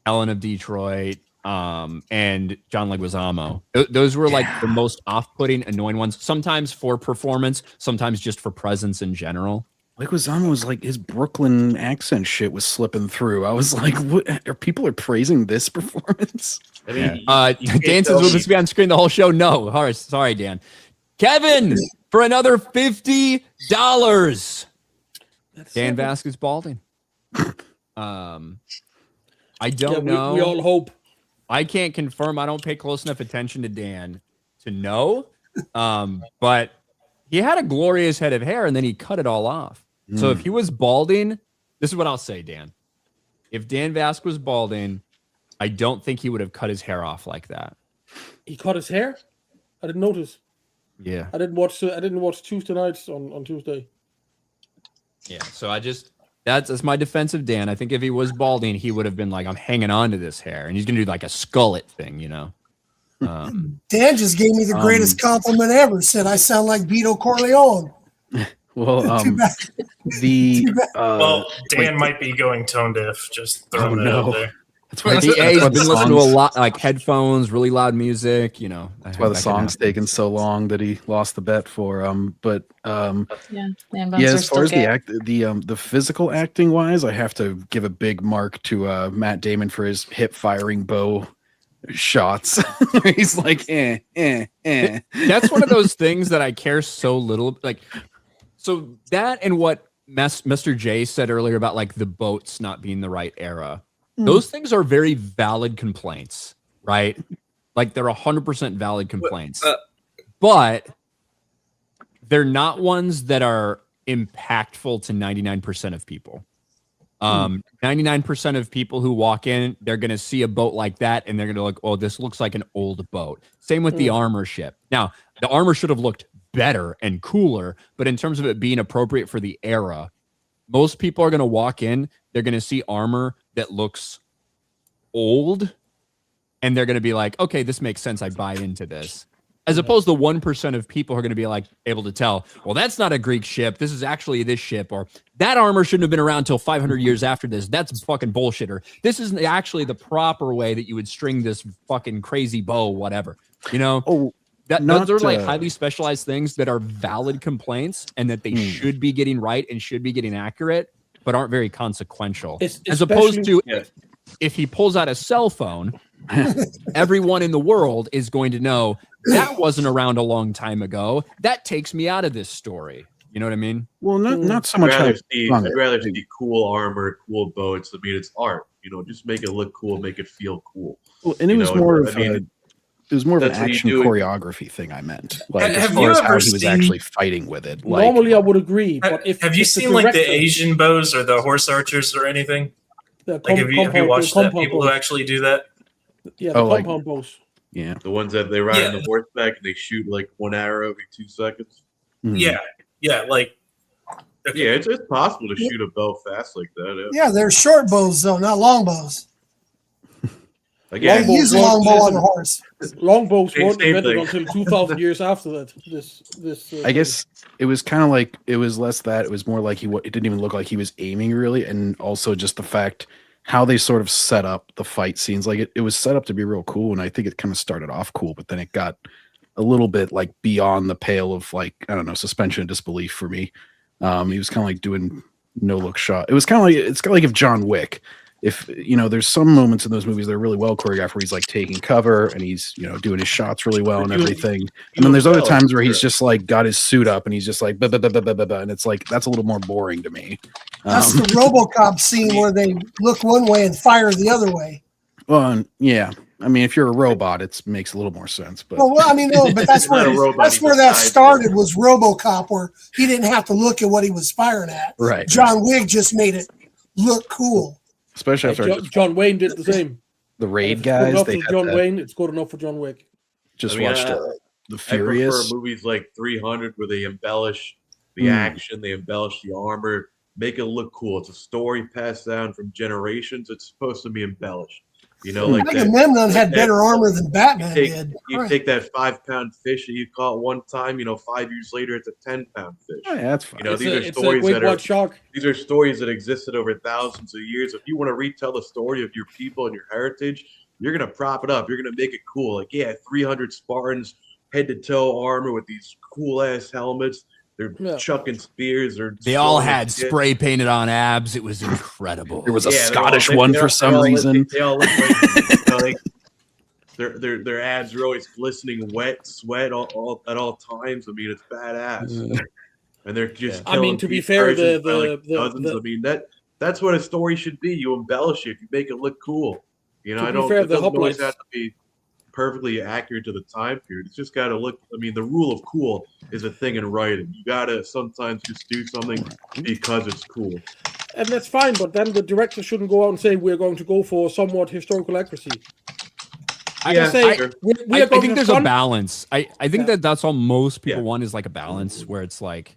Speaker 1: Ellen of Detroit, and John Leguizamo. Those were the most off-putting, annoying ones. Sometimes for performance, sometimes just for presence in general.
Speaker 8: Leguizamo was his Brooklyn accent shit was slipping through. I was like, "What? People are praising this performance?"
Speaker 7: I mean,
Speaker 1: Dan says, "Will this be on screen the whole show?" No, sorry, Dan. Kevin for another $50. Dan Vasquez Balding. I don't know.
Speaker 4: We all hope.
Speaker 1: I can't confirm. I don't pay close enough attention to Dan to know. But he had a glorious head of hair and then he cut it all off. So if he was balding, this is what I'll say, Dan. If Dan Vasquez was balding, I don't think he would have cut his hair off like that.
Speaker 4: He cut his hair? I didn't notice.
Speaker 1: Yeah.
Speaker 4: I didn't watch Tuesday nights on Tuesday.
Speaker 1: Yeah. So that's my defense of Dan. I think if he was balding, he would have been like, I'm hanging on to this hair. And he's going to do a skullet thing,
Speaker 5: Dan just gave me the greatest compliment ever. Said I sound like Vito Corleone.
Speaker 8: Well,
Speaker 5: Too bad.
Speaker 9: Well, Dan might be going tone deaf. Just throwing that out there.
Speaker 8: That's why,
Speaker 1: He's been listening to a lot, like headphones, really loud music. You know,
Speaker 8: that's why the song's taken so long that he lost the bet for. But as far as the physical acting wise, I have to give a big mark to Matt Damon for his hip firing bow shots. He's like,
Speaker 1: That's one of those things that I care so little. Like, so that and what Mr. J said earlier about like the boats not being the right era. Those things are very valid complaints, right? Like they're 100% valid complaints, but they're not ones that are impactful to 99% of people. 99% of people who walk in, they're going to see a boat like that and they're going to look, oh, this looks like an old boat. Same with the armor ship. Now, the armor should have looked better and cooler, but in terms of it being appropriate for the era, most people are going to walk in, they're going to see armor that looks old, and they're going to be like, okay, this makes sense. I buy into this. As opposed to 1% of people who are going to be like able to tell, well, that's not a Greek ship. This is actually this ship, or that armor shouldn't have been around until 500 years after this. That's fucking bullshit. Or this isn't actually the proper way that you would string this fucking crazy bow, whatever. You know? Those are like highly specialized things that are valid complaints and that they should be getting right and should be getting accurate, but aren't very consequential. As opposed to if he pulls out a cell phone, everyone in the world is going to know that wasn't around a long time ago. That takes me out of this story. You know what I mean?
Speaker 8: Well, not so much.
Speaker 7: I'd rather see cool armor, cool boats. I mean, it's art. You know, just make it look cool, make it feel cool.
Speaker 8: Well, and it was more of it was more of an action choreography thing. I meant, like, as far as how he was actually fighting with it. Like,
Speaker 4: normally, I would agree. But
Speaker 9: have you seen like the Asian bows or the horse archers or anything? Like, have you watched that? People who actually do that?
Speaker 4: Yeah, the compound bows.
Speaker 8: Yeah,
Speaker 7: the ones that they ride on the horseback and they shoot like one arrow every 2 seconds.
Speaker 9: Yeah, like.
Speaker 7: Okay. Yeah, it's possible to shoot a bow fast like that.
Speaker 5: Yeah, they're short bows though, not long bows.
Speaker 7: Again,
Speaker 5: use a long bow on a horse.
Speaker 4: Longbows weren't invented until 2,000 years after that. This
Speaker 8: I guess it was kind of like, it was less that, it was more like it didn't even look like he was aiming really, and also just the fact how they sort of set up the fight scenes. Like it was set up to be real cool, and I think it kind of started off cool, but then it got a little bit like beyond the pale of like, I don't know, suspension of disbelief for me. He was kind of like doing no look shot. It was kind of like, it's kind of like if John Wick, if, you know, there's some moments in those movies that are really well choreographed where he's like taking cover and he's, you know, doing his shots really well and everything. And then there's other times where he's just like got his suit up and he's just like, and it's like, that's a little more boring to me.
Speaker 5: That's the RoboCop scene where they look one way and fire the other way.
Speaker 8: Well, yeah. I mean, if you're a robot, it makes a little more sense. But
Speaker 5: well, I mean, no, but that's where that started, was RoboCop, where he didn't have to look at what he was firing at.
Speaker 8: Right.
Speaker 5: John Wick just made it look cool.
Speaker 8: Especially after
Speaker 4: John Wayne did the same.
Speaker 8: The Raid guys.
Speaker 4: Wayne, it's good enough for John Wick.
Speaker 8: Just watched The Furious.
Speaker 7: I prefer movies like 300 where they embellish the action, they embellish the armor, make it look cool. It's a story passed down from generations. It's supposed to be embellished. You know, like
Speaker 5: Agamemnon had better armor than Batman did.
Speaker 7: You take that 5-pound fish that you caught one time, you know, 5 years later it's a 10-pound fish.
Speaker 8: Oh, yeah, that's fine.
Speaker 7: You know, these are stories that existed over thousands of years. If you want to retell the story of your people and your heritage, you're gonna prop it up. You're gonna make it cool. Like, yeah, 300 Spartans, head to toe armor with these cool ass helmets. They're chucking spears. They
Speaker 1: all had spray painted on abs. It was incredible.
Speaker 8: There was a Scottish one for some reason.
Speaker 7: They all look like, you know, like their abs are always glistening, wet, sweat all at all times. I mean, it's badass. And they're just.
Speaker 4: I mean, to be fair,
Speaker 7: I mean, that's what a story should be. You embellish it. You make it look cool. You know, it doesn't always have to be perfectly accurate to the time period. It's just got to look. I mean, the rule of cool is a thing in writing. You got to sometimes just do something because it's cool.
Speaker 4: And that's fine, but then the director shouldn't go out and say we're going to go for somewhat historical accuracy.
Speaker 1: I think there's a balance. I think that's all most people want, is like a balance where it's like,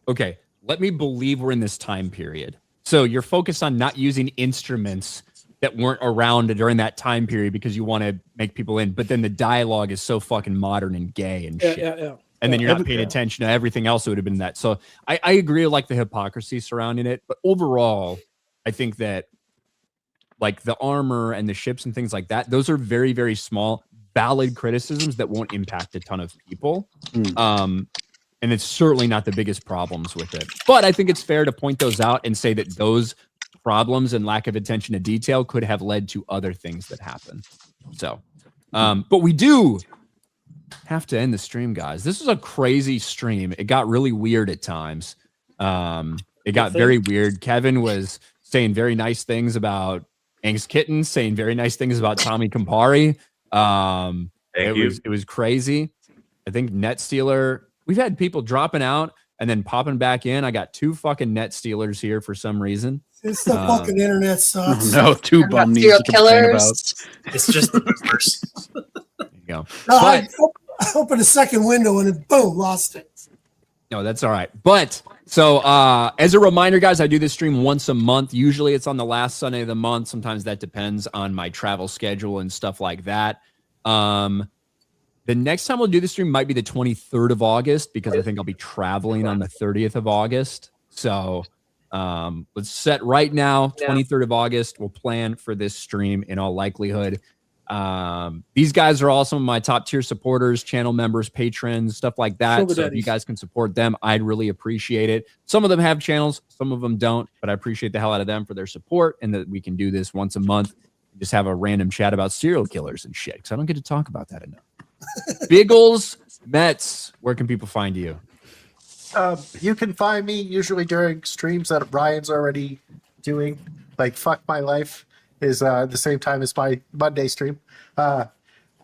Speaker 1: okay, let me believe we're in this time period. So you're focused on not using instruments that weren't around during that time period because you want to make people in. But then the dialogue is so fucking modern and gay and shit.
Speaker 4: Yeah.
Speaker 1: And then you're not paying attention to everything else that would have been that. So I agree with like the hypocrisy surrounding it. But overall, I think that like the armor and the ships and things like that, those are very, very small, valid criticisms that won't impact a ton of people. And it's certainly not the biggest problems with it. But I think it's fair to point those out and say that those problems and lack of attention to detail could have led to other things that happen. So, but we do have to end the stream, guys. This was a crazy stream. It got really weird at times. It got very weird. Kevin was saying very nice things about Angst Kitten, saying very nice things about Tommy Campari. It was crazy. I think Net Stealer, we've had people dropping out and then popping back in. I got 2 fucking Net Stealers here for some reason.
Speaker 5: It's the fucking internet sucks.
Speaker 8: No, 2 bum needs to complain about.
Speaker 9: It's just the rumors.
Speaker 1: There you go.
Speaker 5: No, I opened a second window and it, boom, lost it.
Speaker 1: No, that's all right. But so as a reminder, guys, I do this stream once a month. Usually it's on the last Sunday of the month. Sometimes that depends on my travel schedule and stuff like that. The next time we'll do the stream might be the 23rd of August because I think I'll be traveling on the 30th of August. So let's set right now, 23rd of August. We'll plan for this stream in all likelihood. These guys are all some of my top tier supporters, channel members, patrons, stuff like that. So if you guys can support them, I'd really appreciate it. Some of them have channels, some of them don't, but I appreciate the hell out of them for their support and that we can do this once a month. Just have a random chat about serial killers and shit because I don't get to talk about that enough. Biggles Mets, where can people find you?
Speaker 2: You can find me usually during streams that Ryan's already doing. Like Fuck My Life is the same time as my Monday stream. But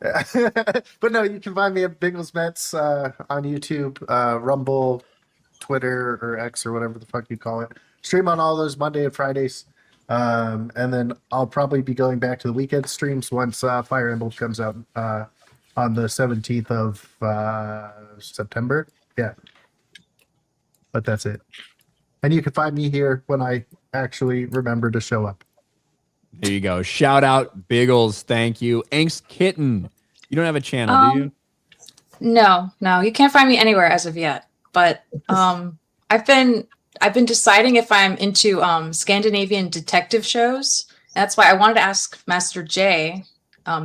Speaker 2: no, you can find me at Biggles Mets on YouTube, Rumble, Twitter, or X, or whatever the fuck you call it. Stream on all those Monday and Fridays. And then I'll probably be going back to the weekend streams once Fire Emblem comes out on the 17th of September. Yeah. But that's it. And you can find me here when I actually remember to show up.
Speaker 1: There you go. Shout out Biggles. Thank you. Angst Kitten. You don't have a channel, do you?
Speaker 3: No. You can't find me anywhere as of yet. But I've been deciding if I'm into Scandinavian detective shows. That's why I wanted to ask Master J,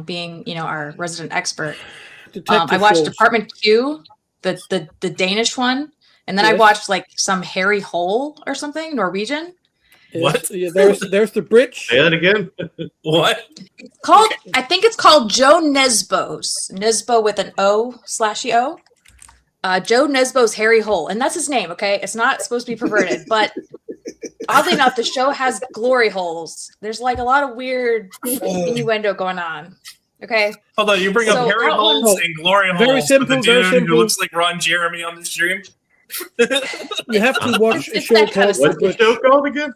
Speaker 3: being our resident expert. I watched shows. Department Q, the Danish one, and then I watched like some Harry Hole or something, Norwegian.
Speaker 9: What?
Speaker 4: Yeah, there's the bridge.
Speaker 7: Say that again.
Speaker 9: What?
Speaker 3: I think it's called Joe Nesbo's. Nesbo with an O/E-O. Joe Nesbo's Harry Hole, and that's his name. Okay, it's not supposed to be perverted, but oddly enough, the show has glory holes. There's like a lot of weird innuendo going on. Okay.
Speaker 9: Hold on, you bring up Harry Holes and glory holes.
Speaker 4: Very simple.
Speaker 9: With the dude who looks like Ron Jeremy on the stream.
Speaker 4: You have to watch a show called.
Speaker 7: What's the show called again?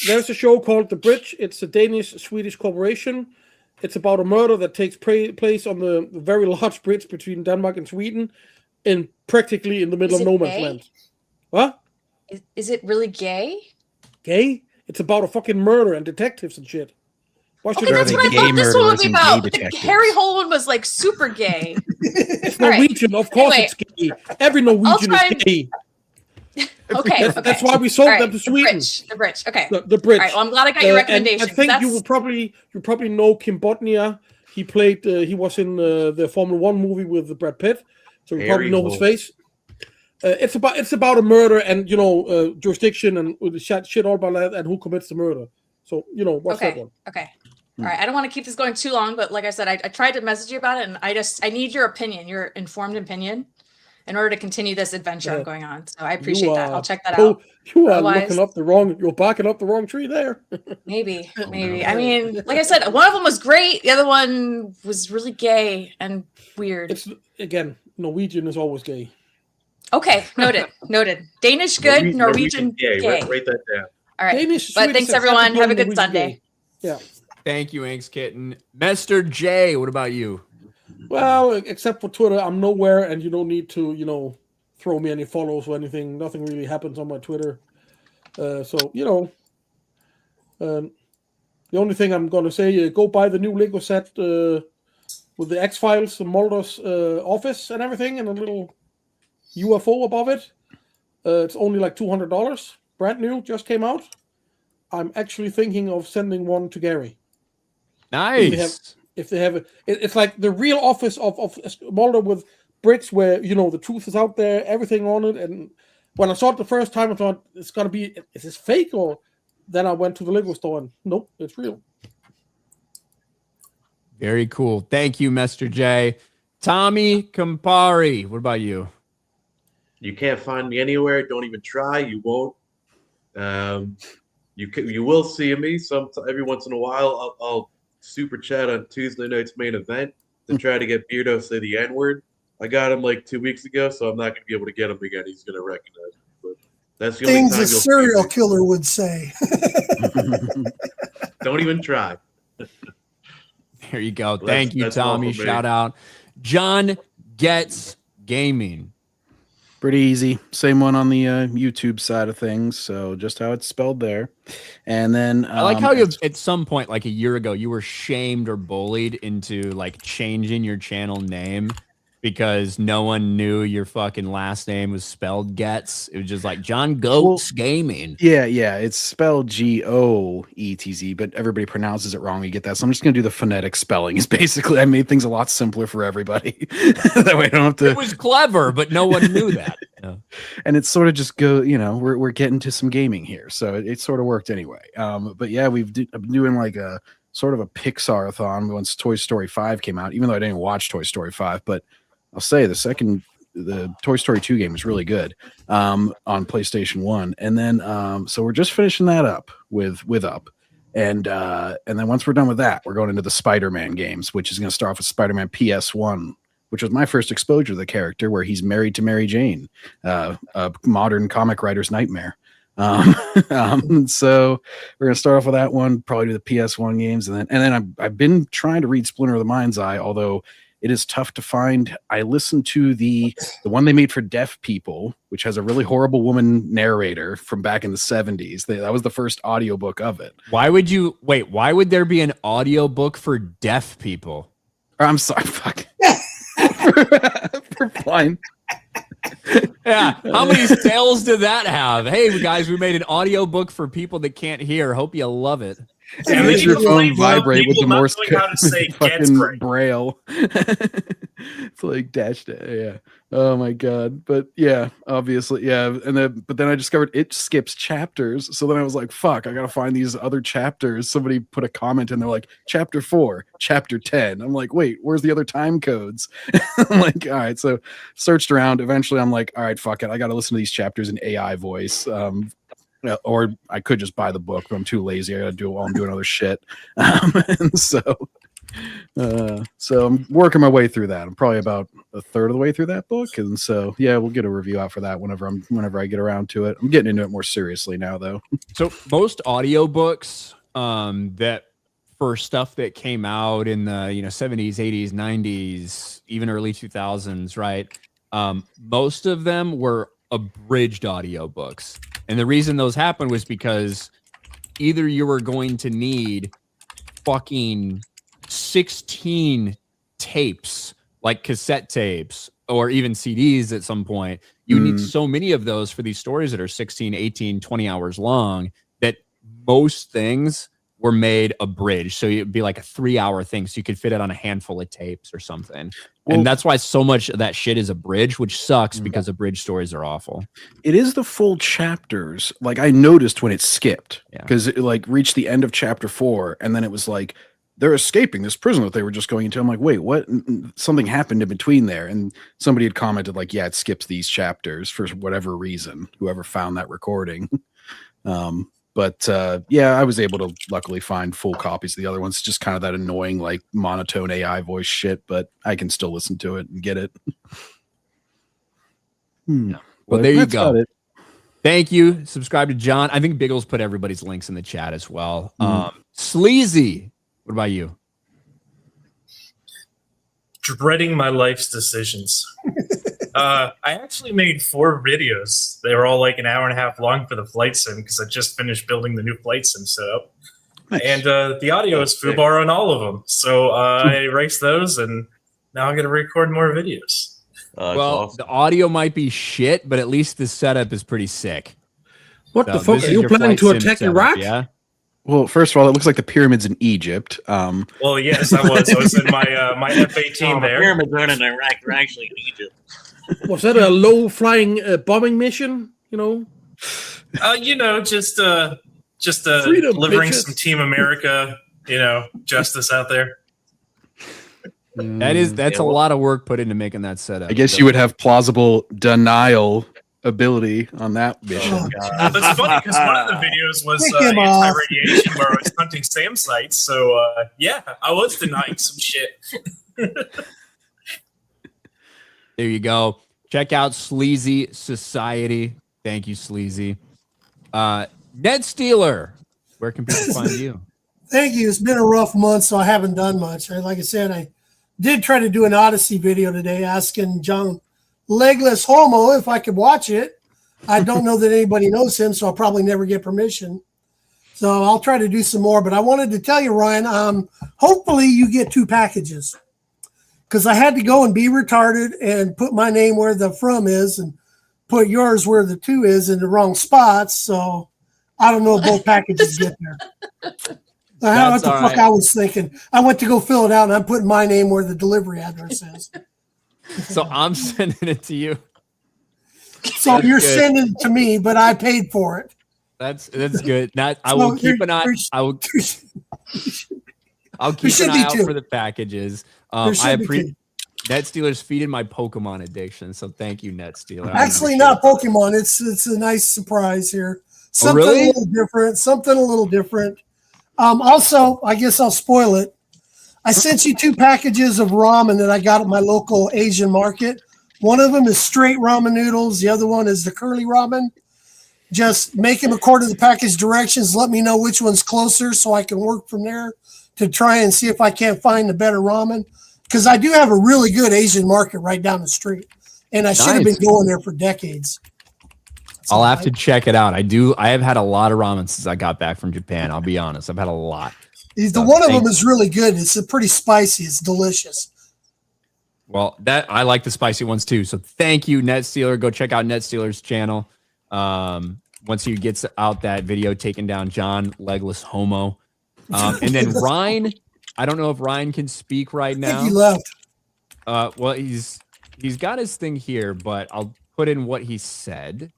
Speaker 4: There's a show called The Bridge. It's a Danish-Swedish corporation. It's about a murder that takes place on the very large bridge between Denmark and Sweden, and practically in the middle of no man's land. What?
Speaker 3: Is it really gay?
Speaker 4: Gay? It's about a fucking murder and detectives and shit.
Speaker 3: Okay, that's what I thought this one would be about. The Harry Hole one was like super gay.
Speaker 4: It's Norwegian, of course it's gay. Every Norwegian is gay.
Speaker 3: Okay,
Speaker 4: that's why we sold them to Sweden.
Speaker 3: The bridge. Okay.
Speaker 4: The bridge.
Speaker 3: All right. Well, I'm glad I got your recommendation.
Speaker 4: I think you probably know Kim Bodnia. He played. He was in the Formula 1 movie with Brad Pitt, so you probably know his face. It's about a murder and jurisdiction and shit all about that and who commits the murder. So watch that one.
Speaker 3: Okay. All right. I don't want to keep this going too long, but like I said, I tried to message you about it, and I need your opinion, your informed opinion, in order to continue this adventure I'm going on. So I appreciate that. I'll check that out.
Speaker 4: You are you're barking up the wrong tree there.
Speaker 3: Maybe. I mean, like I said, one of them was great. The other one was really gay and weird.
Speaker 4: It's again, Norwegian is always gay.
Speaker 3: Okay, noted. Danish good, Norwegian gay.
Speaker 7: Write that down.
Speaker 3: All right.
Speaker 4: Danish,
Speaker 3: but thanks everyone. Have a good Sunday.
Speaker 4: Yeah.
Speaker 1: Thank you, Angst Kitten. Mr. J, what about you?
Speaker 4: Well, except for Twitter, I'm nowhere, and you don't need to, throw me any follows or anything. Nothing really happens on my Twitter. The only thing I'm going to say, go buy the new Lego set with the X-Files, the Mulder's office and everything, and a little UFO above it. It's only like $200. Brand new, just came out. I'm actually thinking of sending one to Gary.
Speaker 1: Nice.
Speaker 4: If they have it's like the real office of Mulder with bricks where, the truth is out there, everything on it. And when I saw it the first time, I thought, it's going to be, is this fake? Or then I went to the Lego store and nope, it's real.
Speaker 1: Very cool. Thank you, Mr. J. Tommy Campari, what about you?
Speaker 7: You can't find me anywhere. Don't even try. You won't. You will see me every once in a while. I'll super chat on Tuesday night's main event to try to get Beardo to say the N-word. I got him like 2 weeks ago, so I'm not going to be able to get him again. He's going to recognize me. But that's the only
Speaker 5: Things
Speaker 7: time
Speaker 5: a
Speaker 7: you'll
Speaker 5: serial
Speaker 7: see me.
Speaker 5: killer would say.
Speaker 7: Don't even try.
Speaker 1: There you go.
Speaker 7: Well,
Speaker 1: Thank you,
Speaker 7: that's all
Speaker 1: Tommy.
Speaker 7: for me.
Speaker 1: Shout out. John Gets Gaming.
Speaker 8: Pretty easy. Same one on the YouTube side of things. So just how it's spelled there. And then
Speaker 1: I like how you at some point, like a year ago, you were shamed or bullied into like changing your channel name because no one knew your fucking last name was spelled Gets. It was just like John Goats Gaming.
Speaker 8: Yeah, it's spelled Goetz, but everybody pronounces it wrong. You get that. So I'm just gonna do the phonetic spelling. Is basically I made things a lot simpler for everybody. That way I don't have to.
Speaker 1: It was clever, but no one knew that. Yeah.
Speaker 8: And it's sort of just we're getting to some gaming here, so it sort of worked anyway. But yeah, I've been doing like a sort of a Pixar-a-thon once Toy Story 5 came out, even though I didn't watch Toy Story 5, but I'll say the Toy Story 2 game is really good on PlayStation 1. And then so we're just finishing that up with Up. And then once we're done with that, we're going into the Spider-Man games, which is going to start off with Spider-Man PS1, which was my first exposure to the character, where he's married to Mary Jane, a modern comic writer's nightmare. So we're gonna start off with that one, probably do the PS1 games, and then I've been trying to read Splinter of the Mind's Eye, although it is tough to find. I listened to the one they made for deaf people, which has a really horrible woman narrator from back in the 70s. That was the first audiobook of it.
Speaker 1: Why would there be an audiobook for deaf people?
Speaker 8: I'm sorry, fuck. For blind.
Speaker 1: Yeah. How many sales did that have? Hey, guys, we made an audiobook for people that can't hear. Hope you love it.
Speaker 8: And makes your phone vibrate with the Morse
Speaker 9: how to say gets
Speaker 8: fucking braille. It's like dash. Yeah. Oh my god. But yeah, obviously, yeah. But then I discovered it skips chapters. So then I was like, fuck, I gotta find these other chapters. Somebody put a comment and they're like, chapter 4, chapter 10. I'm like, wait, where's the other time codes? I'm like, all right. So searched around. Eventually, I'm like, all right, fuck it. I gotta listen to these chapters in AI voice. Or I could just buy the book, but I'm too lazy. I gotta do it while I'm doing other shit. And so I'm working my way through that. I'm probably about a third of the way through that book, and so yeah, we'll get a review out for that whenever I get around to it. I'm getting into it more seriously now, though.
Speaker 1: So most audiobooks that for stuff that came out in the 70s, 80s, 90s, even early 2000s, right? Most of them were abridged audiobooks. And the reason those happened was because either you were going to need fucking 16 tapes, like cassette tapes, or even CDs at some point. You need so many of those for these stories that are 16, 18, 20 hours long that most things were made abridged. So it'd be like a 3-hour thing. So you could fit it on a handful of tapes or something. And that's why so much of that shit is abridged, which sucks because abridged stories are awful.
Speaker 8: It is the full chapters. Like I noticed when it skipped because it like reached the end of chapter 4. And then it was like, they're escaping this prison that they were just going into. I'm like, wait, what? Something happened in between there. And somebody had commented like, yeah, it skips these chapters for whatever reason, whoever found that recording. But yeah, I was able to luckily find full copies of the other ones. Just kind of that annoying, like monotone AI voice shit, but I can still listen to it and get it.
Speaker 1: Well, there you go. Thank you. Subscribe to John. I think Biggles put everybody's links in the chat as well. Sleazy, what about you?
Speaker 9: Dreading my life's decisions. I actually made 4 videos. They were all like an hour and a half long for the flight sim because I just finished building the new flight sim setup. And the audio is foobar on all of them. So I erased those, and now I'm going to record more videos.
Speaker 1: Well,
Speaker 7: awesome.
Speaker 1: the audio might be shit, but at least the setup is pretty sick.
Speaker 4: What
Speaker 1: So
Speaker 4: the fuck?
Speaker 1: this
Speaker 4: Are
Speaker 1: is
Speaker 4: you
Speaker 1: your
Speaker 4: planning
Speaker 1: flight
Speaker 4: to
Speaker 1: sim
Speaker 4: attack
Speaker 1: setup,
Speaker 4: Iraq?
Speaker 1: Yeah.
Speaker 8: Well, first of all, it looks like the pyramids in Egypt.
Speaker 9: Well, yes, I was. I was in my my F-18 there.
Speaker 6: Pyramids aren't in Iraq; they're actually in Egypt.
Speaker 4: Was that a low-flying bombing mission?
Speaker 9: You know, just
Speaker 4: Freedom,
Speaker 9: delivering
Speaker 4: bitches.
Speaker 9: some Team America, justice out there.
Speaker 1: That's a lot of work put into making that setup.
Speaker 8: I guess you would have plausible denial ability on that mission.
Speaker 9: That's funny because one of the videos was
Speaker 5: Pick him off.
Speaker 9: anti-radiation, where I was hunting SAM sites. So yeah, I was denying some shit.
Speaker 1: There you go. Check out Sleazy Society. Thank you, Sleazy. Ned Steeler, where can people find you?
Speaker 5: Thank you. It's been a rough month, so I haven't done much. Like I said, I did try to do an Odyssey video today asking John Legless Homo if I could watch it. I don't know that anybody knows him, so I'll probably never get permission. So I'll try to do some more. But I wanted to tell you, Ryan, hopefully you get 2 packages. Because I had to go and be retarded and put my name where the from is and put yours where the 2 is in the wrong spots. So I don't know if both packages get there. What the fuck I was thinking. I went to go fill it out and I'm putting my name where the delivery address is.
Speaker 1: So I'm sending it to you.
Speaker 5: So you're sending it to me, but I paid for it.
Speaker 1: That's good. I will keep an eye. I'll keep an eye out for the packages. I appreciate Net Stealer's feeding my Pokemon addiction. So thank you, Net Stealer.
Speaker 5: Actually, not Pokemon. It's a nice surprise here. Something
Speaker 1: really?
Speaker 5: a little different. Something a little different. Also, I guess I'll spoil it. I sent you 2 packages of ramen that I got at my local Asian market. One of them is straight ramen noodles. The other one is the curly ramen. Just make them according to the package directions. Let me know which one's closer so I can work from there to try and see if I can't find a better ramen. Because I do have a really good Asian market right down the street. And I should have been going there for decades.
Speaker 1: I'll have to check it out. I have had a lot of ramen since I got back from Japan. I'll be honest. I've had a lot.
Speaker 5: The one of them is really good. It's pretty spicy. It's delicious.
Speaker 1: Well, I like the spicy ones too. So thank you, Net Stealer. Go check out Net Stealer's channel. Once he gets out that video taking down John Legless Homo. And then Ryan, I don't know if Ryan can speak right now.
Speaker 5: I think he left.
Speaker 1: Well, he's got his thing here, but I'll put in what he said.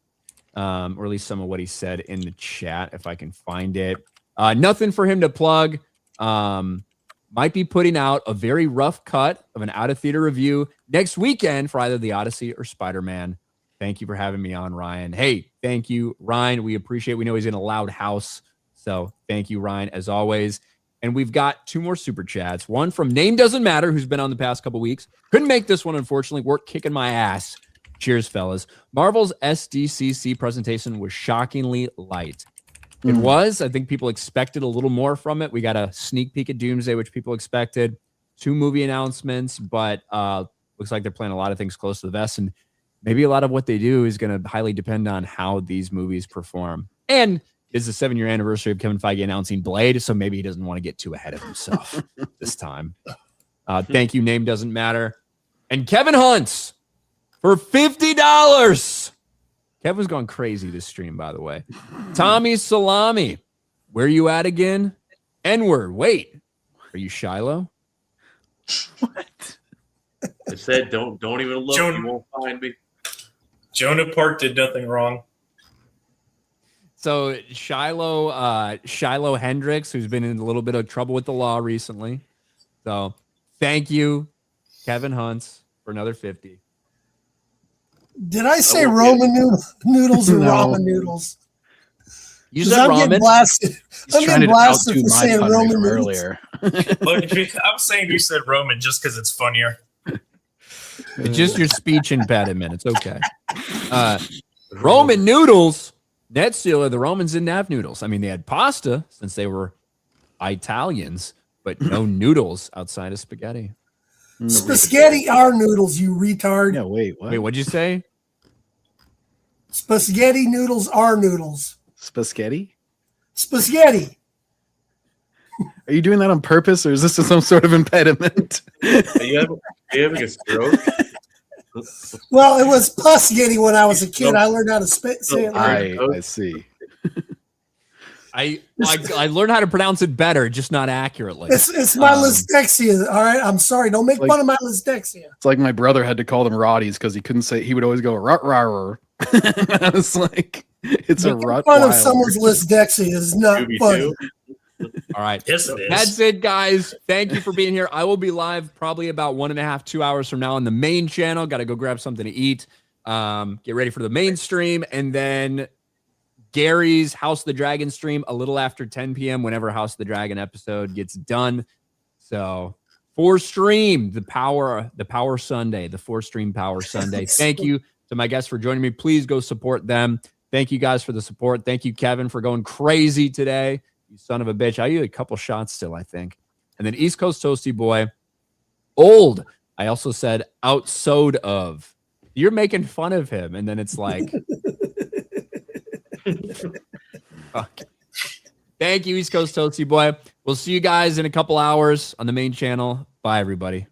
Speaker 1: Or at least some of what he said in the chat, if I can find it. Nothing for him to plug. Might be putting out a very rough cut of an out-of-theater review next weekend for either the Odyssey or Spider-Man. Thank you for having me on, Ryan. Hey, thank you, Ryan. We appreciate it. We know he's in a loud house. So thank you, Ryan, as always. And we've got 2 more super chats. One from Name Doesn't Matter, who's been on the past couple weeks. Couldn't make this one, unfortunately. Work kicking my ass. Cheers, fellas. Marvel's SDCC presentation was shockingly light. It was. I think people expected a little more from it. We got a sneak peek at Doomsday, which people expected. 2 movie announcements, but looks like they're playing a lot of things close to the vest. And maybe a lot of what they do is going to highly depend on how these movies perform. And it's the 7-year anniversary of Kevin Feige announcing Blade, so maybe he doesn't want to get too ahead of himself this time. Thank you, Name Doesn't Matter. And Kevin Hunts for $50. Kevin's gone crazy this stream, by the way. Tommy Salami, where you at again? N-word. Wait, are you Shiloh?
Speaker 7: What? I said, don't even look. You won't find me.
Speaker 9: Jonah Park did nothing wrong.
Speaker 1: So Shiloh Hendricks, who's been in a little bit of trouble with the law recently. So thank you, Kevin Hunts, for another 50.
Speaker 5: Did I say Roman noodles or ramen noodles?
Speaker 1: You said ramen.
Speaker 5: Getting blasted. I'm getting blasted for saying Roman
Speaker 8: earlier.
Speaker 9: Look, I'm saying you said Roman just because it's funnier.
Speaker 1: It's just your speech impediment. It's okay. Roman noodles. Net Stealer, the Romans didn't have noodles. I mean, they had pasta since they were Italians, but no noodles outside of spaghetti.
Speaker 5: Spaghetti are noodles, you retard.
Speaker 8: Yeah, wait, what?
Speaker 1: Wait, what'd you say?
Speaker 5: Spaghetti noodles are noodles.
Speaker 8: Spaghetti?
Speaker 5: Spaghetti.
Speaker 8: Are you doing that on purpose, or is this some sort of impediment?
Speaker 7: Are you having a stroke?
Speaker 5: Well, it was pus getting when I was a kid. I learned how to say it.
Speaker 8: I see.
Speaker 1: I learned how to pronounce it better, just not accurately.
Speaker 5: It's my dyslexia. All right, I'm sorry. Don't make fun of my dyslexia.
Speaker 8: It's like my brother had to call them Roddies because he couldn't say. He would always go rut rar. I was like, it's a rut.
Speaker 5: Fun of someone's dyslexia is not fun.
Speaker 1: All right.
Speaker 9: Yes, it is.
Speaker 1: That's it, guys. Thank you for being here. I will be live probably about 1.5, 2 hours from now on the main channel. Got to go grab something to eat. Get ready for the main stream. And then Gary's House of the Dragon stream a little after 10 p.m. whenever House of the Dragon episode gets done. So for stream, the Power Sunday, the 4-stream Power Sunday. Thank you to my guests for joining me. Please go support them. Thank you guys for the support. Thank you, Kevin, for going crazy today. You son of a bitch. I owe you a couple shots still, I think. And then East Coast Toasty Boy. Old. I also said outsode of. You're making fun of him. And then it's like. Fuck. Thank you, East Coast Toasty Boy. We'll see you guys in a couple hours on the main channel. Bye, everybody.